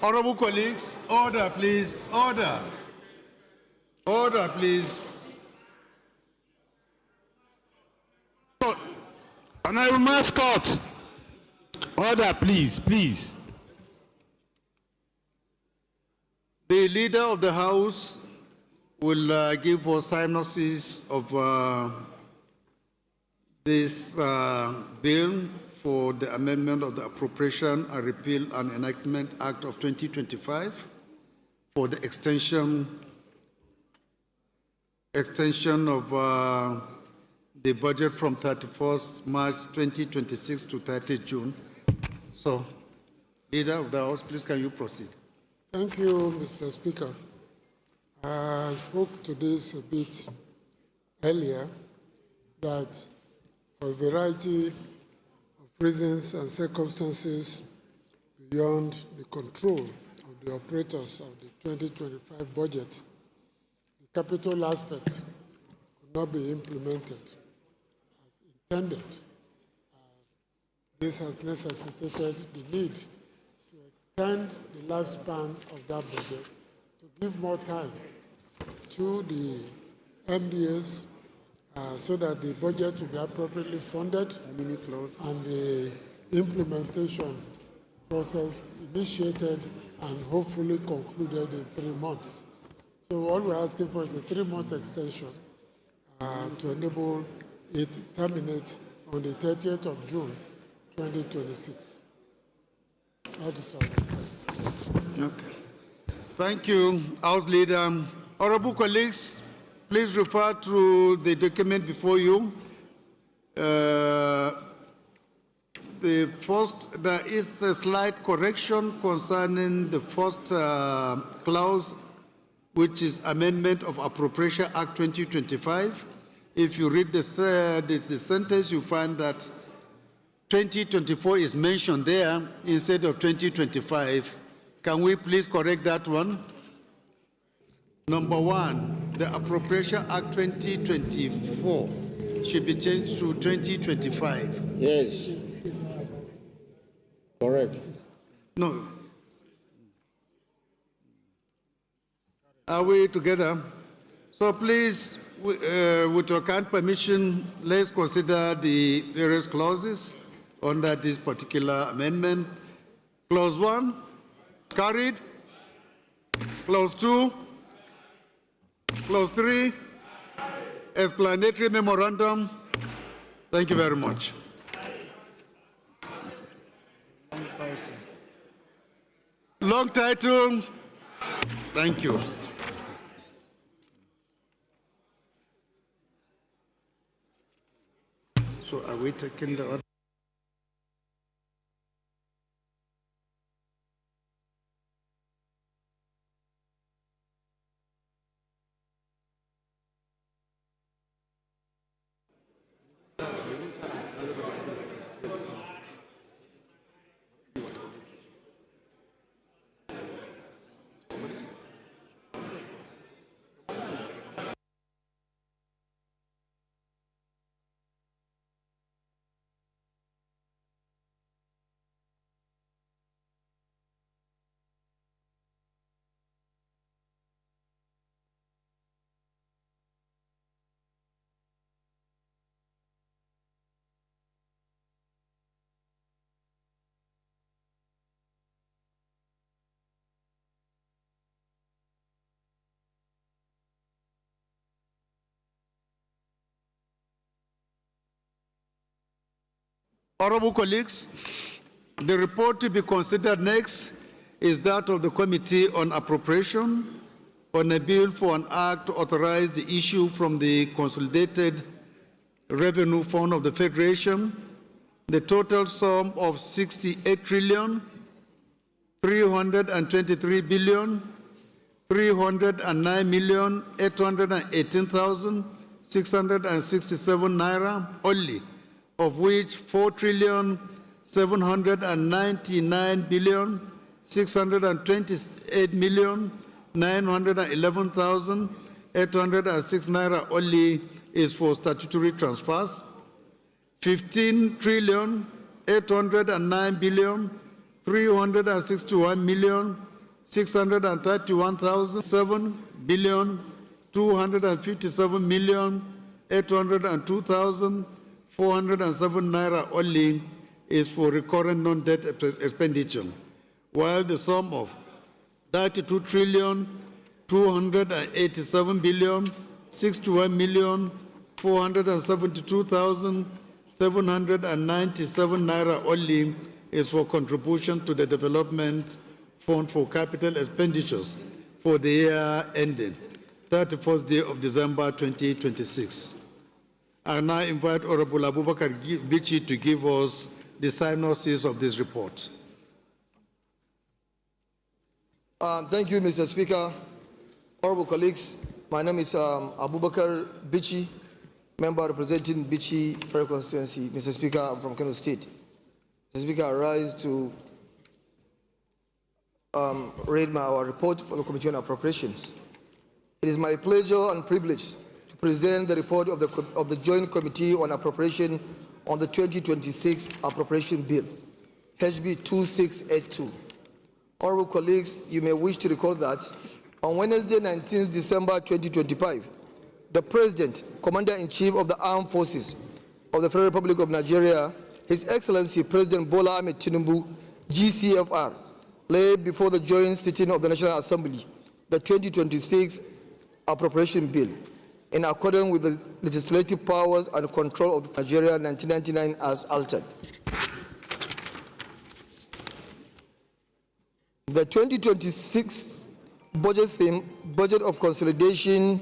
Honorable colleagues, order, please. Order. Order, please. Honorable Mascot. Order, please, please. The leader of the House will give us synopsis of this bill for the amendment of the Appropriation and Repeal and Enactment Act of 2025 for the extension of the budget from 31st March 2026 to 30 June. So, Leader of the House, please can you proceed? Thank you, Mr. Speaker. I spoke to this a bit earlier, that for a variety of reasons and circumstances beyond the control of the operators of the 2025 budget, the capital aspect could not be implemented as intended. This has necessitated the need to extend the lifespan of that budget to give more time to the MDAs so that the budget will be appropriately funded and the implementation process initiated and hopefully concluded in 3 months. So all we're asking for is a 3-month extension to enable it to terminate on the 30th of June, 2026. That is all. Okay. Thank you, House Leader. Honorable colleagues, please refer to the document before you. There is a slight correction concerning the first clause, which is Amendment of Appropriation Act 2025. If you read the sentence, you find that 2024 is mentioned there instead of 2025. Can we please correct that one? Number 1, the Appropriation Act 2024 should be changed to 2025. Yes. Correct. No. Are we together? So please, with your kind permission, let's consider the various clauses under this particular amendment. Clause 1, carried. Clause 2, Clause 3, explanatory memorandum. Thank you very much. Long title. Thank you. So are we taking the order? Honorable colleagues, the report to be considered next is that of the Committee on Appropriation on a bill for an act to authorize the issue from the Consolidated Revenue Fund of the Federation the total sum of 68,309,818,667 naira only, of which 4,799,628,911,806 naira only is for statutory transfers. 15,809,361,000 631,257,802,407 naira only is for recurrent non-debt expenditure, while the sum of 32,287,472,797 naira only is for contribution to the Development Fund for Capital Expenditures for the year ending 31st day of December 2026. I now invite Honorable Abubakar Bichi to give us the synopsis of this report. Thank you, Mr. Speaker. Honorable colleagues, my name is Abubakar Bichi, member representing Bichi Federal Constituency. Mr. Speaker, I'm from Kano State. Mr. Speaker, I rise to read our report for the Committee on Appropriations. It is my pleasure and privilege to present the report of the Joint Committee on Appropriation on the 2026 Appropriation Bill, HB 2682. Honorable colleagues, you may wish to recall that on Wednesday, 19 December 2025, the President, Commander-in-Chief of the Armed Forces of the Federal Republic of Nigeria, His Excellency President Bola Ahmed Tinubu, GCFR, laid before the joint sitting of the National Assembly the 2026 Appropriation Bill, in accordance with the legislative powers and control of Nigeria 1999 as altered. The 2026 budget theme, Budget of Consolidation,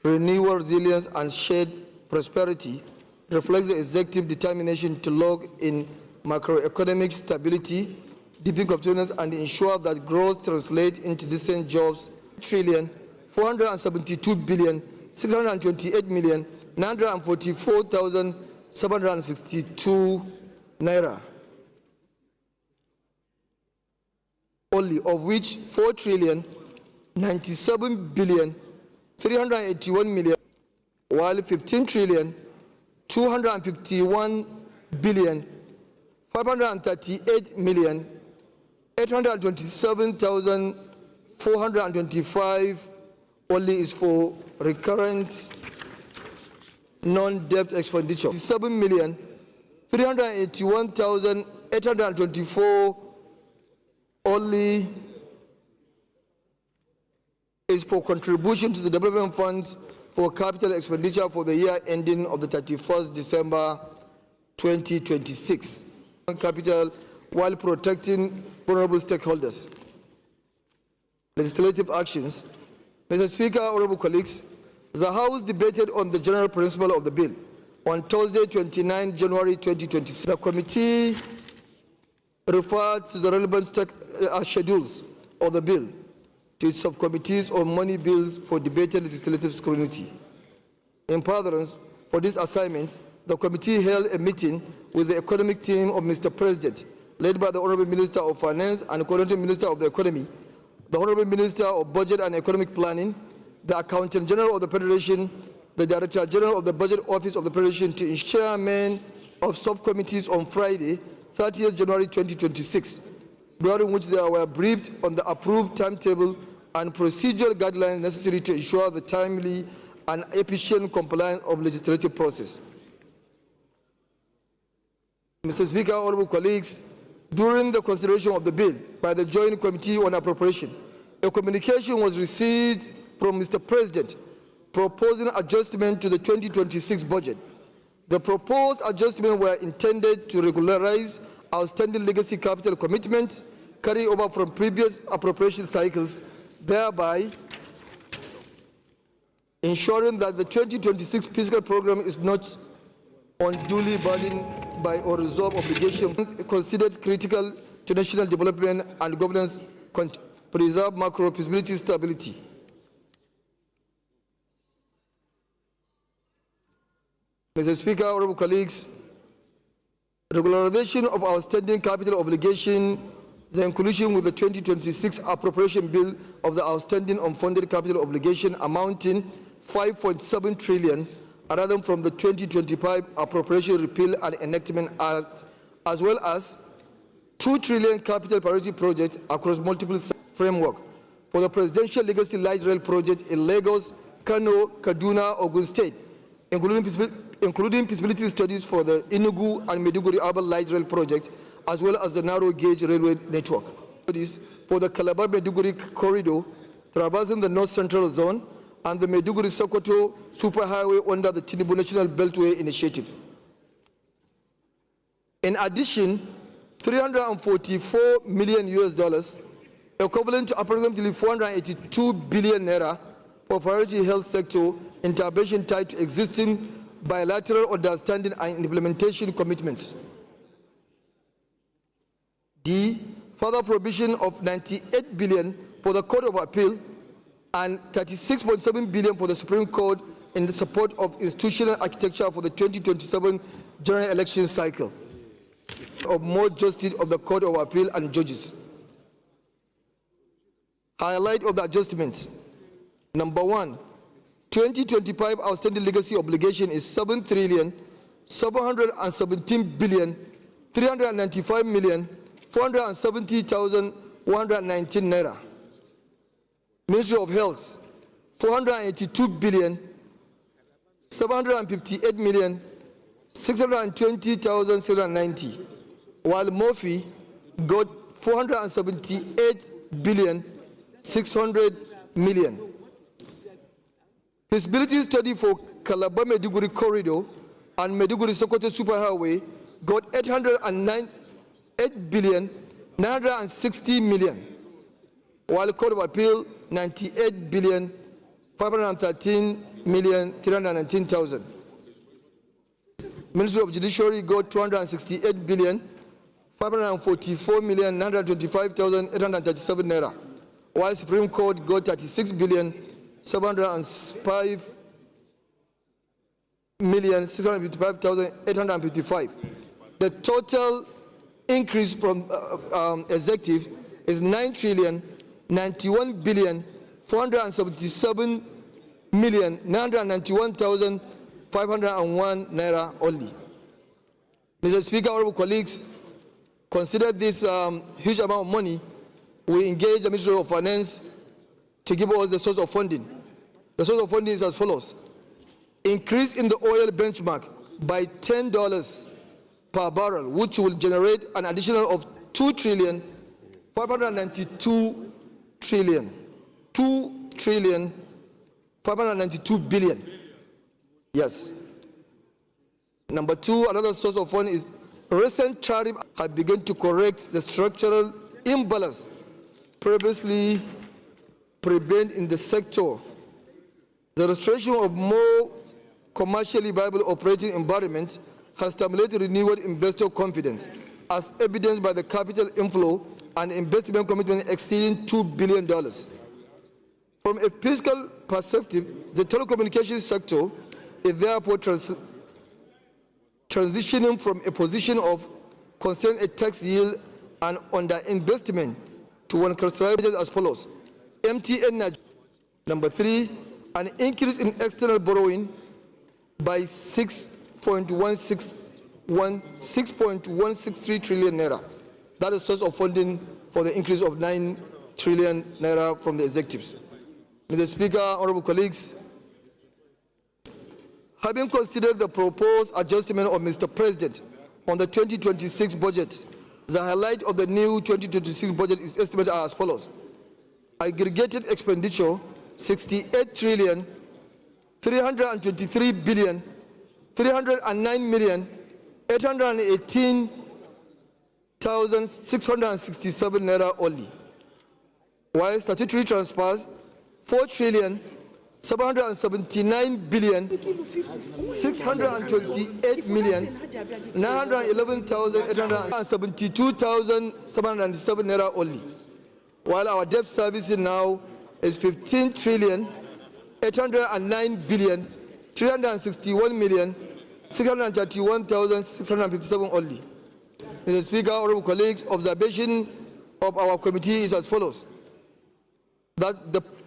Renewal, Resilience and Shared Prosperity, reflects the executive determination to log in macroeconomic stability, deepen competitiveness, and ensure that growth translates into decent jobs. $472,628,944,762 naira, only, of which 4,097,381,000,000, while 15,251,538,827,425 only is for recurrent non-debt expenditure. 7,381,824 only is for contribution to the development funds for capital expenditure for the year ending of the 31st December 2026. Capital while protecting vulnerable stakeholders. Legislative actions. Mr. Speaker, honorable colleagues, the House debated on the general principle of the bill on Thursday, 29 January 2026. The committee referred to the relevant schedules of the bill to its subcommittees on money bills for debated legislative scrutiny. In furtherance for this assignment, the committee held a meeting with the economic team of Mr. President, led by the Honorable Minister of Finance and Coordinating Minister of the Economy, the Honorable Minister of Budget and Economic Planning, the Accountant General of the Federation, the Director General of the Budget Office of the Federation, to ensure chairmen of subcommittees on Friday, 30th January 2026, during which they were briefed on the approved timetable and procedural guidelines necessary to ensure the timely and efficient compliance of legislative process. Mr. Speaker, honorable colleagues, during the consideration of the bill by the Joint Committee on Appropriation, a communication was received from Mr. President proposing adjustment to the 2026 budget. The proposed adjustments were intended to regularize outstanding legacy capital commitments carried over from previous appropriation cycles, thereby ensuring that the 2026 fiscal program is not unduly burdened by unresolved obligations considered critical to national development and governance, preserve macro feasibility stability. Mr. Speaker, honorable colleagues, regularization of outstanding capital obligation, the inclusion with the 2026 appropriation bill of the outstanding unfunded capital obligation amounting 5.7 trillion, rather than from the 2025 Appropriation Repeal and Enactment Act, as well as 2 trillion capital priority projects across multiple sectors. framework for the Presidential Legacy Light Rail project in Lagos, Kano, Kaduna, Ogun State, including feasibility studies for the Enugu and Maiduguri Urban Light Rail project, as well as the narrow gauge railway network. Studies for the Calabar-Maiduguri corridor, traversing the North Central Zone, and the Maiduguri-Sokoto superhighway under the Tinubu National Beltway Initiative. In addition, $344 million, equivalent to approximately 482 billion naira, for priority health sector intervention tied to existing bilateral understanding and implementation commitments. D, further provision of 98 billion for the Court of Appeal and 36.7 billion for the Supreme Court in the support of institutional architecture for the 2027 general election cycle of more justice of the Court of Appeal and judges. Highlight of the adjustment. Number 1, 2025 outstanding legacy obligation is 7,717,395,470,119 naira. Ministry of Health, 482,758,620,690, while Murphy got 478,600,000,000. Feasibility study for Calabar-Maiduguri corridor and Maiduguri-Sokoto superhighway got 808,960,000,000, while Court of Appeal 98,513,319,000. Ministry of Judiciary got 268,544,925,837 naira, while Supreme Court got 36,705,655,855. The total increase from executive is 9,91,477,991,501 naira only. Mr. Speaker, honorable colleagues, consider this huge amount of money. We engage the Ministry of Finance to give us the source of funding. The source of funding is as follows: increase in the oil benchmark by $10 per barrel, which will generate an additional of 2,592 billion. Yes. Number 2, another source of fund is recent tariff have begun to correct the structural imbalance previously prevalent in the sector. The restoration of more commercially viable operating environment has stimulated renewed investor confidence, as evidenced by the capital inflow and investment commitment exceeding $2 billion. From a fiscal perspective, the telecommunications sector is therefore transitioning from a position of concern a tax yield and underinvestment to one characterized as follows: MTN. Number 3, an increase in external borrowing by 6.163 trillion naira. That is source of funding for the increase of 9 trillion naira from the executives. Mr. Speaker, honorable colleagues, having considered the proposed adjustment of Mr. President on the 2026 budget, the highlight of the new 2026 budget is estimated as follows: aggregated expenditure 68,323,309,818,667 naira only, while statutory transfers 4,779,688,911,872,797 naira only, while our debt servicing now is 15,809,361,631,657 only. Mr. Speaker, honorable colleagues, observation of our committee is as follows: that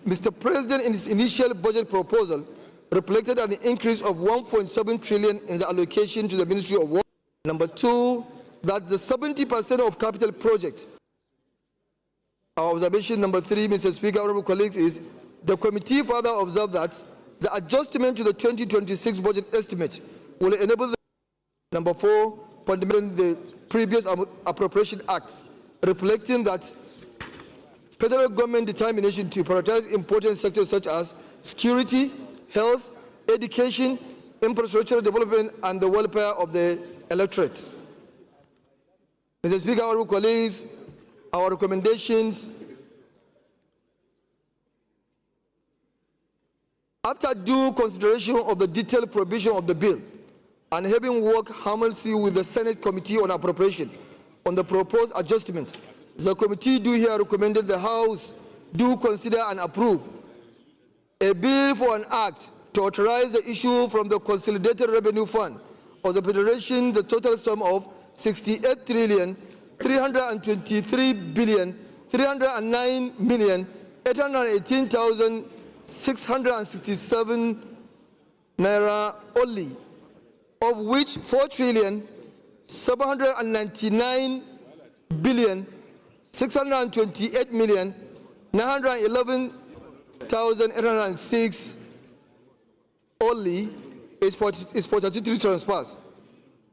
Mr. President, in his initial budget proposal, reflected an increase of 1.7 trillion in the allocation to the Ministry of War. Number 2, that the 70% of capital projects Our observation number 3, Mr. Speaker, honorable colleagues, is the committee further observed that the adjustment to the 2026 budget estimate will enable the number 4, fundamenting the previous Appropriation Act, reflecting that federal government determination to prioritize important sectors such as security, health, education, infrastructure development, and the welfare of the electorate. Mr. Speaker, honorable colleagues, our recommendations. After due consideration of the detailed provision of the bill and having worked harmoniously with the Senate Committee on Appropriation on the proposed adjustments, the committee do here recommended the House do consider and approve a bill for an act to authorize the issue from the Consolidated Revenue Fund of the Federation the total sum of 68,323,309,818,667 naira only, of which 4,799,628,911,806 only is for statutory transfers,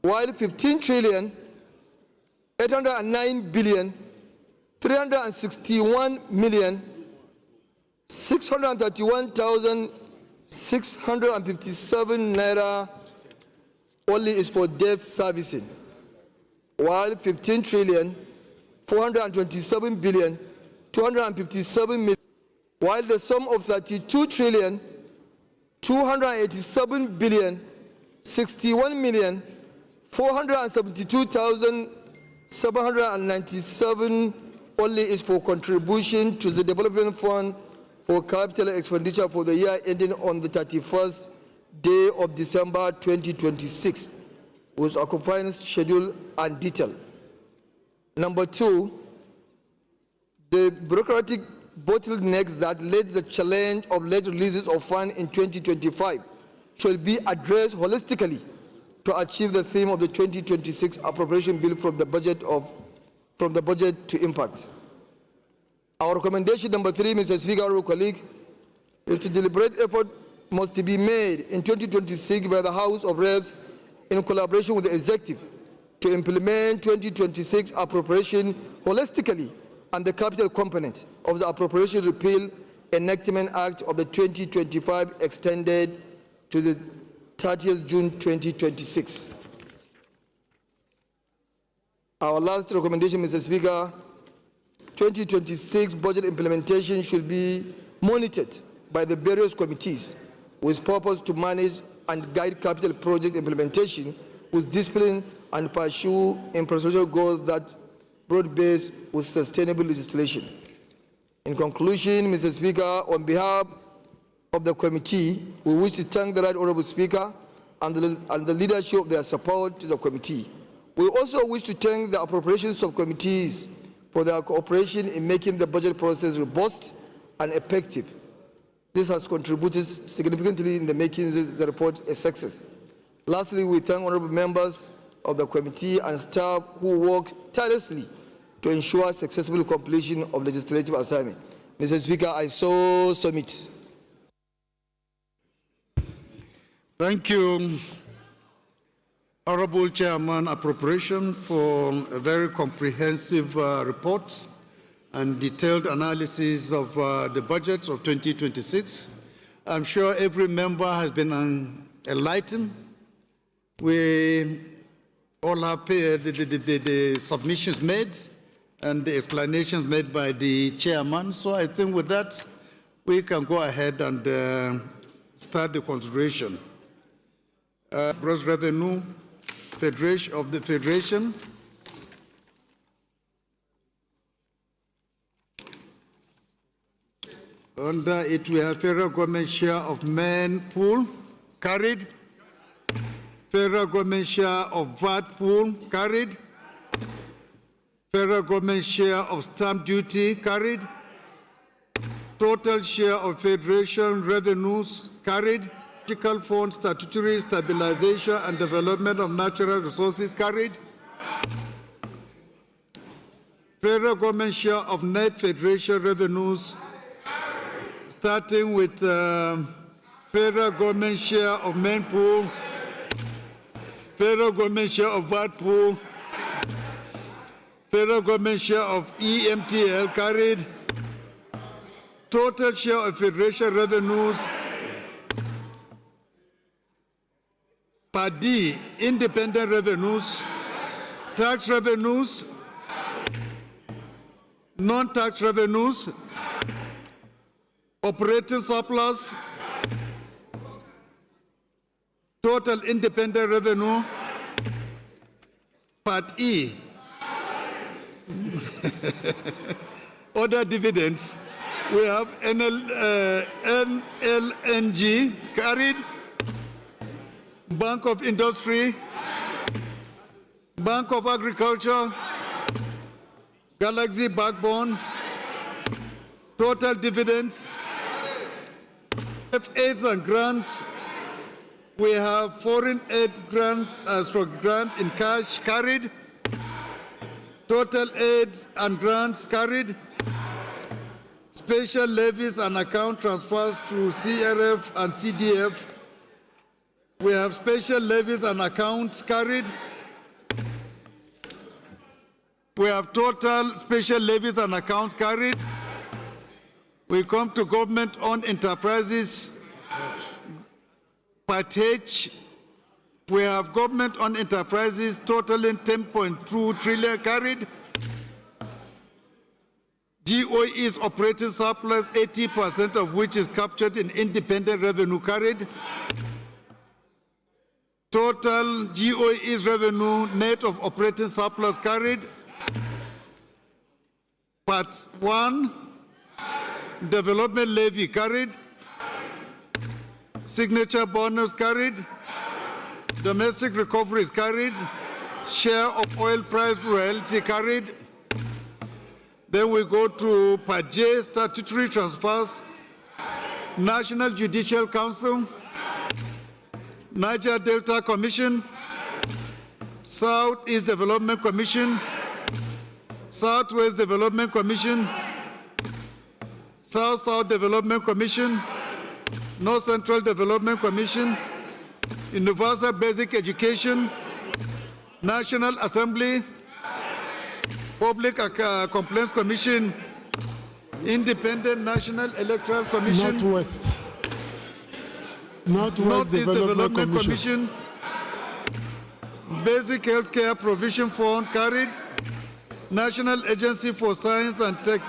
while 15,809,631,657 naira only is for debt servicing, while 15,427,257 million, while the sum of 32,287,472,797 only is for contribution to the Development Fund for capital expenditure for the year ending on the 31st day of December 2026, with accompanying schedule and detail. Number 2, the bureaucratic bottlenecks that led the challenge of late releases of funds in 2025 should be addressed holistically to achieve the theme of the 2026 appropriation bill from the budget to impact. Our recommendation number 3, Mr. Speaker, honorable colleague, is to deliberate effort must be made in 2026 by the House of Reps in collaboration with the executive to implement 2026 appropriation holistically and the capital component of the Appropriation Repeal Enactment Act of the 2025 extended to the 30th June 2026. Our last recommendation, Mr. Speaker, 2026 budget implementation should be monitored by the various committees with purpose to manage and guide capital project implementation with discipline and pursue infrastructure goals that broad-based with sustainable legislation. In conclusion, Mr. Speaker, on behalf of the committee, we wish to thank the Right Honourable Speaker and the leadership of their support to the committee. We also wish to thank the appropriations subcommittees for their cooperation in making the budget process robust and effective. This has contributed significantly in the making the report a success. Lastly, we thank honourable members of the committee and staff who worked tirelessly to ensure successful completion of legislative assignment. Mr. Speaker, I so submit. Thank you, Honorable Chairman Appropriation, for a very comprehensive report and detailed analysis of the budget of 2026. I'm sure every member has been enlightened. We all have the submissions made and the explanations made by the chairman. So I think with that, we can go ahead and start the consideration. Gross revenue Federation of the Federation. Under it, we have federal government share of main pool, carried. Federal government share of VAT pool, carried. Federal government share of stamp duty, carried. Total share of federation revenues, carried. Political Fund Statutory Stabilization and Development of Natural Resources, carried. Federal government share of net federation revenues, starting with federal government share of main pool, federal government share of VAT pool, federal government share of EMTL carried, total share of federation revenues, Part D, independent revenues, tax revenues, non-tax revenues, operating surplus, total independent revenue, Part E, other dividends. We have NLNG carried, Bank of Industry, Bank of Agriculture, Galaxy Backbone, total dividends, aids and grants. We have foreign aid grants as for grant in cash carried, total aids and grants carried, special levies and account transfers to CRF and CDF. We have special levies and accounts carried. We have total special levies and accounts carried. We come to government-owned enterprises, Part H. We have government-owned enterprises totaling 10.2 trillion carried. GOE's operating surplus, 80% of which is captured in independent revenue carried. Total GOE's revenue net of operating surplus carried. Part 1, development levy carried. Signature bonus carried. Domestic recoveries carried. Share of oil price royalty carried. Then we go to Part J, statutory transfers. National Judicial Council, Niger Delta Commission, Southeast Development Commission, Southwest Development Commission, South-South Development Commission, North Central Development Commission, Universal Basic Education, National Assembly, Public Complaints Commission, Independent National Electoral Commission, Northeast Development Commission, Basic Healthcare Provision Fund carried, National Agency for Science and Tech.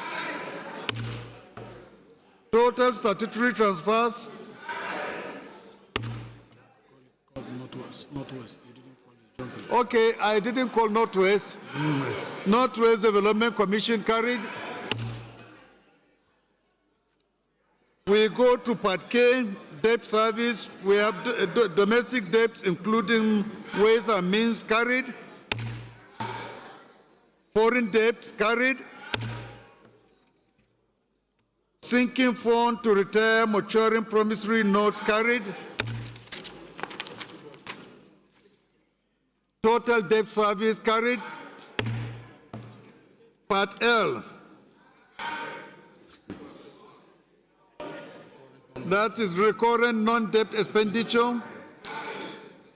Total statutory transfers. Northwest. Okay, I didn't call Northwest. Northwest Development Commission carried. We go to Part K, debt service. We have domestic debts, including ways and means carried. Foreign debts carried. Sinking fund to retire maturing promissory notes carried. Total debt service carried. Part L, that is recurrent non-debt expenditure,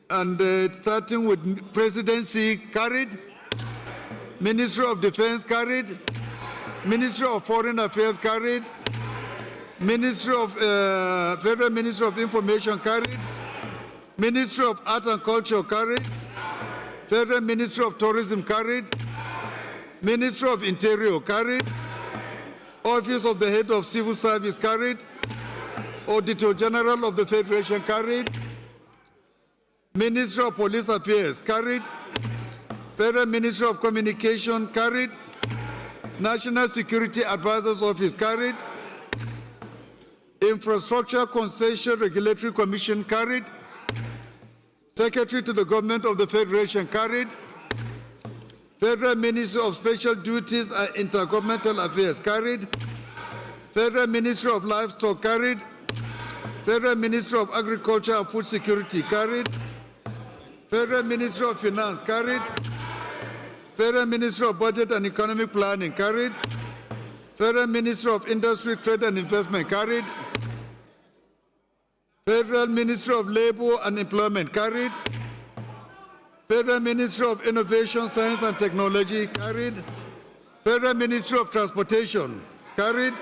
and starting with presidency carried, Ministry of Defense carried, Ministry of Foreign Affairs carried, Ministry of Federal Ministry of Information carried, Ministry of Art and Culture carried, Federal Ministry of Tourism carried, Ministry of Interior carried, Office of the Head of Civil Service carried, Auditor General of the Federation carried, Ministry of Police Affairs carried, Federal Ministry of Communication carried, National Security Advisors Office carried, Infrastructure Concession Regulatory Commission carried, Secretary to the Government of the Federation carried, Federal Ministry of Special Duties and Intergovernmental Affairs carried, Federal Ministry of Livestock carried, Federal Ministry of Agriculture and Food Security carried, Federal Ministry of Finance carried, Federal Ministry of Budget and Economic Planning, carried. Federal Ministry of Industry, Trade and Investment, carried. Federal Ministry of Labor and Employment, carried. Federal Ministry of Innovation, Science and Technology, carried. Federal Ministry of Transportation, carried.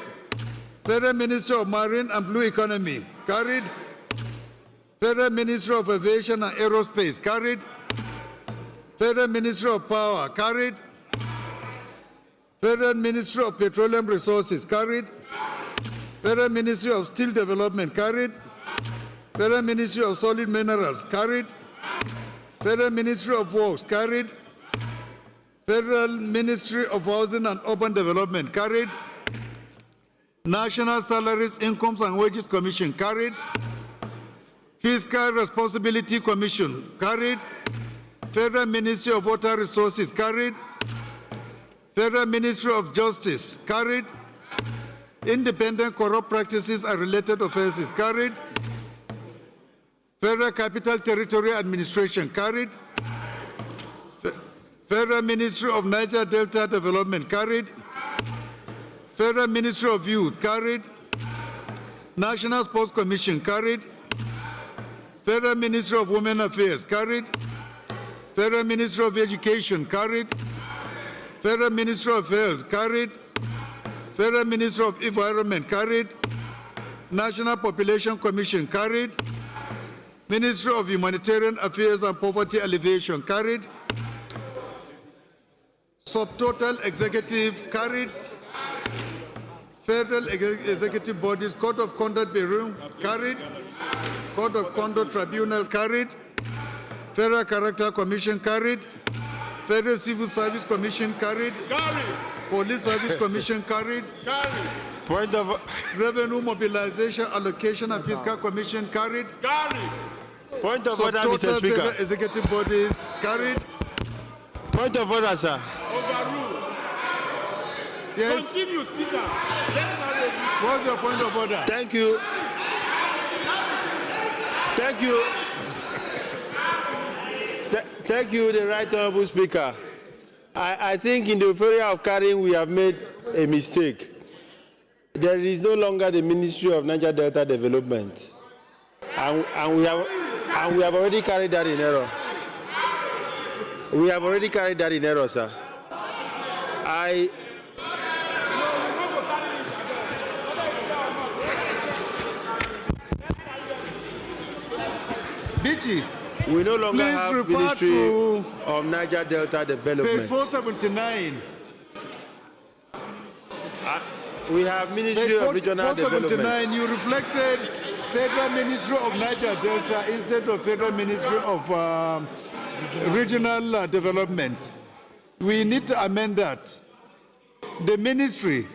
Federal Ministry of Marine and Blue Economy, carried. Federal Ministry of Aviation and Aerospace, carried. Federal Ministry of Power, carried. Federal Ministry of Petroleum Resources, carried. Federal Ministry of Steel Development, carried. Federal Ministry of Solid Minerals, carried. Federal Ministry of Works, carried. Federal Ministry of Housing and Urban Development, carried. National Salaries, Incomes and Wages Commission, carried. Fiscal Responsibility Commission, carried. Federal Ministry of Water Resources, carried. Federal Ministry of Justice, carried. Independent Corrupt Practices and Related Offenses, carried. Federal Capital Territory Administration, carried. Federal Ministry of Niger Delta Development, carried. Federal Ministry of Youth, carried. National Sports Commission, carried. Federal Ministry of Women Affairs, carried. Federal Ministry of Education, carried. Federal Ministry of Health, carried. Federal Ministry of Environment, carried. National Population Commission, carried. Ministry of Humanitarian Affairs and Poverty Alleviation, carried. Subtotal Executive, carried. Federal Executive Bodies, Code of Conduct Bureau, carried. Code of Conduct Tribunal, carried. Federal Character Commission, carried. Federal Civil Service Commission, carried. Police Service Commission, carried. Point of Revenue Mobilization, Allocation and Fiscal Commission, carried. Point of order, Mr. Speaker. Federal Executive Bodies, carried. Point of order, sir. Overruled. Yes. Continue, Speaker. What's your point of order? Thank you. Thank you. Thank you, the Right Honourable Speaker. I think in the area of carrying, we have made a mistake. There is no longer the Ministry of Niger Delta Development, and we have already carried that in error. We have already carried that in error, sir. Bichi, we no longer have Ministry of Niger Delta Development. Page 479. We have Ministry of Regional Development. You reflected Federal Ministry of Niger Delta instead of Federal Ministry of Regional Development. We need to amend that. The ministry,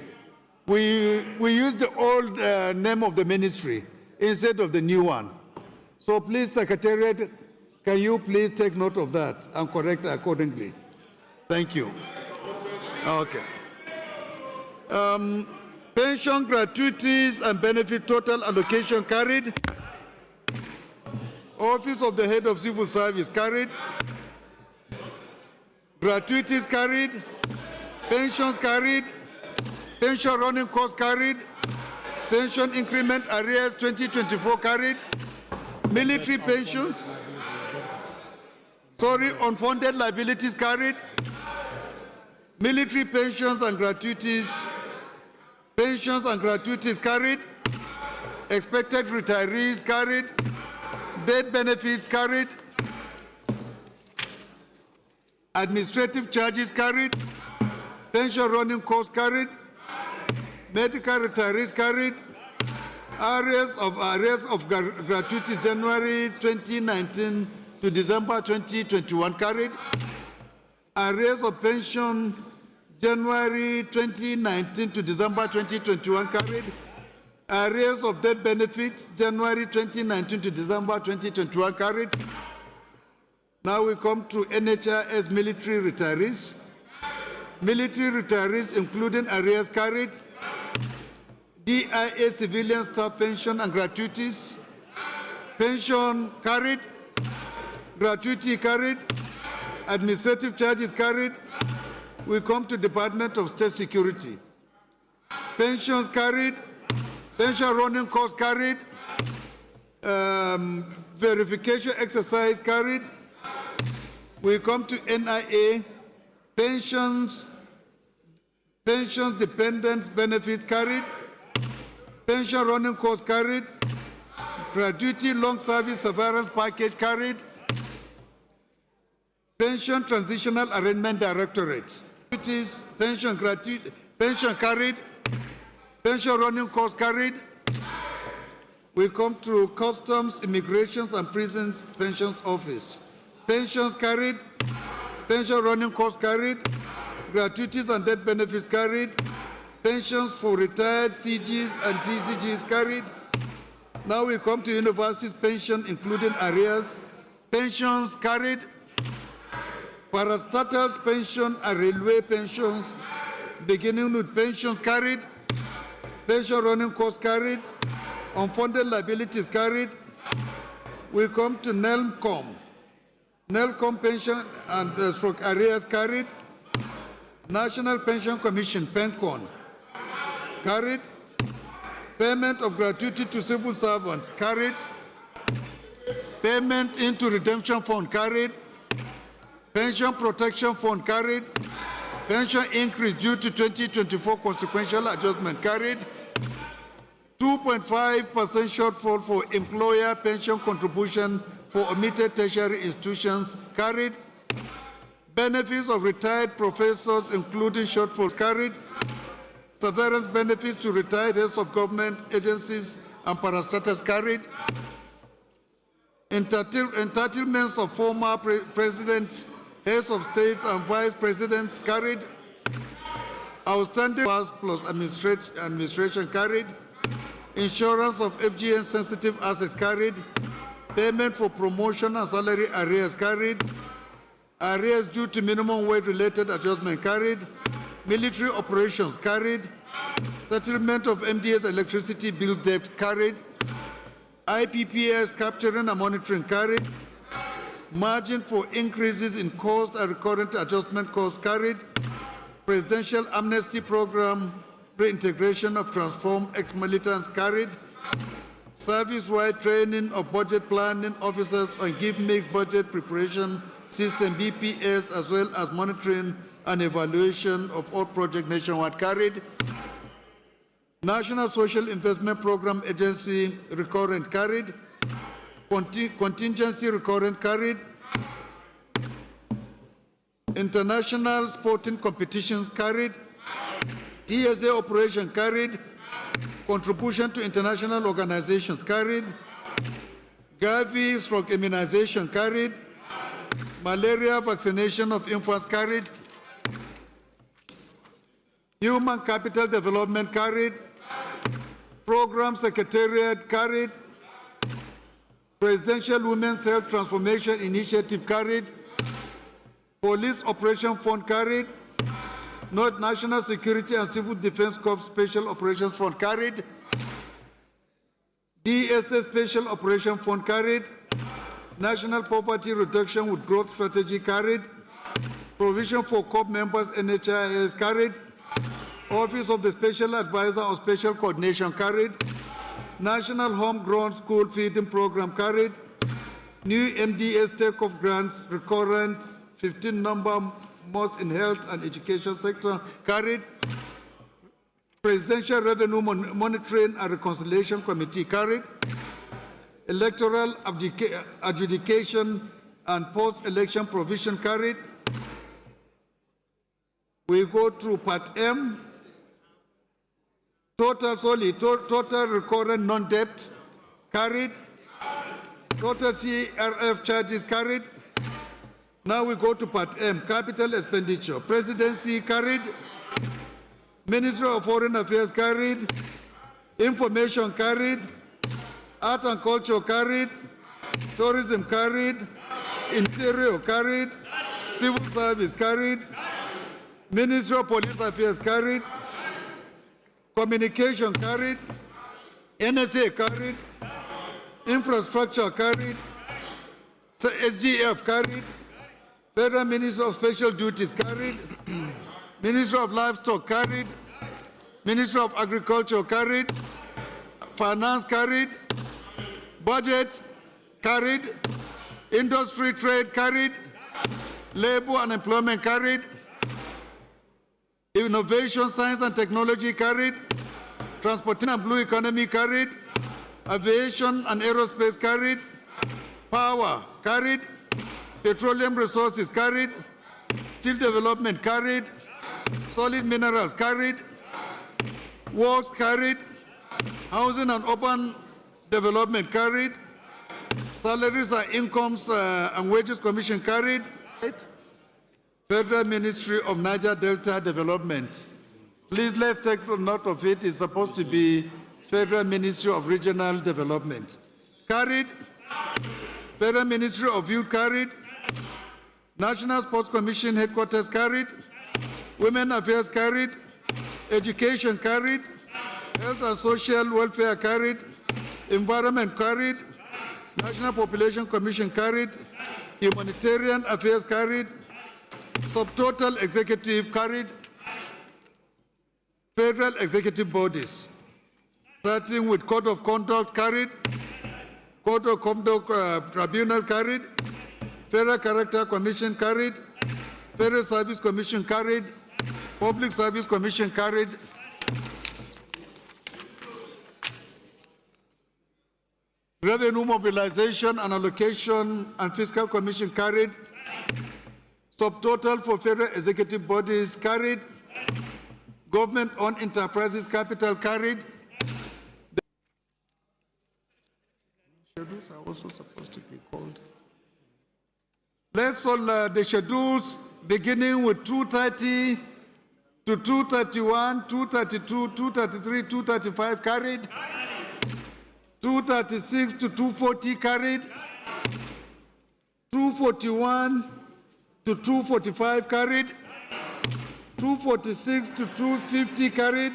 we use the old name of the ministry instead of the new one. So please, Secretariat, can you please take note of that and correct accordingly? Thank you. Okay. Pension, gratuities, and benefit total allocation carried. Office of the Head of Civil Service carried. Gratuities carried. Pensions carried. Pension running costs carried. Pension increment arrears 2024 carried. Military pensions. Unfunded liabilities carried. Military pensions and gratuities. Pensions and gratuities carried. Expected retirees carried. Death benefits carried. Administrative charges carried. Pension running costs carried. Medical retirees carried. Arrears of gratuities January 2019 to December 2021 carried. Arrears of pension January 2019 to December 2021 carried. Arrears of death benefits January 2019 to December 2021 carried. Now we come to NHIS military retirees. Military retirees including arrears carried. DIA civilian staff pension and gratuities. Pension carried. Gratuity carried. Administrative charges carried. We come to Department of State Security. Pensions carried. Pension running costs carried. Verification exercise carried. We come to NIA. Pensions dependent benefits carried. Pension running costs carried. Gratuity long service severance package carried. Pension transitional arrangement directorate. Pension gratuity, pension carried. Pension running costs carried. We come to Customs, Immigrations and Prisons Pensions Office. Pensions carried. Pension running costs carried. Gratuities and death benefits carried. Pensions for retired CGs and TCGs carried. Now we come to universities pension, including arrears. Pensions carried. Parastatals pension and railway pensions, beginning with pensions carried. Pension running costs carried. Unfunded liabilities carried. We come to NELCOM. NELCOM pension and stroke arrears carried. National Pension Commission, PENCON, carried. Payment of gratuity to civil servants, carried. Payment into redemption fund, carried. Pension protection fund, carried. Pension increase due to 2024 consequential adjustment, carried. 2.5% shortfall for employer pension contribution for omitted tertiary institutions, carried. Benefits of retired professors, including shortfalls, carried. Severance benefits to retired heads of government agencies and parastatals, carried. Entitlements of former presidents, heads of states and vice presidents, carried. Outstanding powers plus administration, carried. Insurance of FGN sensitive assets, carried. Payment for promotion and salary arrears, carried. Arrears due to minimum wage related adjustment, carried. Military operations, carried. Settlement of MDS electricity bill debt, carried. IPPS capturing and monitoring, carried. Margin for increases in cost and recurrent adjustment costs, carried. Presidential amnesty program, reintegration of transformed ex-militants, carried. Service-wide training of budget planning officers on give mixed budget preparation system, BPS, as well as monitoring and evaluation of all projects nationwide, carried. National Social Investment Program Agency recurrent, carried. Contingency recurrent, carried. International sporting competitions, carried. TSA operation, carried. Contribution to international organizations, carried. Gavi immunization, carried. Malaria vaccination of infants, carried. Human capital development, carried. Program secretariat, carried. Presidential Women's Health Transformation Initiative, carried. Police Operation Fund, carried. North National Security and Civil Defense Corps Special Operations Fund, carried. DSS Special Operation Fund, carried. National Poverty Reduction with Growth Strategy, carried. Provision for Corps members, NHIS, carried. Office of the Special Advisor on Special Coordination, carried. National Homegrown School Feeding Program, carried. New MDS takeoff grants, recurrent, 15 number, most in health and education sector, carried. Presidential Revenue Monitoring and Reconciliation Committee, carried. Electoral adjudication and post-election provision, carried. We go through Part M. Total recurrent non-debt, carried. Total CRF charges, carried. Now we go to Part M, capital expenditure. Presidency, carried. Ministry of Foreign Affairs, carried. Information, carried. Art and Culture, carried. Tourism, carried. Interior, carried. Civil Service, carried. Ministry of Police Affairs, carried. Communication, carried. NSA, carried. Infrastructure, carried. SGF, carried. Federal Ministry of Special Duties, carried. Ministry of Livestock carried. Ministry of Agriculture carried. Finance carried. Budget carried. Industry Trade carried. Labor and Employment carried. Innovation, Science and Technology carried. Transportation and Blue Economy carried. Aviation and Aerospace carried. Power carried. Petroleum Resources carried. Steel Development carried. Solid Minerals carried. Works carried. Housing and Urban Development carried. Salaries and Incomes and Wages Commission carried. Federal Ministry of Niger Delta Development. Please let's take note of it. It's supposed to be Federal Ministry of Regional Development. Carried. Federal Ministry of Youth carried. National Sports Commission Headquarters carried. Women Affairs carried. Education carried. Health and Social Welfare carried. Environment carried. National Population Commission carried. Humanitarian Affairs carried. Subtotal Executive carried. Federal Executive Bodies, starting with Code of Conduct carried. Code of Conduct Tribunal carried. Federal Character Commission carried. Federal Service Commission carried. Public Service Commission carried. Revenue Mobilization and Allocation and Fiscal Commission carried. Subtotal for federal executive bodies carried. Government-owned enterprises capital carried. The schedules are also supposed to be called. Let's all the schedules beginning with 230 to 231, 232, 233, 235 carried. 236 to 240 carried. 241 to 245 carried. 246 to 250 carried.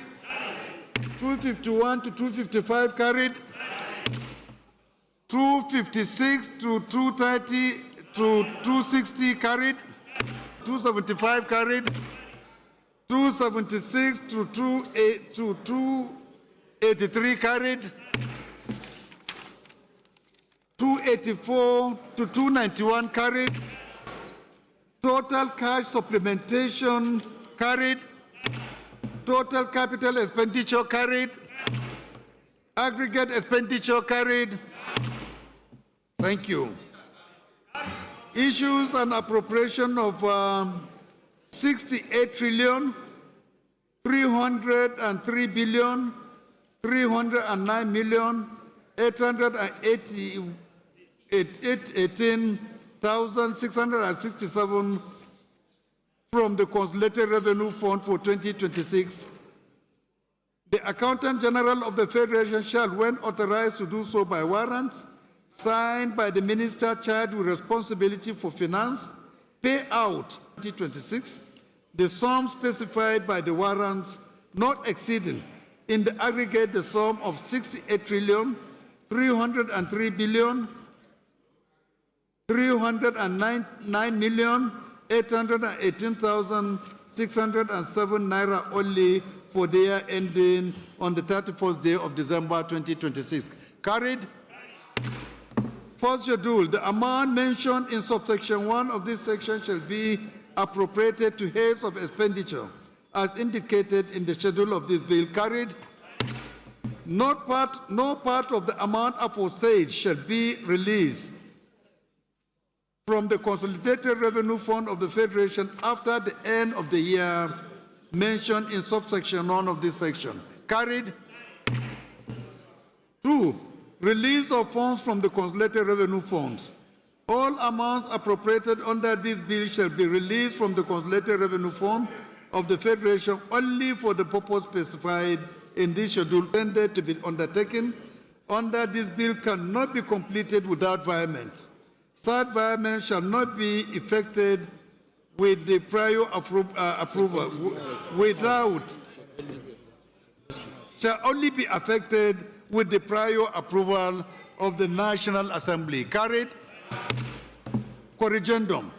251 to 255 carried. 256 to 230 to 260 carried. 275 carried. 276 to 283 carried. 284 to 291 carried. Total cash supplementation carried. Total capital expenditure carried. Aggregate expenditure carried. Thank you. Issues and appropriation of 68 trillion, 303 billion, 309 million, 18,667 from the Consolidated Revenue Fund for 2026. The Accountant General of the Federation shall, when authorized to do so by warrant, signed by the Minister charged with responsibility for finance, pay out 2026 the sum specified by the warrants, not exceeding in the aggregate the sum of 68 trillion, 303 billion, 309 million, 818,607 naira only for the year ending on the 31st day of December 2026. Carried. First schedule, the amount mentioned in subsection 1 of this section shall be appropriated to heads of expenditure as indicated in the schedule of this bill. Carried. No part of the amount aforesaid shall be released from the Consolidated Revenue Fund of the Federation after the end of the year mentioned in subsection 1 of this section. Carried. 2. Release of funds from the Consolidated Revenue Funds. All amounts appropriated under this bill shall be released from the Consolidated Revenue Fund of the Federation only for the purpose specified in this schedule intended to be undertaken under this bill cannot be completed without virement. Such virement shall not be effected with the prior approval, shall only be affected with the prior approval of the National Assembly. Carried. Corrigendum.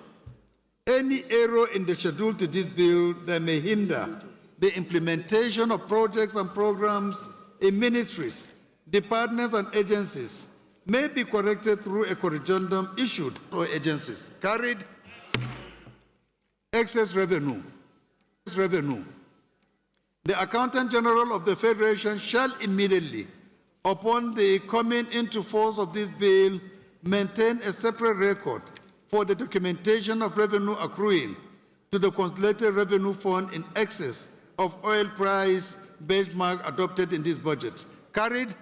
any error in the schedule to this bill that may hinder the implementation of projects and programs in ministries, departments, and agencies may be corrected through a corrigendum issued to agencies. Carried. Excess revenue. The Accountant General of the Federation shall immediately, upon the coming into force of this bill, maintain a separate record for the documentation of revenue accruing to the Consolidated Revenue Fund in excess of oil price benchmark adopted in this budget. Carried.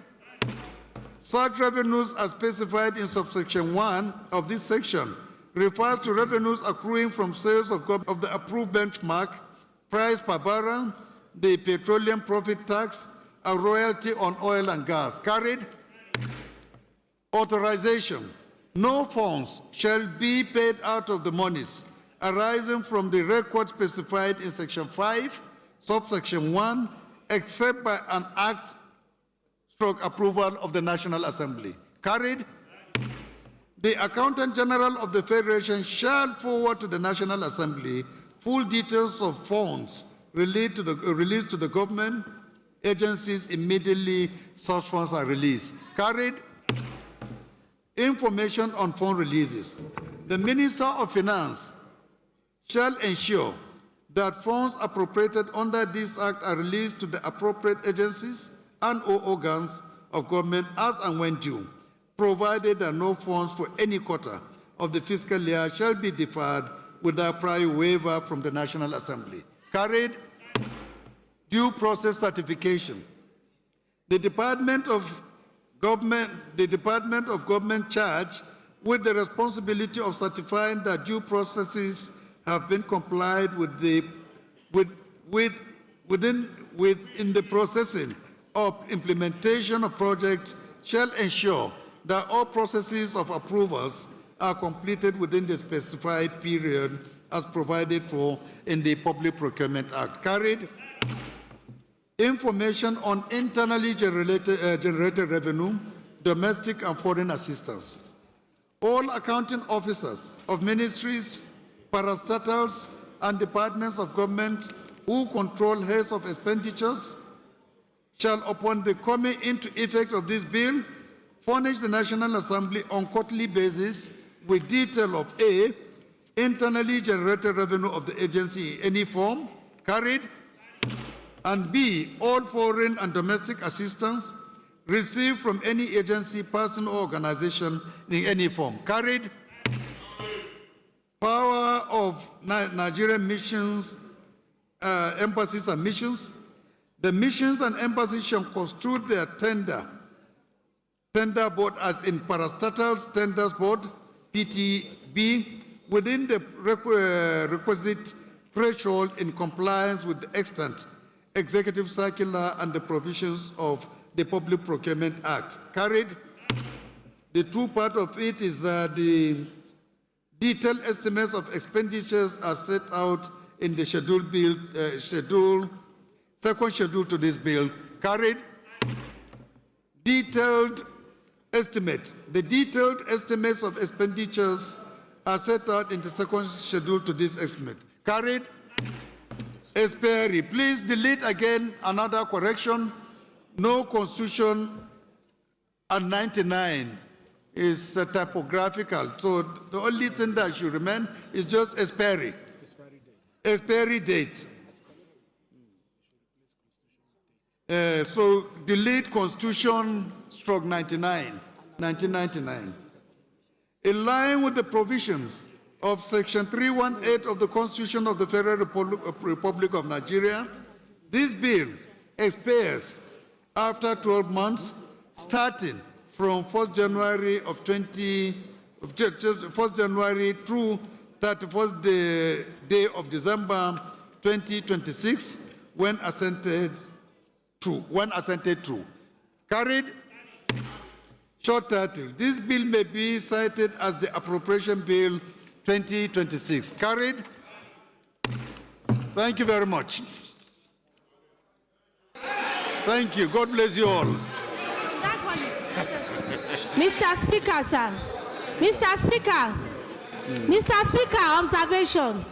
Such revenues as specified in subsection 1 of this section refers to revenues accruing from sales of the approved benchmark, price per barrel, the petroleum profit tax, a royalty on oil and gas. Carried. Authorization. No funds shall be paid out of the monies arising from the record specified in section 5, subsection 1, except by an act stroke approval of the National Assembly. Carried. The Accountant General of the Federation shall forward to the National Assembly full details of funds released to the government agencies immediately such funds are released. Carried. Information on fund releases. The Minister of Finance shall ensure that funds appropriated under this act are released to the appropriate agencies and or organs of government as and when due, provided that no funds for any quarter of the fiscal year shall be deferred without prior waiver from the National Assembly. Carried. Due process certification. The Department of Government charged with the responsibility of certifying that due processes have been complied with in the processing of implementation of projects shall ensure that all processes of approvals are completed within the specified period as provided for in the Public Procurement Act. Carried. Information on internally generated revenue, domestic and foreign assistance. All accounting officers of ministries, parastatals, and departments of government who control heads of expenditures shall, upon the coming into effect of this bill, furnish the National Assembly on quarterly basis with detail of A, internally generated revenue of the agency in any form. Carried. And B, all foreign and domestic assistance received from any agency, person, or organization in any form. Carried. Power of Nigerian missions, embassies and missions. The missions and embassies shall constitute their tender board as in parastatals tenders board, PTB, within the requisite threshold in compliance with the extant executive circular and the provisions of the Public Procurement Act. Carried. The true part of it is the detailed estimates of expenditures are set out in the second schedule to this bill. Carried. Detailed estimates. The detailed estimates of expenditures are set out in the second schedule to this estimate. Carried. Esperi, please delete again another correction. No constitution at 99 is typographical. So the only thing that should remain is just Esperi. Expiry date. So delete Constitution stroke 99, 1999. In line with the provisions of Section 318 of the Constitution of the Federal Republic of Nigeria, this bill expires after 12 months, starting from 1st January of 1st January through 31st day of December 2026, when assented to. Carried. Short title. This bill may be cited as the Appropriation Bill 2026. Carried. Thank you very much. Thank you. God bless you all. Mr. Speaker, sir. Mr. Speaker, Mr. Speaker, observation.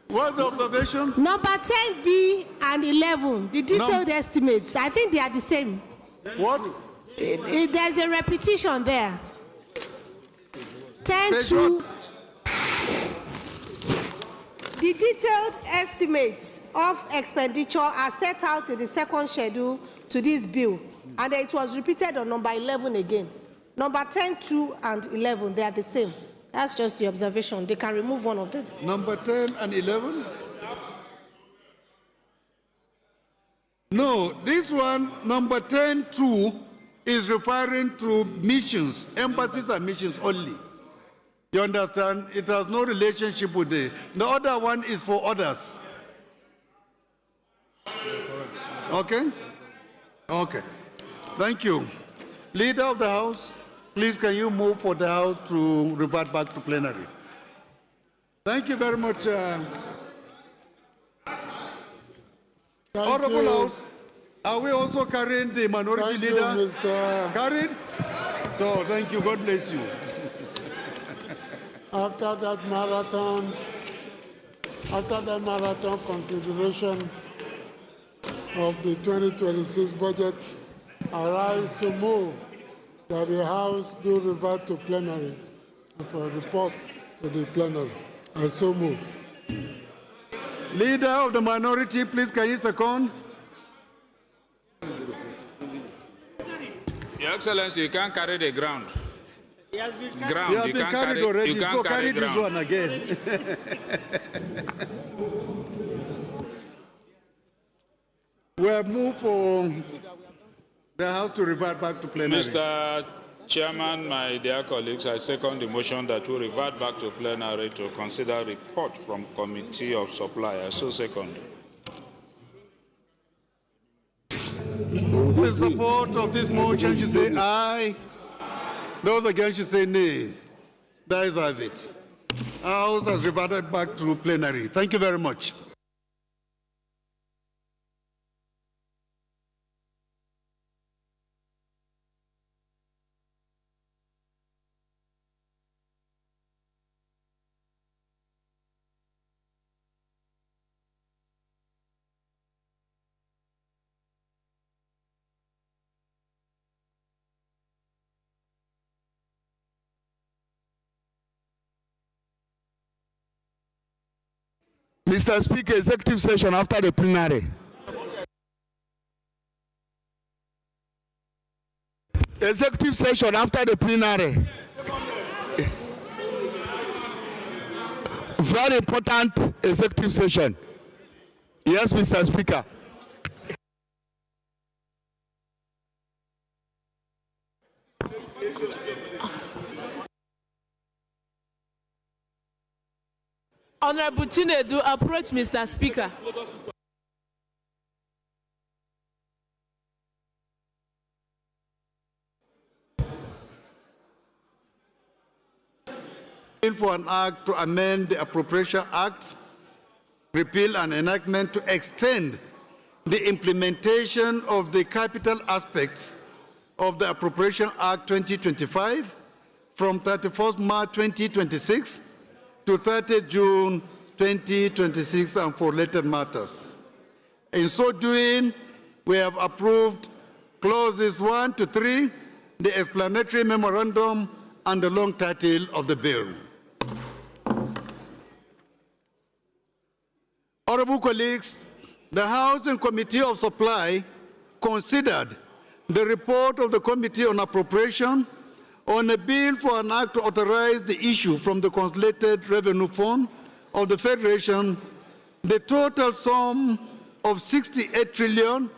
What's the observation? Number 10B and 11, the detailed estimates. I think they are the same. What? There's a repetition there. 10-2. The detailed estimates of expenditure are set out in the second schedule to this bill, and it was repeated on number 11 again. Number 10, 2, and 11, they are the same. That's just the observation. They can remove one of them. Number 10 and 11? No, this one, number 10, 2, is referring to missions, embassies and missions only. You understand? It has no relationship with the other one is for others. Okay? Okay. Thank you. Leader of the House, please can you move for the House to revert back to plenary? Thank you very much. Honorable House, are we also carrying the minority leader? Mr. Carried? So, thank you. God bless you. After that marathon consideration of the 2026 budget, I rise to move that the House do revert to plenary and for a report to the plenary. I so move. Leader of the minority, please can you second? Your Excellency, you can't carry the ground. He has been carried already, so carry this one again. We have moved for the House to revert back to plenary. Mr. Chairman, my dear colleagues, I second the motion that we revert back to plenary to consider report from Committee of Supply. I so second. In support of this motion, should say aye. Those against should say nay. That is have it. Our House has reverted back to plenary. Thank you very much. Mr. Speaker, executive session after the plenary. Executive session after the plenary. Very important executive session. Yes, Mr. Speaker. Honorable Chinedu, approach Mr. Speaker. For an act to amend the Appropriation Act, repeal an enactment to extend the implementation of the capital aspects of the Appropriation Act 2025 from 31st March 2026 to 30 June 2026 and for related matters. In so doing, we have approved clauses 1 to 3, the explanatory memorandum, and the long title of the bill. Honorable colleagues, the House and Committee of Supply considered the report of the Committee on Appropriation on a bill for an act to authorize the issue from the Consolidated Revenue Fund of the Federation the total sum of 68 trillion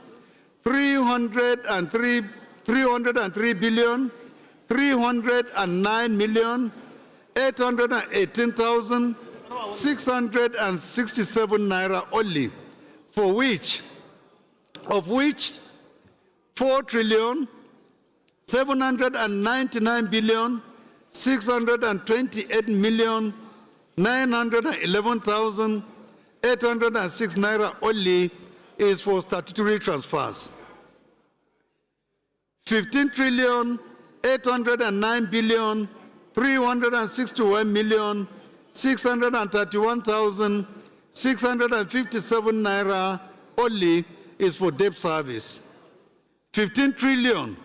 303 billion 309 million 818,667 naira only, of which 4 trillion 799 billion 628 million 911,806 naira only is for statutory transfers. 15 trillion 809 billion 361 million 631,657 naira only is for debt service. 15 trillion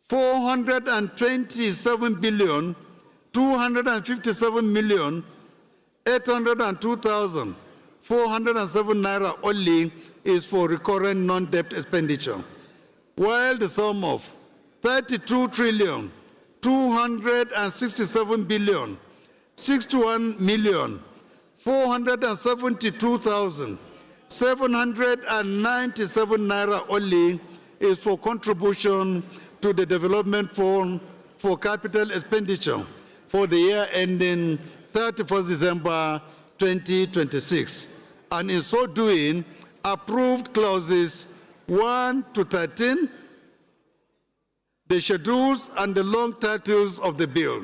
427 billion 257 million 802,407 naira only is for recurrent non-debt expenditure, while the sum of 32 trillion 267 billion 61 million 472,797 naira only is for contribution to the development fund for capital expenditure for the year ending 31st December 2026, and in so doing, approved clauses 1 to 13, the schedules and the long titles of the bill.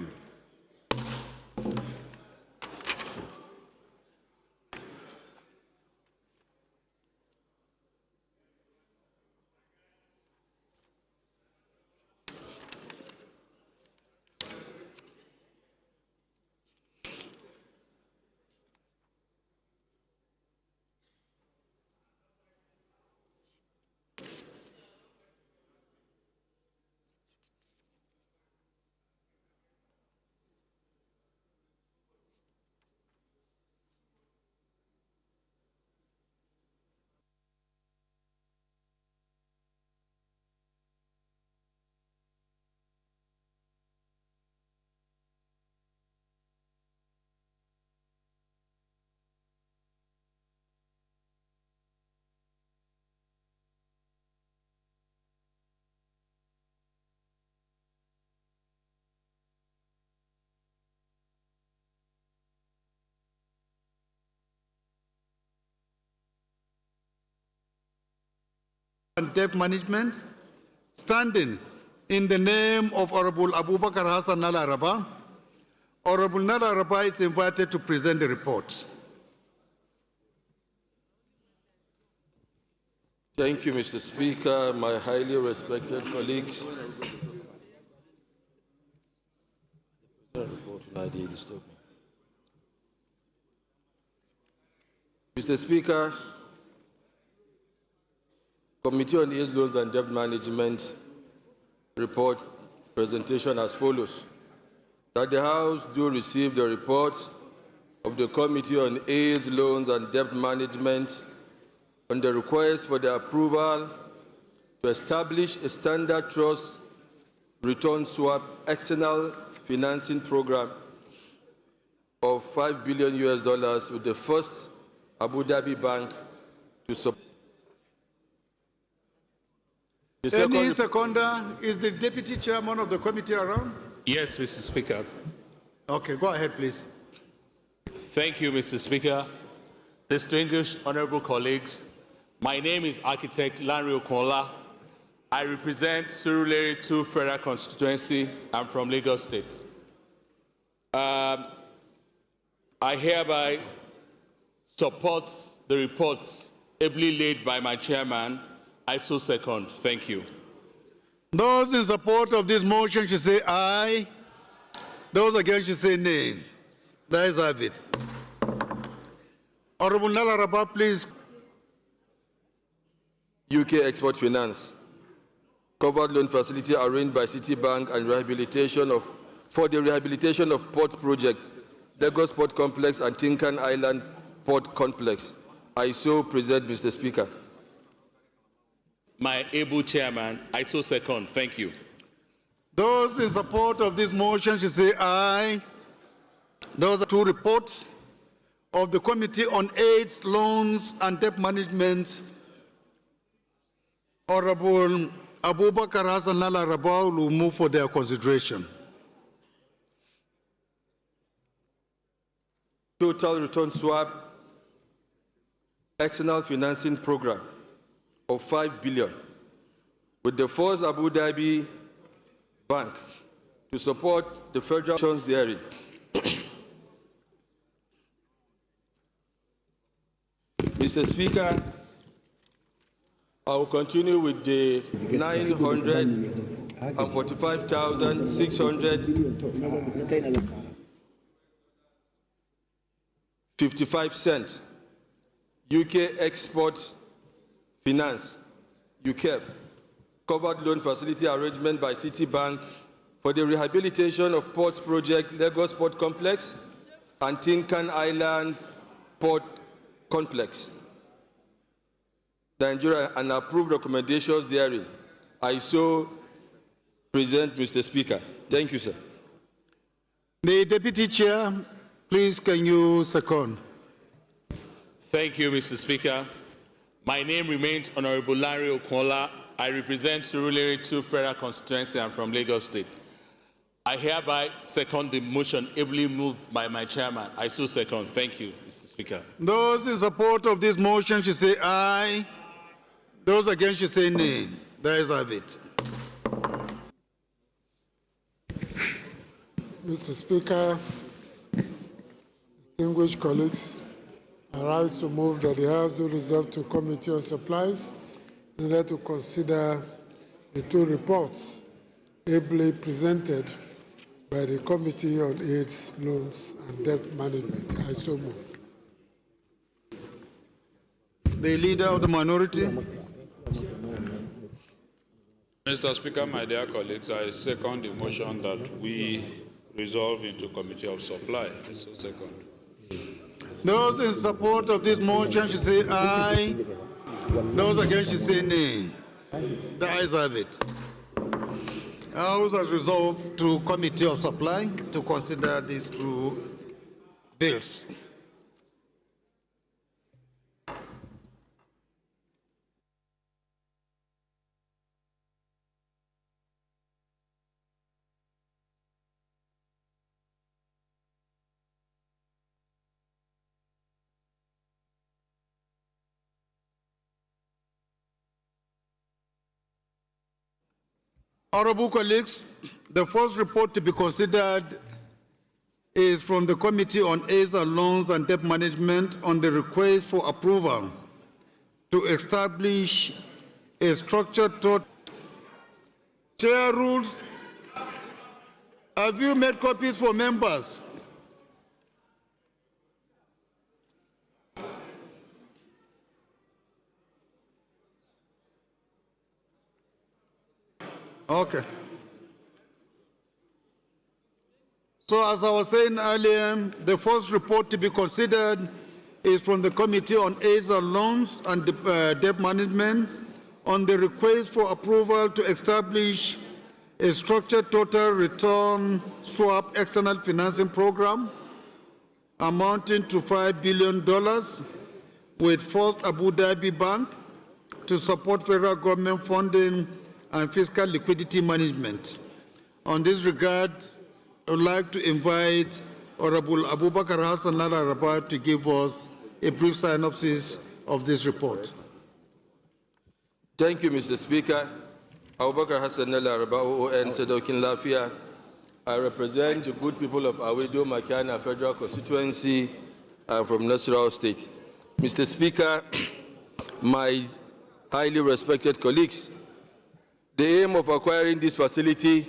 And debt management, standing in the name of Honorable Abubakar Hassan Nalaraba. Honorable Nalaraba is invited to present the report. Thank you, Mr. Speaker, my highly respected colleagues. Mr. Speaker, Committee on Aid, Loans and Debt Management report presentation as follows. That the House do receive the report of the Committee on Aid, Loans and Debt Management on the request for the approval to establish a standard trust return swap external financing program of $5 billion with the First Abu Dhabi Bank to support. Any seconder, is the deputy chairman of the committee around? Yes, Mr. Speaker. Okay, go ahead, please. Thank you, Mr. Speaker. Distinguished honorable colleagues, my name is Architect Lanre Okola. I represent Surulere 2 Federal Constituency. I'm from Lagos State. I hereby support the reports ably laid by my chairman. I so second. Thank you. Those in support of this motion should say aye. Those against should say nay. The ayes have it. Honorable Nalaraba, please. UK Export Finance. Covered loan facility arranged by Citibank and for the rehabilitation of port project, Lagos Port Complex and Tinkan Island Port Complex. I so present, Mr. Speaker. My able chairman, I so second. Thank you. Those in support of this motion should say aye. Those are two reports of the Committee on Aid, Loans and Debt Management. Honorable Abubakar Hassan Nalaraba will move for their consideration. Total return swap external financing program of $5 billion with the First Abu Dhabi Bank to support the federal nations therein. Mr. Speaker, I will continue with the 945,600 55 cents. UK Export Finance, UKEF, covered loan facility arrangement by Citibank for the rehabilitation of Ports Project Lagos Port Complex and Tinkan Island Port Complex, Nigeria, and approved recommendations therein. I so present, Mr. Speaker. Thank you, sir. The Deputy Chair, please can you second? Thank you, Mr. Speaker. My name remains Honorable Larry Okola. I represent Surulere 2 Federal Constituency. I'm from Lagos State. I hereby second the motion ably moved by my chairman. I so second. Thank you, Mr. Speaker. Those in support of this motion should say aye. Those against should say nay. The ayes have it. Mr. Speaker, distinguished colleagues, I rise to move that the House do reserve to Committee on Supplies in order to consider the 2 reports ably presented by the Committee on AIDS, Loans and Debt Management. I so move. The Leader of the Minority. Mr. Speaker, my dear colleagues, I second the motion that we resolve into Committee of Supply. So second. Those in support of this motion should say aye. Those against should say nay. The ayes have it. House has resolved to Committee of Supply to consider these 2 bills. Honorable colleagues, the first report to be considered is from the Committee on AIDS and Loans and Debt Management on the request for approval to establish a structured total. Chair rules. Have you made copies for members? Okay. So as I was saying earlier, the first report to be considered is from the Committee on AIDS and Loans and Debt Management on the request for approval to establish a structured total return swap external financing program amounting to $5 billion with First Abu Dhabi Bank to support federal government funding and fiscal liquidity management. On this regard, I would like to invite Honorable Abubakar Hassan Laraba to give us a brief synopsis of this report. Thank you, Mr. Speaker. Abubakar Hassan Laraba, OON, Sedokin Lafia. I represent the good people of Awedo Makana Federal Constituency from Nasarawa State. Mr. Speaker, my highly respected colleagues, the aim of acquiring this facility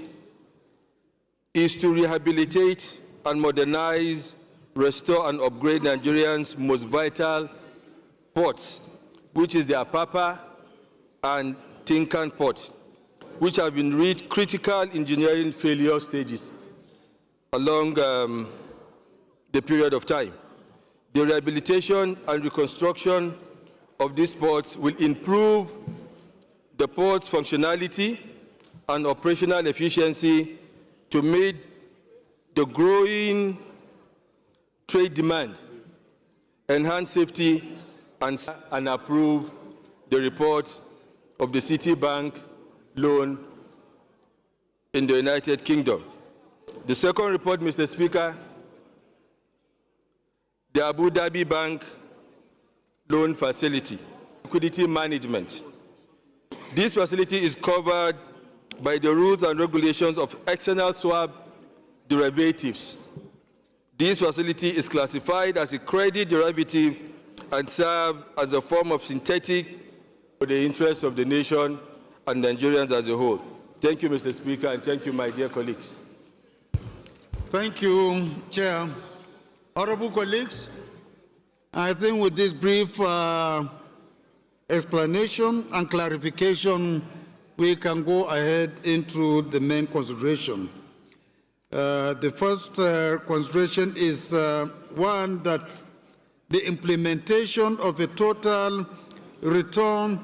is to rehabilitate and modernize, restore and upgrade Nigerians' most vital ports, which is the Apapa and Tinkan port, which have been reached critical engineering failure stages along the period of time. The rehabilitation and reconstruction of these ports will improve the port's functionality and operational efficiency to meet the growing trade demand, enhance safety, and approve the report of the Citibank loan in the United Kingdom. The second report, Mr. Speaker, the Abu Dhabi Bank loan facility, liquidity management. This facility is covered by the rules and regulations of external swap derivatives. This facility is classified as a credit derivative and serves as a form of synthetic for the interests of the nation and Nigerians as a whole. Thank you, Mr. Speaker, and thank you, my dear colleagues. Thank you, Chair. Honorable colleagues, I think with this brief explanation and clarification, we can go ahead into the main consideration. The first consideration is one, that the implementation of a total return,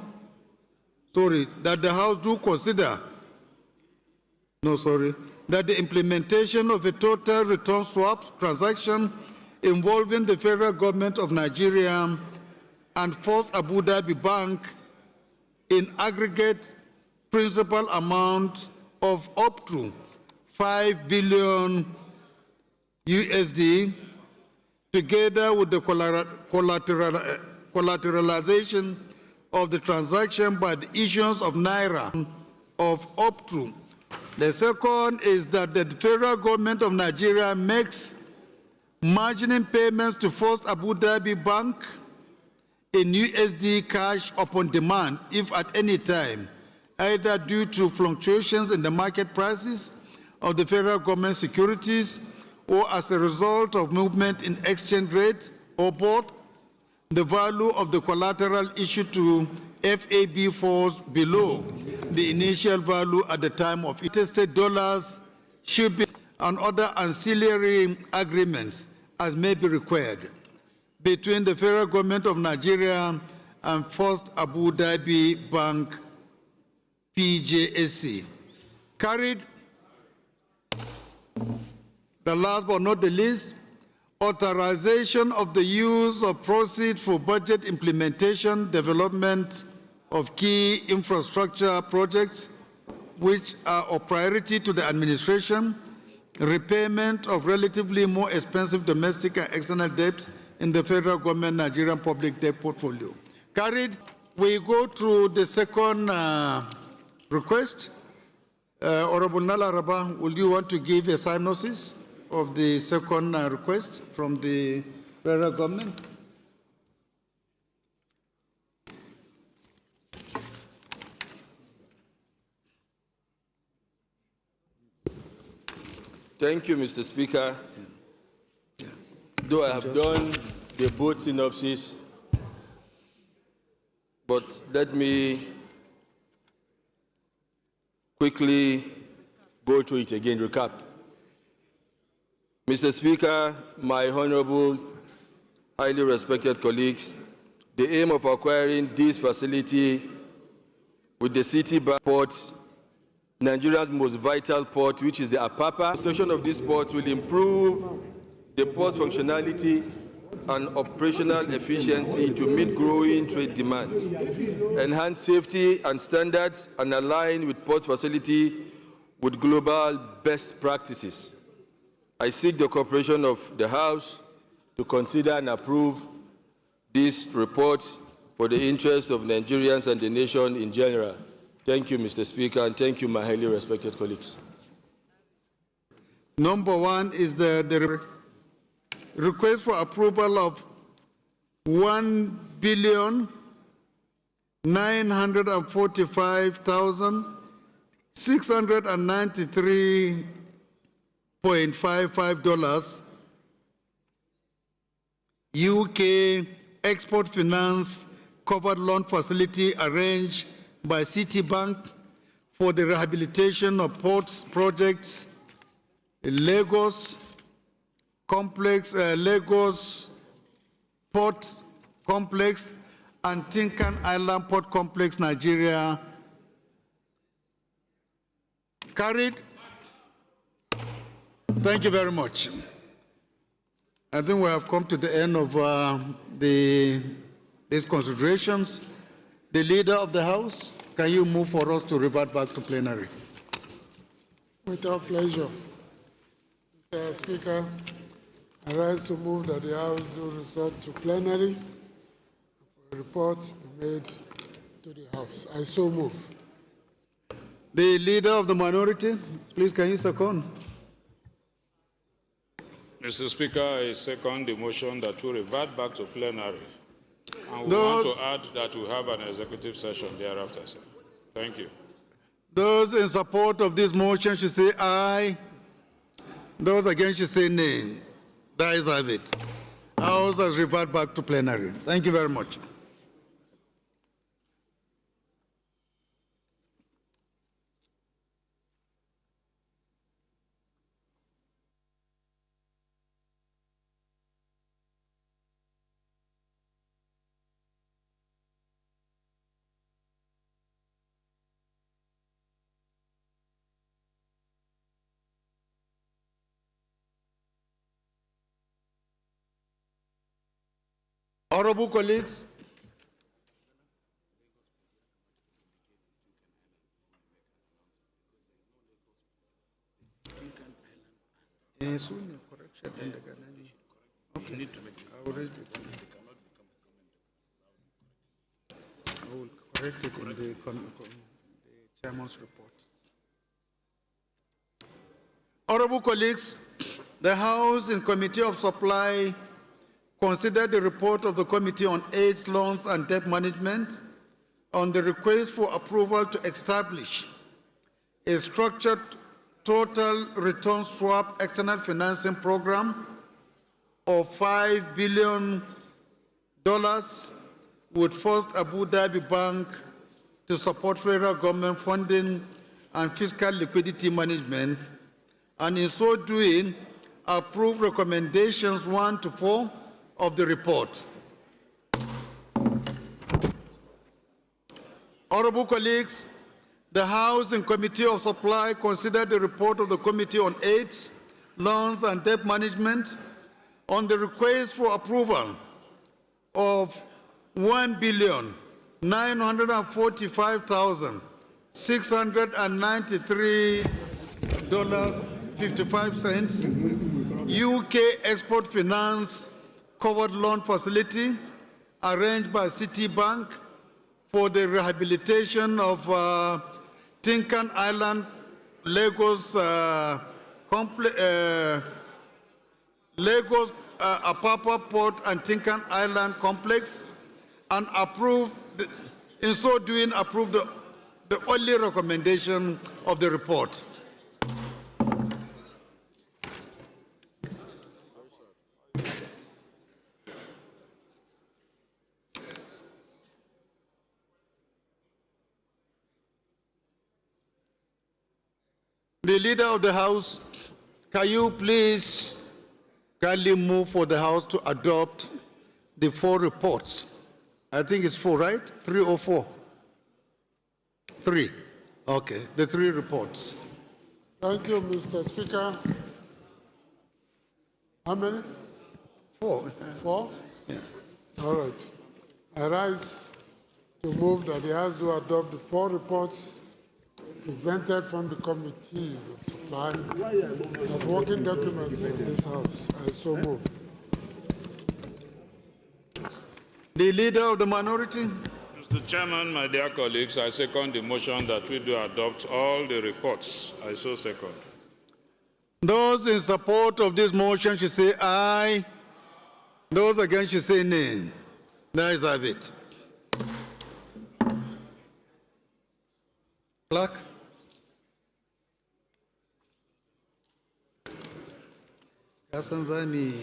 that the House do consider, that the implementation of a total return swap transaction involving the federal government of Nigeria and First Abu Dhabi Bank in aggregate principal amount of up to 5 billion USD, together with the collateralization of the transaction by the issuance of Naira of up to. The second is that the federal government of Nigeria makes margining payments to First Abu Dhabi Bank in USD cash upon demand, if at any time, either due to fluctuations in the market prices of the federal government securities or as a result of movement in exchange rate, or both, the value of the collateral issued to FAB falls below the initial value at the time of interstate dollars should be, and other ancillary agreements as may be required between the federal government of Nigeria and First Abu Dhabi Bank, PJSC. Carried. The last but not the least, authorization of the use of proceeds for budget implementation, development of key infrastructure projects which are of priority to the administration, repayment of relatively more expensive domestic and external debts in the federal government Nigerian public debt portfolio. Carried. We go to the second request. Honorable Nala Raba, would you want to give a synopsis of the second request from the federal government? Thank you, Mr. Speaker. Though I have done the both synopsis, but let me quickly go through it again, recap. Mr. Speaker, my honorable, highly respected colleagues, the aim of acquiring this facility with the City Port, Nigeria's most vital port, which is the Apapa. Construction of this port will improve the port's functionality and operational efficiency to meet growing trade demands, enhance safety and standards, and align with port facility with global best practices. I seek the cooperation of the House to consider and approve this report for the interests of Nigerians and the nation in general. Thank you, Mr. Speaker, and thank you, my highly respected colleagues. Number one is the request for approval of $1,945,693.55 UK Export Finance covered loan facility arranged by Citibank for the rehabilitation of ports projects, Lagos Complex, Lagos Port Complex, and Tinkan Island Port Complex, Nigeria. Carried. Thank you very much. I think we have come to the end of these considerations. The Leader of the House, can you move for us to revert back to plenary? With our pleasure. Mr. Speaker, I rise to move that the House do resort to plenary for a report be made to the House. I so move. The Leader of the Minority, please can you second? Mr. Speaker, I second the motion that we revert back to plenary. And we want to add that we have an executive session thereafter, sir. Thank you. Those in support of this motion should say aye. Those against should say nay. The ayes have it. House has referred back to plenary. Thank you very much. Honorable colleagues, Okay. I will correct it in the chairman's report. honorable colleagues, the House in Committee of Supply considered the report of the Committee on AIDS, Loans and Debt Management on the request for approval to establish a structured total return swap external financing program of $5 billion with First Abu Dhabi Bank to support federal government funding and fiscal liquidity management, and in so doing, approve recommendations 1 to 4 of the report. Honorable colleagues, the House in Committee of Supply considered the report of the Committee on AIDS, Loans and Debt Management on the request for approval of $1,945,693.55 UK Export Finance Covered Loan Facility arranged by Citibank for the rehabilitation of Tinkan Island, Lagos, Lagos Apapa Port and Tinkan Island Complex, and approve, in so doing, approve the only recommendation of the report. The Leader of the House, can you please kindly move for the House to adopt the 4 reports? I think it's 4, right? 3 or 4? 3. Okay, the 3 reports. Thank you, Mr. Speaker. How many? 4. 4? Yeah. All right. I rise to move that the House do adopt the 4 reports presented from the committees of supply as working documents in this House. I so move. The Leader of the Minority. Mr. Chairman, my dear colleagues, I second the motion that we do adopt all the reports. I so second. Those in support of this motion should say aye. Those against should say nay. The ayes have it. Clerk. Kasanzani.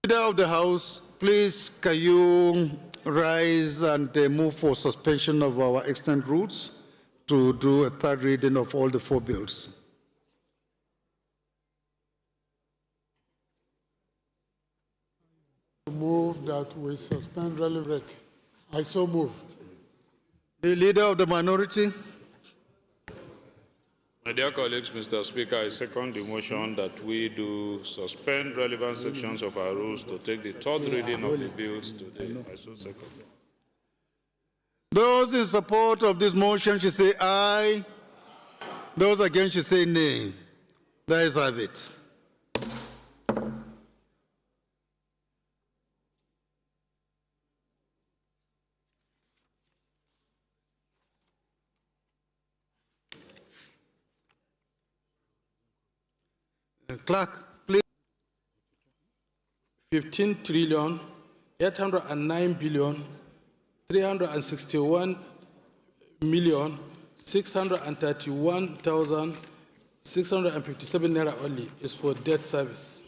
Leader of the House, please can you rise and move for suspension of our extant rules to do a 3rd reading of all the 4 bills. Move that we suspend relevant. I so move. The Leader of the Minority. My dear colleagues, Mr. Speaker, I second the motion that we do suspend relevant sections of our rules to take the third reading of the bills today. I so second. Those in support of this motion should say aye. Those against should say nay. The ayes have it. Clerk, please. 15 trillion, 809 billion, 361 million, 631,657 naira only is for debt service.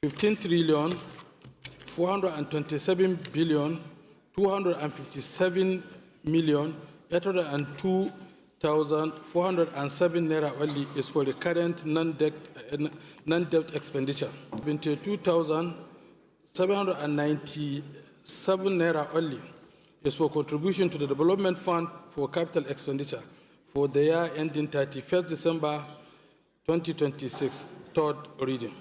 15 trillion, 427 billion, 257 million, 802,407 naira only is for the current non-debt expenditure. 22,797 naira only is for contribution to the development fund for capital expenditure for the year ending 31st December 2026, third reading.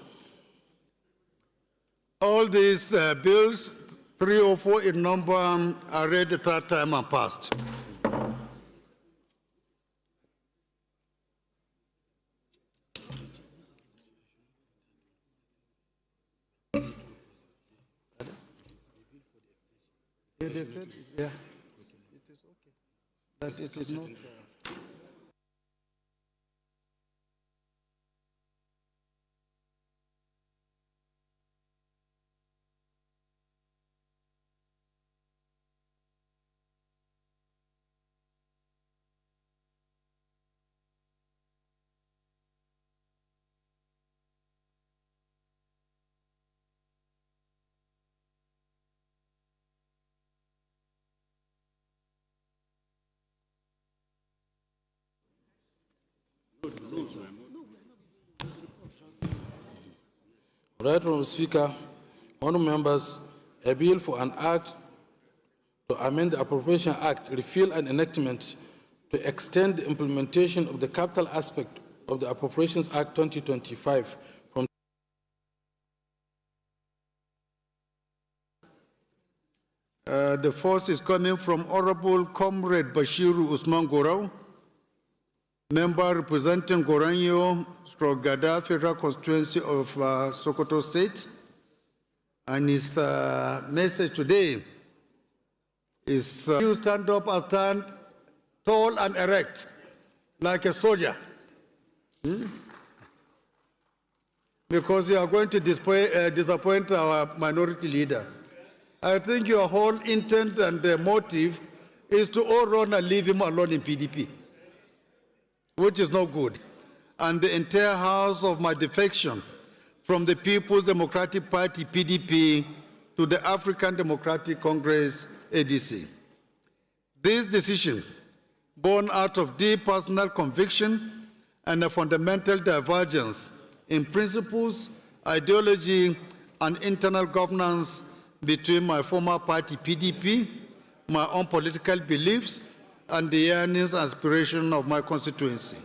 All these bills, 304 in number, are read the third time and passed. They said, yeah, it is okay. That it is not. Right from the Speaker, honourable members, a bill for an act to amend the Appropriation Act, repeal and enactment to extend the implementation of the capital aspect of the Appropriations Act 2025 from the first is coming from Honorable Comrade Bashiru Usman Gorau, member representing Goranyo, Gada Federal Constituency of Sokoto State. And his message today is you stand up and stand tall and erect like a soldier. Because you are going to disappoint our minority leader. I think your whole intent and motive is to all run and leave him alone in PDP, which is no good. And the entire house of my defection from the People's Democratic Party, PDP, to the African Democratic Congress, ADC. This decision, born out of deep personal conviction and a fundamental divergence in principles, ideology, and internal governance between my former party, PDP, my own political beliefs, and the yearnings and aspirations of my constituency.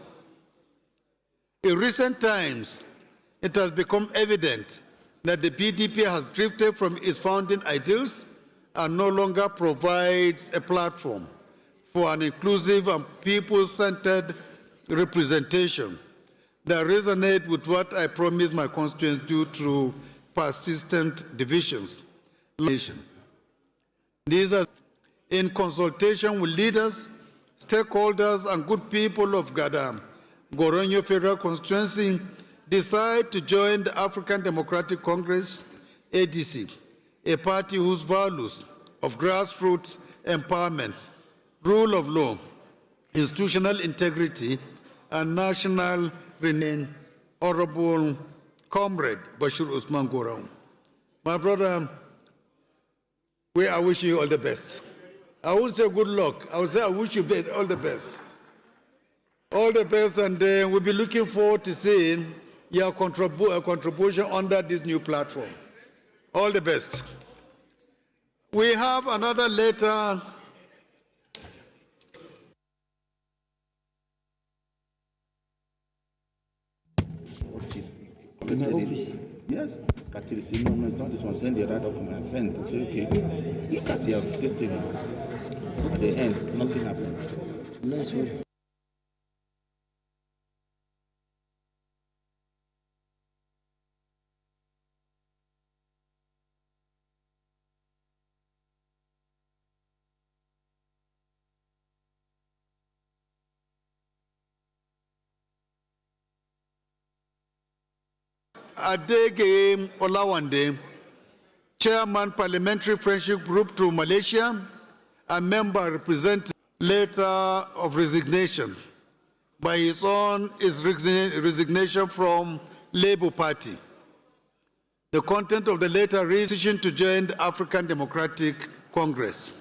In recent times, it has become evident that the PDP has drifted from its founding ideals and no longer provides a platform for an inclusive and people-centered representation that resonates with what I promised my constituents due to persistent divisions. These are in consultation with leaders, stakeholders, and good people of Goronyo Federal Constituency, decide to join the African Democratic Congress, ADC, a party whose values of grassroots empowerment, rule of law, institutional integrity, and national renown, Honorable Comrade Bashir Usman Gorau. My brother, I wish you all the best. I won't say good luck. I will say I wish you all the best. All the best, and we'll be looking forward to seeing your contribution under this new platform. All the best. We have another letter Yes. At the same moment, not this one, send the other document, send. Say, okay, look at your this thing. At the end, nothing happened. Adege Olawande, Chairman Parliamentary Friendship Group to Malaysia, a member representing letter of resignation. By his own is resignation from Labour Party. The content of the letter reads decision to join the African Democratic Congress.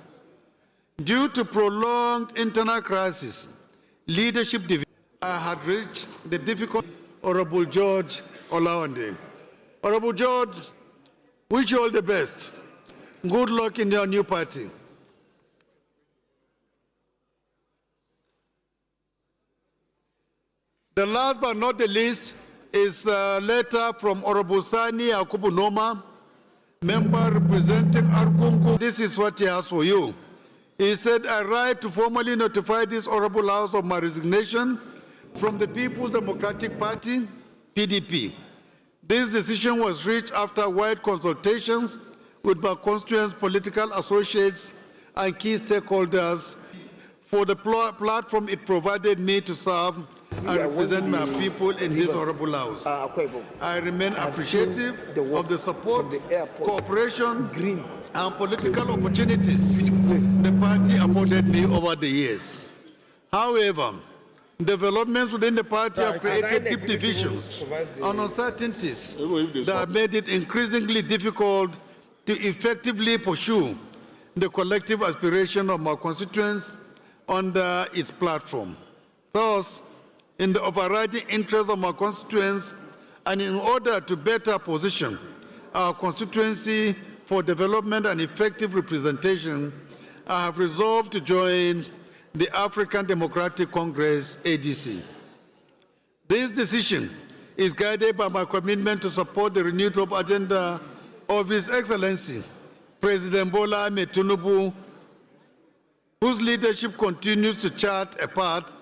Due to prolonged internal crisis, leadership division had reached the difficult Honorable George Olawande. Honorable George, wish you all the best. Good luck in your new party. The last but not the least is a letter from Honorable Sani Yakubu Noma, member representing Argungu. This is what he has for you. He said, I write to formally notify this honorable house of my resignation from the People's Democratic Party, PDP. This decision was reached after wide consultations with my constituents, political associates, and key stakeholders for the platform it provided me to serve and represent my people in this honorable house. I remain appreciative of the support, cooperation, and political opportunities the party afforded me over the years. However, developments within the party have created deep divisions and uncertainties that have made it increasingly difficult to effectively pursue the collective aspiration of my constituents under its platform. Thus, in the overriding interest of my constituents and in order to better position our constituency for development and effective representation, I have resolved to join the African Democratic Congress, ADC. This decision is guided by my commitment to support the renewed hope agenda of His Excellency, President Bola Ahmed Tinubu, whose leadership continues to chart a path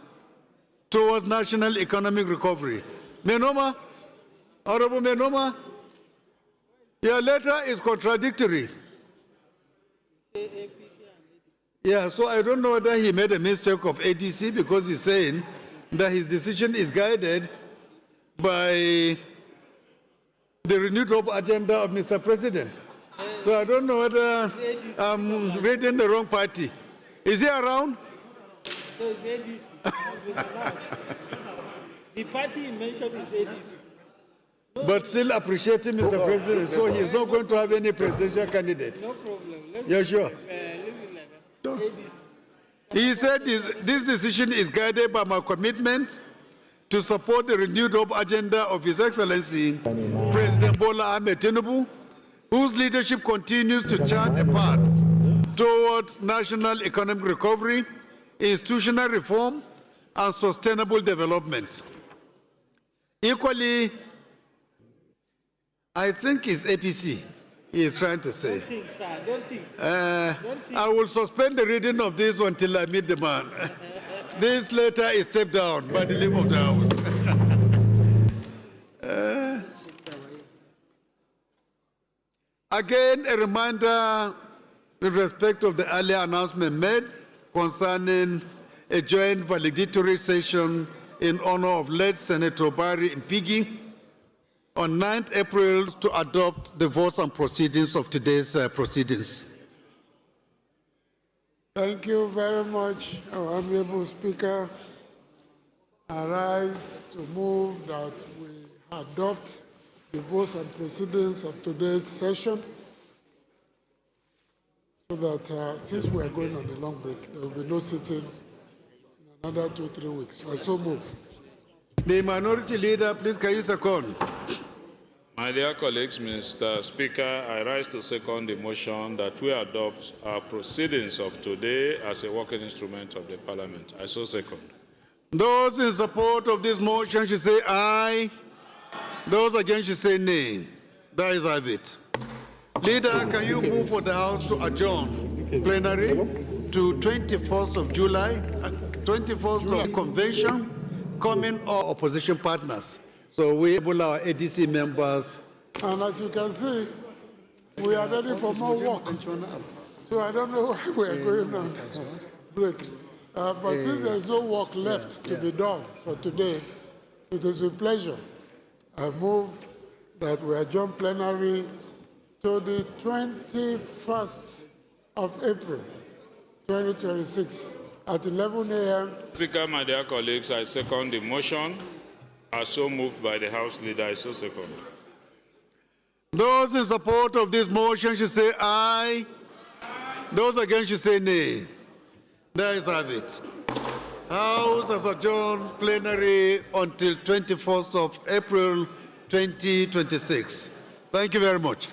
towards national economic recovery. Menoma, Honorable Menoma, your letter is contradictory. Yeah, so I don't know whether he made a mistake of ADC because he's saying that his decision is guided by the renewed hope agenda of Mr. President. So I don't know whether I'm reading the wrong party. Is he around? So it's ADC. The party he mentioned is ADC. But still appreciating Mr. President, so he's not going to have any presidential candidate. No problem. You're sure? ADC. He said this decision is guided by my commitment to support the renewed hope agenda of His Excellency, President Bola Ahmed Tinubu, whose leadership continues to chart a path towards national economic recovery, institutional reform, and sustainable development. Equally, I think it's APC he is trying to say. Don't think, sir. Don't think. Don't think. I will suspend the reading of this until I meet the man. This letter is stepped down by the leave of the House. Again, a reminder with respect of the earlier announcement made concerning a joint valedictory session in honor of late Senator Barry Mpigi on 9th April to adopt the votes and proceedings of today's proceedings. Thank you very much, our amiable Speaker. I rise to move that we adopt the votes and proceedings of today's session so that since we are going on a long break, there will be no sitting in another 2-3 weeks. I so move. The minority leader, please, can you second? My dear colleagues, Mr. Speaker, I rise to second the motion that we adopt our proceedings of today as a working instrument of the Parliament. I so second. Those in support of this motion should say aye. Those against should say nay. That is have it. Leader, can you move for the House to adjourn plenary to 21st of July, 21st of convention, coming our opposition partners. So we able our ADC members. And as you can see, we are ready for more work. So I don't know why we are going on break. But since there's no work left to be done for today, it is with pleasure I move that we adjourn plenary to the 21st of April, 2026 at 11 a.m. Speaker, my dear colleagues, I second the motion. As so moved by the House Leader, I so second. Those in support of this motion should say aye. Those against should say nay. There is have it. House has adjourned plenary until 21st of April 2026. Thank you very much.